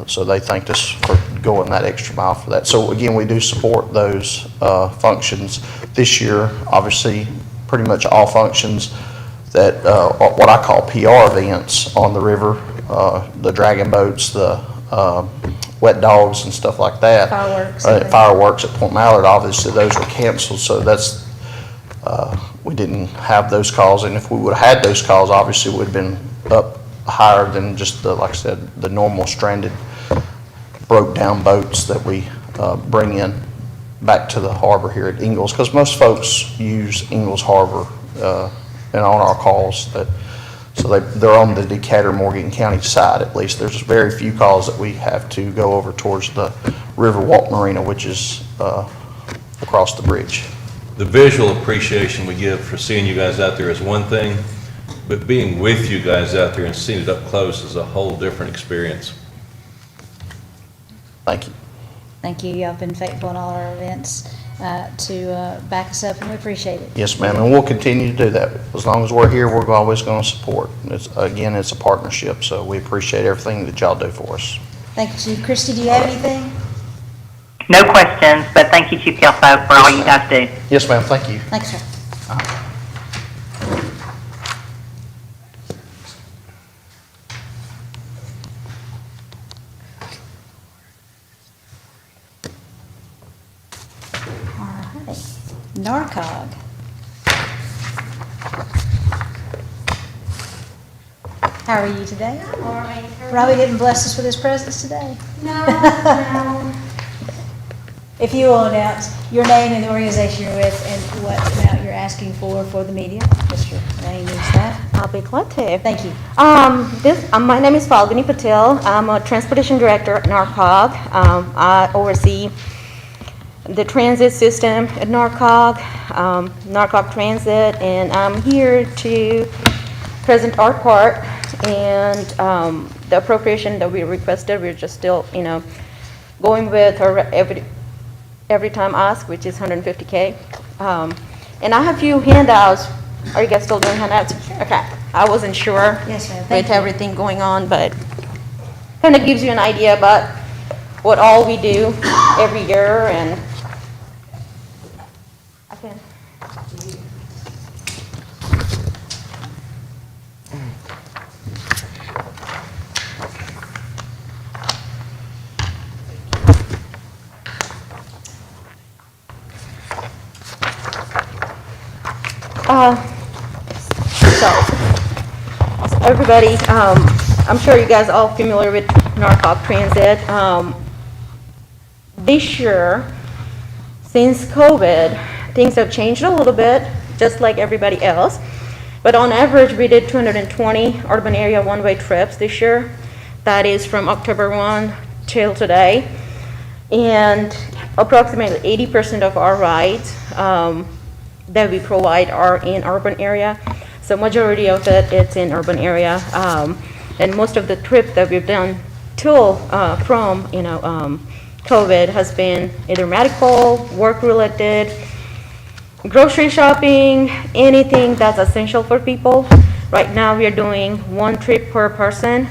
so they thanked us for going that extra mile for that. So again, we do support those functions. This year, obviously, pretty much all functions that what I call PR events on the river, the dragon boats, the wet dogs and stuff like that. Fireworks at Point Mallard, obviously those were canceled, so that's we didn't have those calls, and if we would have had those calls, obviously it would have been up higher than just like I said, the normal stranded, broke down boats that we bring in back to the harbor here at Ingalls, because most folks use Ingalls Harbor and on our calls, so they're on the Decatur Morgan County side. At least there's very few calls that we have to go over towards the Riverwalk Marina, which is across the bridge. The visual appreciation we give for seeing you guys out there is one thing, but being with you guys out there and seeing it up close is a whole different experience. Thank you. Thank you. Y'all have been faithful in all our events to back us up, and we appreciate it. Yes, ma'am, and we'll continue to do that. As long as we're here, we're always going to support. It's a partnership, so we appreciate everything that y'all do for us. Thank you, Chief. Christy, do you have anything? No questions, but thank you, Chief Kelso, for all you guys do. Yes, ma'am, thank you. Thanks, sir. NARCOG. How are you today? I'm all right. How are Robbie you? didn't bless us with his presence today. No. If you will announce your name and the organization you're with and what amount you're asking for the media, Mr. Lane needs that. I'll be glad to. Thank you. My name is Falguni Patel. I'm a transportation director at NARCOG. I oversee the transit system at NARCOG, NARCOG Transit, and I'm here to present our part and the appropriation that we requested. We're just still, going with our every time ask, which is 150K. And I have a few handouts. Are you guys still doing handouts? Okay. I wasn't sure Yes, ma'am. Thank with you. everything going on, but kind of gives you an idea about what all we do every year. And I can. So everybody, I'm sure you guys are all familiar with NARCOG Transit. This year, since COVID, things have changed a little bit, just like everybody else. But on average, we did 220 urban area one-way trips this year. That is from October 1 till today. And approximately 80% of our rides that we provide are in urban area. So majority of it, it's in urban area. And most of the trip that we've done from COVID has been either medical, work-related, grocery shopping, anything that's essential for people. Right now, we are doing one trip per person.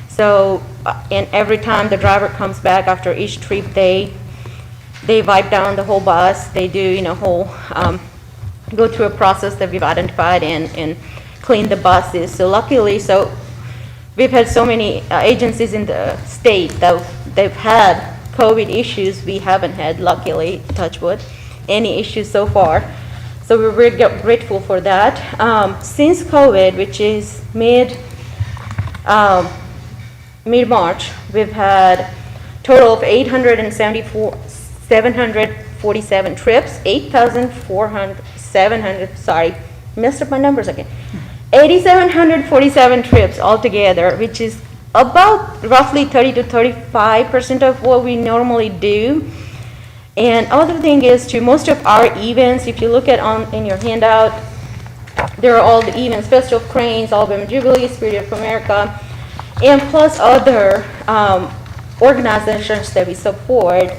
So, and every time the driver comes back after each trip, they wipe down the whole bus. They do, go through a process that we've identified and clean the buses. So luckily, we've had so many agencies in the state that they've had COVID issues. We haven't had, luckily, touch wood, any issues so far. So we're very grateful for that. Since COVID, which is mid-March, we've had total of 747 trips, 8,747 trips altogether, which is about roughly 30 to 35% of what we normally do. And other thing is, to most of our events, if you look at in your handout, there are all the events: Festival of Cranes, Alabama Jubilee, Spirit of America, and plus other organizations that we support.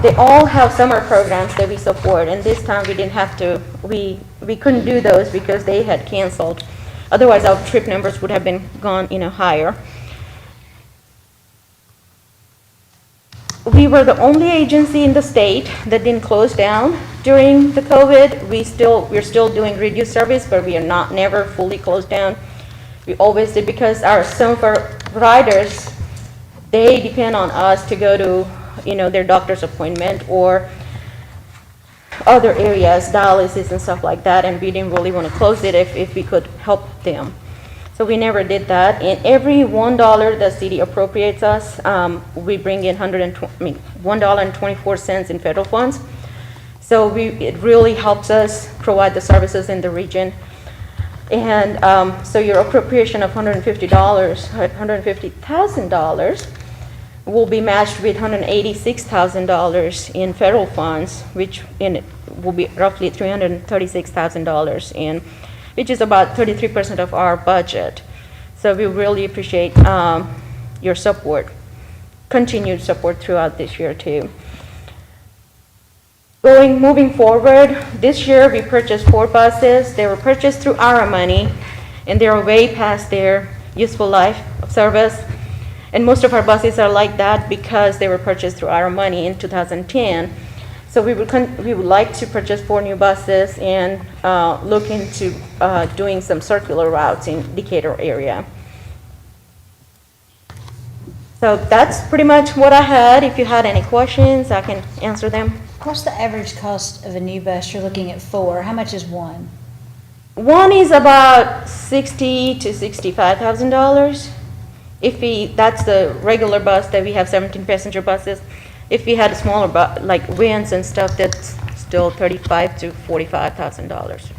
They all have summer programs that we support, and this time we didn't have to. We couldn't do those because they had canceled. Otherwise, our trip numbers would have been gone, higher. We were the only agency in the state that didn't close down during the COVID. We're still doing reduced service, but we are never fully closed down. We always did, because some of our riders, they depend on us to go to their doctor's appointment or other areas, dialysis and stuff like that, and we didn't really want to close it if we could help them. So we never did that. And every $1 the city appropriates us, we bring in $1.24 in federal funds. So it really helps us provide the services in the region. And so your appropriation of $150,000 will be matched with $186,000 in federal funds, which will be roughly $336,000, and which is about 33% of our budget. So we really appreciate your support, continued support throughout this year too. Moving forward, this year we purchased 4 buses. They were purchased through our money, and they are way past their useful life of service. And most of our buses are like that because they were purchased through our money in 2010. So we would like to purchase 4 new buses and look into doing some circular routes in Decatur area. So that's pretty much what I had. If you had any questions, I can answer them. What's the average cost of a new bus? You're looking at 4. How much is one? One is about $60,000 to $65,000. That's the regular bus that we have, 17 passenger buses. If we had a smaller like vans and stuff, that's still $35,000 to $45,000.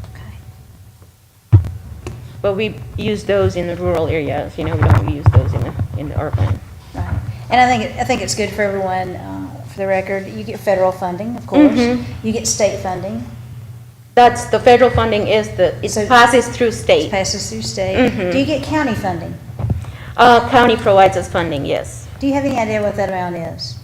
But we use those in the rural areas, we don't use those in the urban. Right. And I think it's good for everyone, for the record. You get federal funding, of course. Mhm. You get state funding. That's, the federal funding passes through state. It passes through state. Mhm. Do you get county funding? County provides us funding, yes. Do you have any idea what that amount is?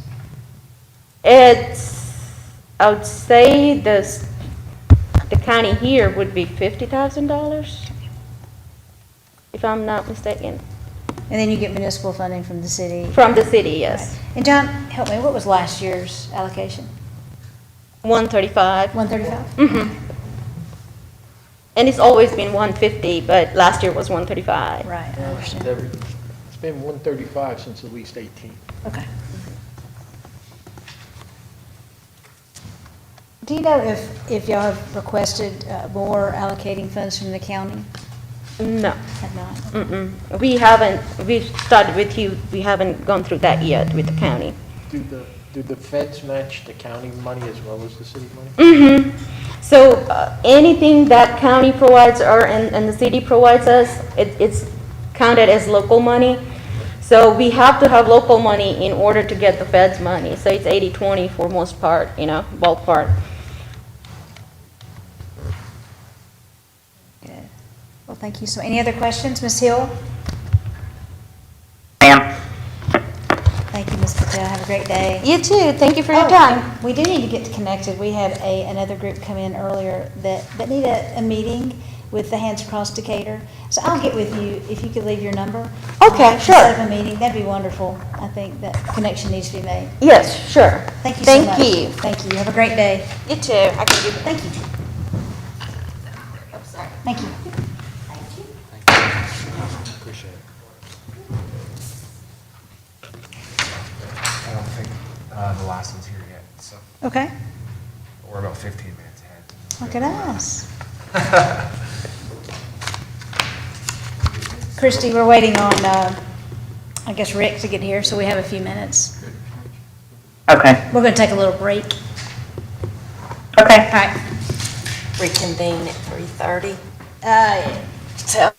I would say the county here would be $50,000, if I'm not mistaken. And then you get municipal funding from the city? From the city, yes. Right. And John, help me, what was last year's allocation? 135. 135? Mm-hmm. And it's always been 150, but last year was 135. Right, I understand. It's been 135 since at least 18. Okay. Do you know if y'all have requested more allocating funds from the county? No. Have not? Mm-mm. We've started with you, we haven't gone through that yet with the county. Do the feds match the county money as well as the city money? Mm-hmm. So anything that county provides and the city provides us, it's counted as local money. So we have to have local money in order to get the feds money. So it's 80-20 for most part, ballpark. Good. Well, thank you. So any other questions? Ms. Hill? Ma'am. Thank you, Ms. Patel. Have a great day. You too. Thank you for your Oh, time. and we do need to get connected. We had another group come in earlier that need a meeting with the Hands Across Decatur. So I'll get with you if you could leave your number. Okay, to sure. Set up a meeting. That'd be wonderful. I think that connection needs to be made. Yes, sure. Thank you so much. Thank you. Thank you. Have a great day. You too. I can do Thank you. Thank you. Appreciate it. I don't think the last one's here yet, so Okay. we're about 15 minutes ahead. Look at us. Christy, we're waiting on, I guess, Rick to get here, so we have a few minutes. Okay. We're going to take a little break. Okay. All right. Reconvene at 3:30. So.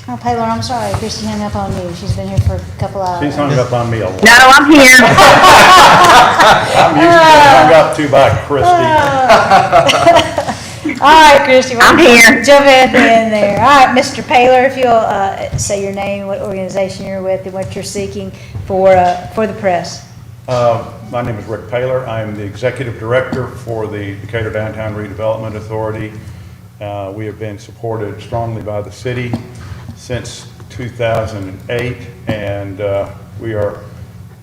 Oh, Taylor, I'm sorry, Christie hung up on you. She's been here for a couple hours. She's hung up on me a lot. No, I'm here. I'm used to being hung up to by Christie. All right, Christie. I'm here. Jump at the end there. All right, Mr. Paler, if you'll say your name, what organization you're with, and what you're seeking for the press. My name is Rick Paler. I am the Executive Director for the Decatur Downtown Redevelopment Authority. We have been supported strongly by the city since 2008, and we are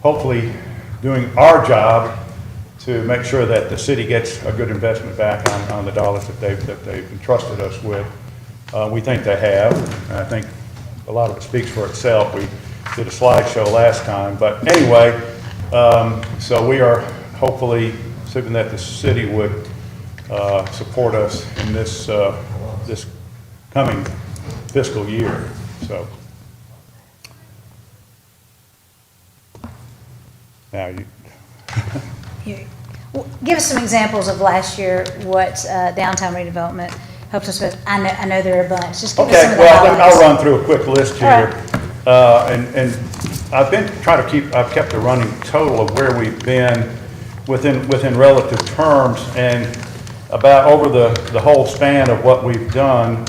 hopefully doing our job to make sure that the city gets a good investment back on the dollars that they've entrusted us with. We think they have. And I think a lot of it speaks for itself. We did a slideshow last time, but anyway, so we are hopefully hoping that the city would support us in this this coming fiscal year. So now you. Well, give us some examples of last year what downtown redevelopment helps us with. I know there are a bunch. Just give us some of the highlights. I'll run through a quick list here. And I've been trying to I've kept a running total of where we've been within relative terms, and about over the whole span of what we've done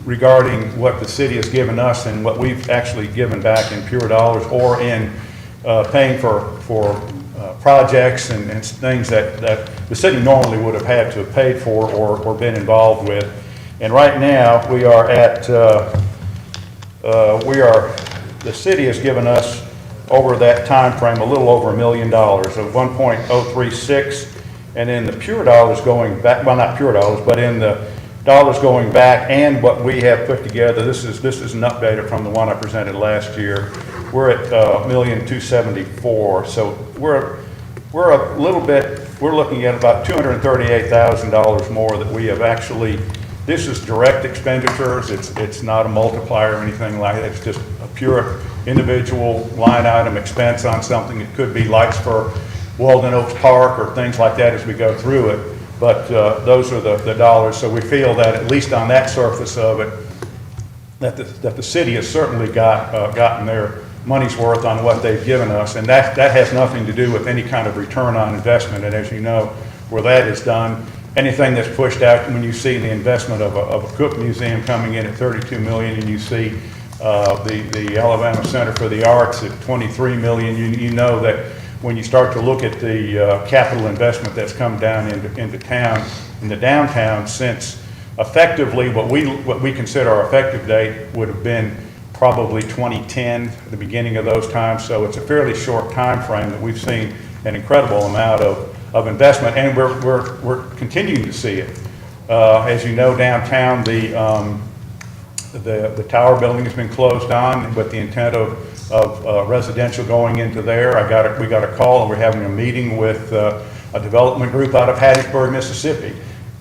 regarding what the city has given us and what we've actually given back in pure dollars or in paying for projects and things that the city normally would have had to have paid for or been involved with. And right now we are at the city has given us over that time frame a little over $1 million of 1.036, and in the pure dollars going back, well, not pure dollars, but in the dollars going back and what we have put together, this is an update from the one I presented last year. We're at $1,274,000. So we're a little bit, we're looking at about $238,000 more that we have actually. This is direct expenditures. It's not a multiplier or anything like that. It's just a pure individual line item expense on something. It could be lights for Walden Oaks Park or things like that as we go through it. But those are the dollars. So we feel that at least on that surface of it, that the city has certainly gotten their money's worth on what they've given us. And that has nothing to do with any kind of return on investment. And as you know, where that is done, anything that's pushed out, when you see the investment of a Cook Museum coming in at $32 million, and you see the Alabama Center for the Arts at $23 million, you know that when you start to look at the capital investment that's come down into town, in the downtown, since effectively what we consider our effective date would have been probably 2010, the beginning of those times. So it's a fairly short time frame that we've seen an incredible amount of investment, and we're continuing to see it. As you know, downtown, the tower building has been closed on with the intent of residential going into there. We got a call, and we're having a meeting with a development group out of Hattiesburg, Mississippi.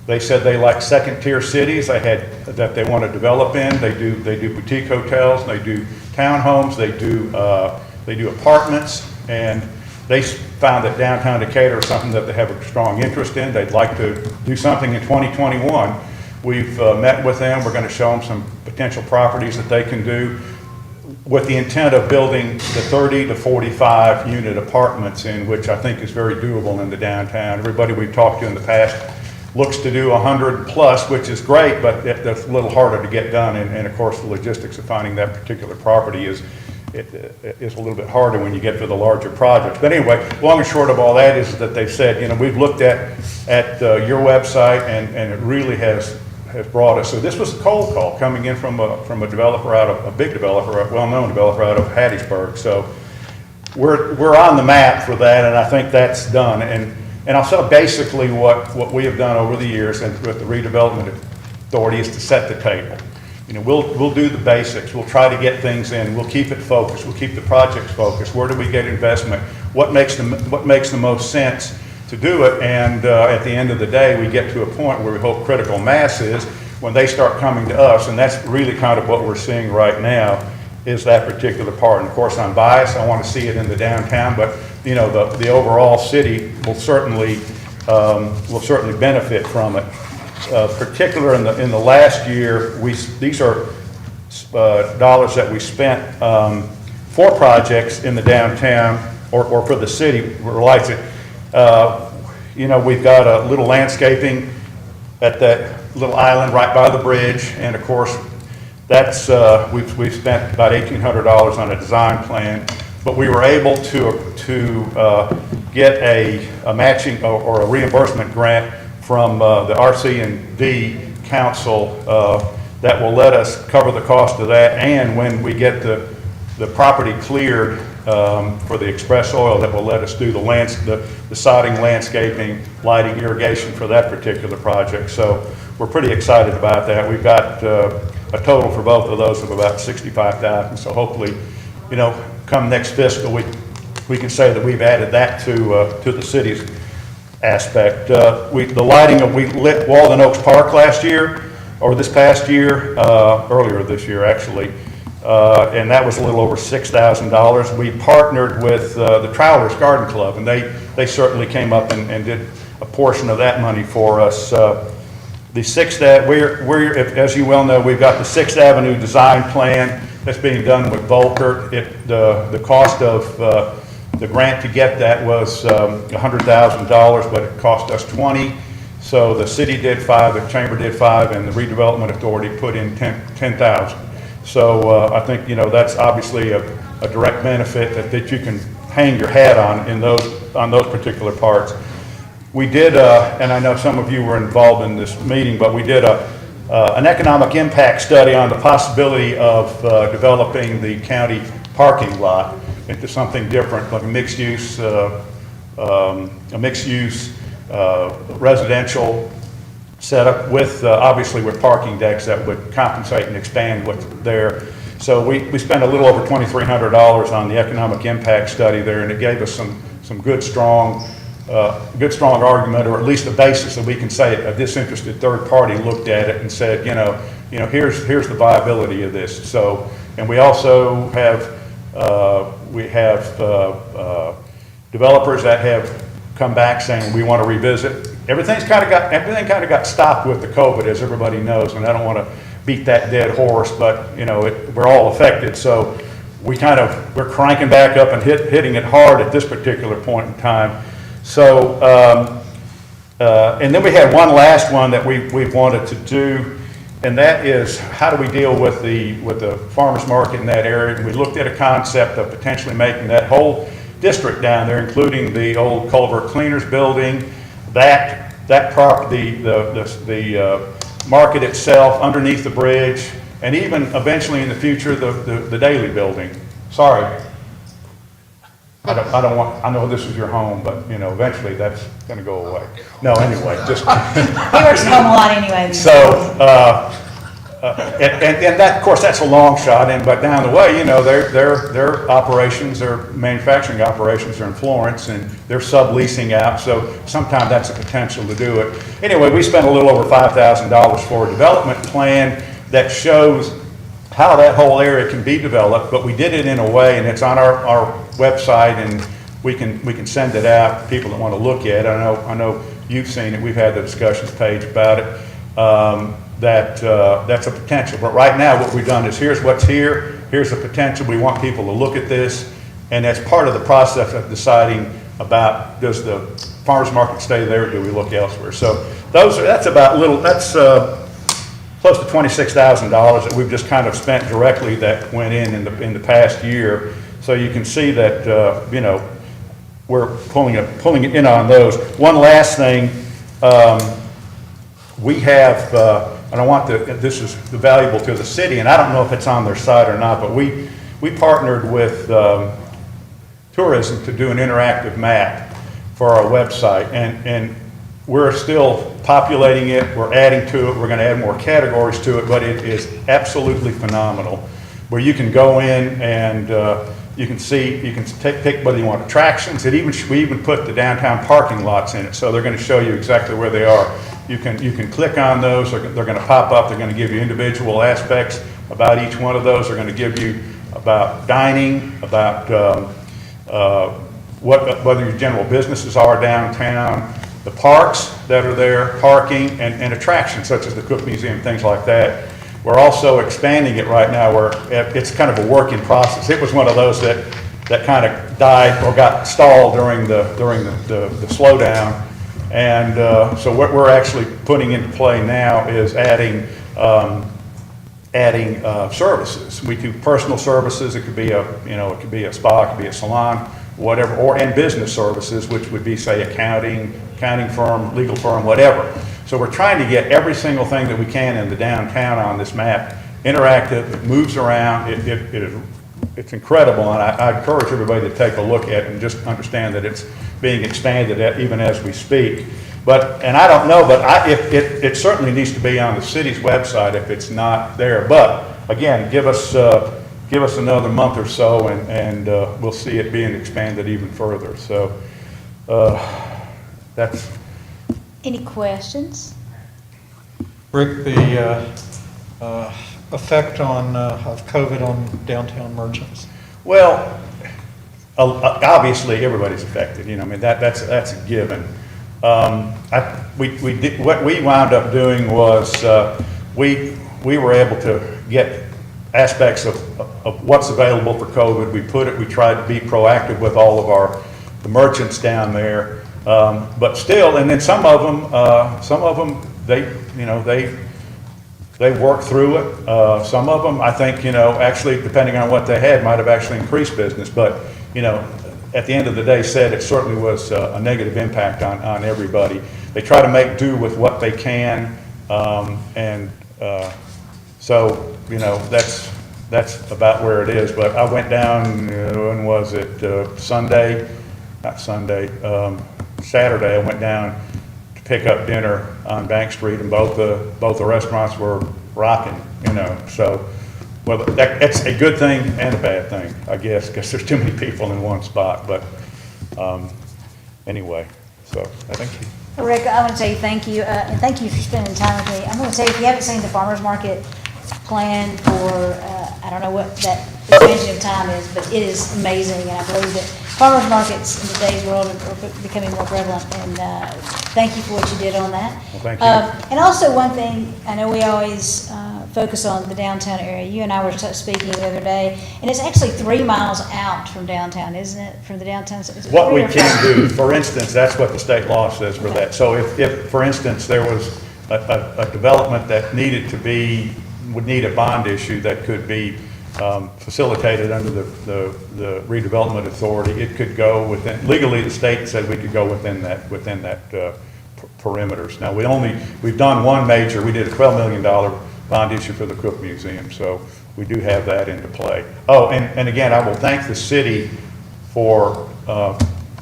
They said they like second-tier cities that they want to develop in. They do boutique hotels, they do townhomes, they do apartments, and they found that downtown Decatur is something that they have a strong interest in. They'd like to do something in 2021. We've met with them. We're going to show them some potential properties that they can do with the intent of building the 30 to 45 unit apartments, in which I think is very doable in the downtown. Everybody we've talked to in the past looks to do 100 plus, which is great, but that's a little harder to get done. And of course, the logistics of finding that particular property is a little bit harder when you get to the larger projects. But anyway, long and short of all that is that they've said, we've looked at your website, and it really has brought us. So this was a cold call coming in from a developer a big developer, a well-known developer out of Hattiesburg. So we're on the map for that, and I think that's done. And I'll say basically what we have done over the years and with the redevelopment authority is to set the table. We'll do the basics. We'll try to get things in. We'll keep it focused. We'll keep the projects focused. Where do we get investment? What makes the most sense to do it? And at the end of the day, we get to a point where we hope critical mass is when they start coming to us, and that's really kind of what we're seeing right now, is that particular part. And of course, I'm biased. I want to see it in the downtown, but the overall city will certainly benefit from it. Particular in the last year, these are dollars that we spent for projects in the downtown or for the city relates it. You know, we've got a little landscaping at that little island right by the bridge, and of course, that's, we've spent about $1,800 on a design plan, but we were able to get a matching or a reimbursement grant from the RC&D Council that will let us cover the cost of that, and when we get the property cleared for the express oil, that will let us do the sodding, landscaping, lighting, irrigation for that particular project. So we're pretty excited about that. We've got a total for both of those of about $65,000. So hopefully, you know, come next fiscal, we can say that we've added that to the city's aspect. The lighting, we lit Walden Oaks Park last year, or this past year, earlier this year actually, and that was a little over $6,000. We partnered with the Travelers Garden Club, and they certainly came up and did a portion of that money for us. The Sixth, as you well know, we've got the 6th Avenue design plan that's being done with Volker. The cost of the grant to get that was $100,000, but it cost us $20,000. So the city did $5,000, the chamber did $5,000, and the redevelopment authority put in $10,000. So I think, you know, that's obviously a direct benefit that you can hang your hat on those particular parts. We did, and I know some of you were involved in this meeting, but we did an economic impact study on the possibility of developing the county parking lot into something different, like a mixed-use residential setup with, obviously with parking decks that would compensate and expand what's there. So we spent a little over $2,300 on the economic impact study there, and it gave us some good, strong argument, or at least a basis that we can say a disinterested third party looked at it and said, you know, here's the viability of this. So, and we also have developers that have come back saying we want to revisit. Everything kind of got stopped with the COVID, as everybody knows, and I don't want to beat that dead horse, but you know, we're all affected. So we're cranking back up and hitting it hard at this particular point in time. So, and then we had one last one that we've wanted to do, and that is how do we deal with the farmers market in that area? And we looked at a concept of potentially making that whole district down there, including the old Culver Cleaners building, that property, the market itself underneath the bridge, and even eventually in the future the Daily building. Sorry. I know this is your home, but you know, eventually that's going to go away. No, anyway, just. He works at home a lot anyway. So, and that, of course, that's a long shot, but down the way, you know, their operations, their manufacturing operations are in Florence, and they're subleasing out, so sometimes that's a potential to do it. Anyway, we spent a little over $5,000 for a development plan that shows how that whole area can be developed, but we did it in a way, and it's on our website, and we can send it out to people that want to look at it. I know you've seen it. We've had the discussions page about it. That's a potential. But right now, what we've done is here's what's here. Here's the potential. We want people to look at this, and as part of the process of deciding about does the farmers market stay there, or do we look elsewhere? So that's close to $26,000 that we've just kind of spent directly that went in the past year. So you can see that you know, we're pulling it in on those. One last thing, we have, and I want this is valuable to the city, and I don't know if it's on their site or not, but we partnered with tourism to do an interactive map for our website, and we're still populating it, we're adding to it, we're going to add more categories to it, but it is absolutely phenomenal, where you can go in and you can pick whether you want attractions. We even put the downtown parking lots in it, so they're going to show you exactly where they are. You can click on those, they're going to pop up, they're going to give you individual aspects about each one of those. They're going to give you about dining, about whether your general businesses are downtown, the parks that are there, parking, and attractions such as the Cook Museum, things like that. We're also expanding it right now where it's kind of a work in process. It was one of those that kind of died or got stalled during the slowdown. And so what we're actually putting into play now is adding services. We do personal services. It could be it could be a spa, it could be a salon, whatever, and business services, which would be, say, accounting firm, legal firm, whatever. So we're trying to get every single thing that we can in the downtown on this map interactive. It moves around. It's incredible, and I encourage everybody to take a look at it and just understand that it's being expanded even as we speak. And I don't know, but it certainly needs to be on the city's website if it's not there. But again, give us another month or so, and we'll see it being expanded even further. So that's. Any questions? Rick, the effect of COVID on downtown merchants? Well, obviously everybody's affected. I mean that's a given. What we wound up doing was we were able to get aspects of what's available for COVID. We tried to be proactive with all of the merchants down there. But still, and then some of them, they worked through it. Some of them, I think, actually, depending on what they had, might have actually increased business. But, at the end of the day, said it certainly was a negative impact on everybody. They try to make do with what they can, so, that's about where it is. But I went down, when was it, Saturday, I went down to pick up dinner on Bank Street, and both the restaurants were rocking, so, well, that's a good thing and a bad thing, I guess, because there's too many people in one spot, but anyway, so, thank you. Rick, I want to tell you thank you, and thank you for spending time with me. I'm going to tell you, if you haven't seen the farmer's market plan for, I don't know what that expansion of time is, but it is amazing, and I believe that farmers markets in today's world are becoming more prevalent, and thank you for what you did on that. Well, thank you. And also one thing, I know we always focus on the downtown area. You and I were speaking the other day, and it's actually 3 miles out from downtown, isn't it? From the downtown. What we can do, for instance, that's what the state law says for that. So if for instance, there was a development that would need a bond issue that could be facilitated under the redevelopment authority, it could go within, legally the state said we could go within that perimeters. Now we've done one major, we did a $12 million bond issue for the Cook Museum, so we do have that into play. Oh, and again, I will thank the city for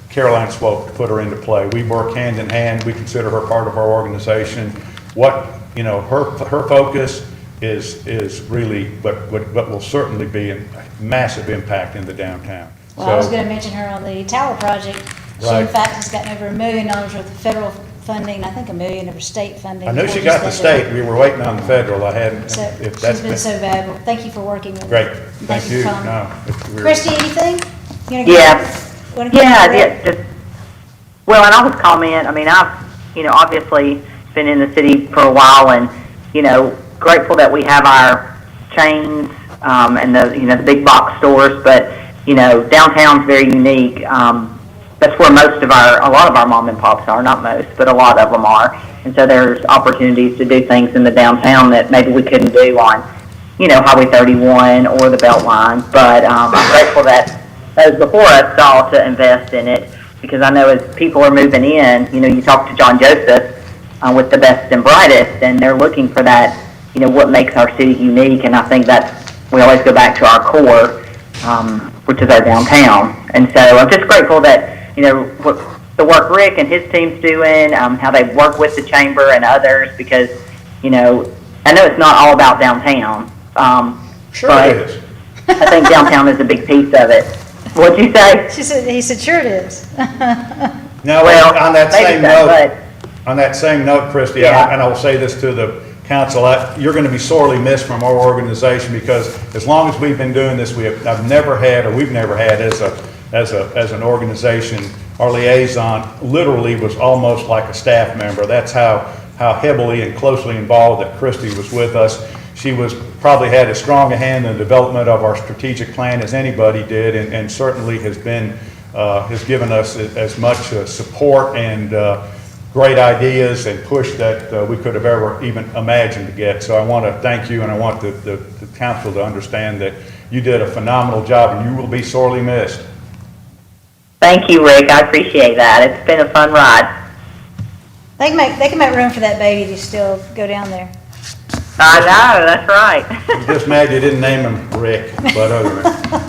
Caroline Swope to put her into play. We work hand in hand, we consider her part of our organization. Her focus is really, but will certainly be a massive impact in the downtown. Well, I was going to mention her on the tower project. She, in fact, has gotten over $1 million worth of federal funding, I think $1 million of state funding. I knew she got the state. We were waiting on the federal. I hadn't. So she's been so valuable. Thank you for working with Great. me. Thank you. No, Christy, anything? Well, and I'll just comment. I mean, I've, obviously been in the city for a while, and, grateful that we have our chains and the big box stores, but downtown's very unique. That's where a lot of our mom and pops are, not most, but a lot of them are. And so there's opportunities to do things in the downtown that maybe we couldn't do on, Highway 31 or the Beltline. But I'm grateful that those before us saw to invest in it, because I know as people are moving in, you talk to John Joseph with the best and brightest, and they're looking for that, what makes our city unique. And I think we always go back to our core, which is our downtown. And so I'm just grateful that, the work Rick and his team's doing, how they work with the chamber and others, because, I know it's not all about downtown. Sure but it is. I think downtown is a big piece of it. What'd you say? He said, sure it is. Now, on that same note, Christy, Yeah. and I will say this to the council, you're going to be sorely missed from our organization, because as long as we've been doing this, we've never had as an organization, our liaison literally was almost like a staff member. That's how heavily and closely involved that Christy was with us. she was, probably had as strong a hand in the development of our strategic plan as anybody did, and certainly has been, has given us as much support and great ideas and push that we could have ever even imagined to get. So I want to thank you, and I want the council to understand that you did a phenomenal job, and you will be sorely missed. Thank you, Rick. I appreciate that. It's been a fun ride. They can make room for that baby to still go down there. I know, that's right. I'm just mad you didn't name him Rick, but other than that.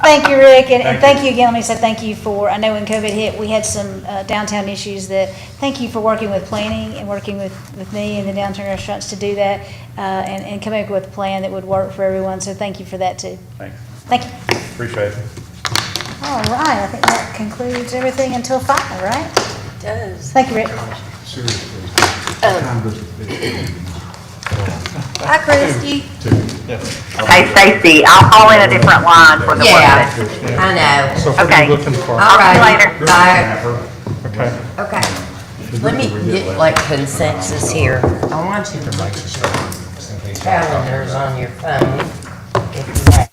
Thank you, Rick, and thank you again. Let me say thank you for, I know when COVID hit, we had some downtown issues thank you for working with planning and working with me and the downtown restaurants to do that, and coming up with a plan that would work for everyone, so thank you for that too. Thanks. Thank you. Appreciate it. All right, I think that concludes everything until 5, right? It does. Thank you, Rick. Hi, Christie. Hey, Stacy, I'll call in a different line for the Yeah, work. I know. So what are Okay. you looking for? All right. later. Bye. Okay. Okay. Let me get like consensus here. I want you to look at your calendars on your phone if you have.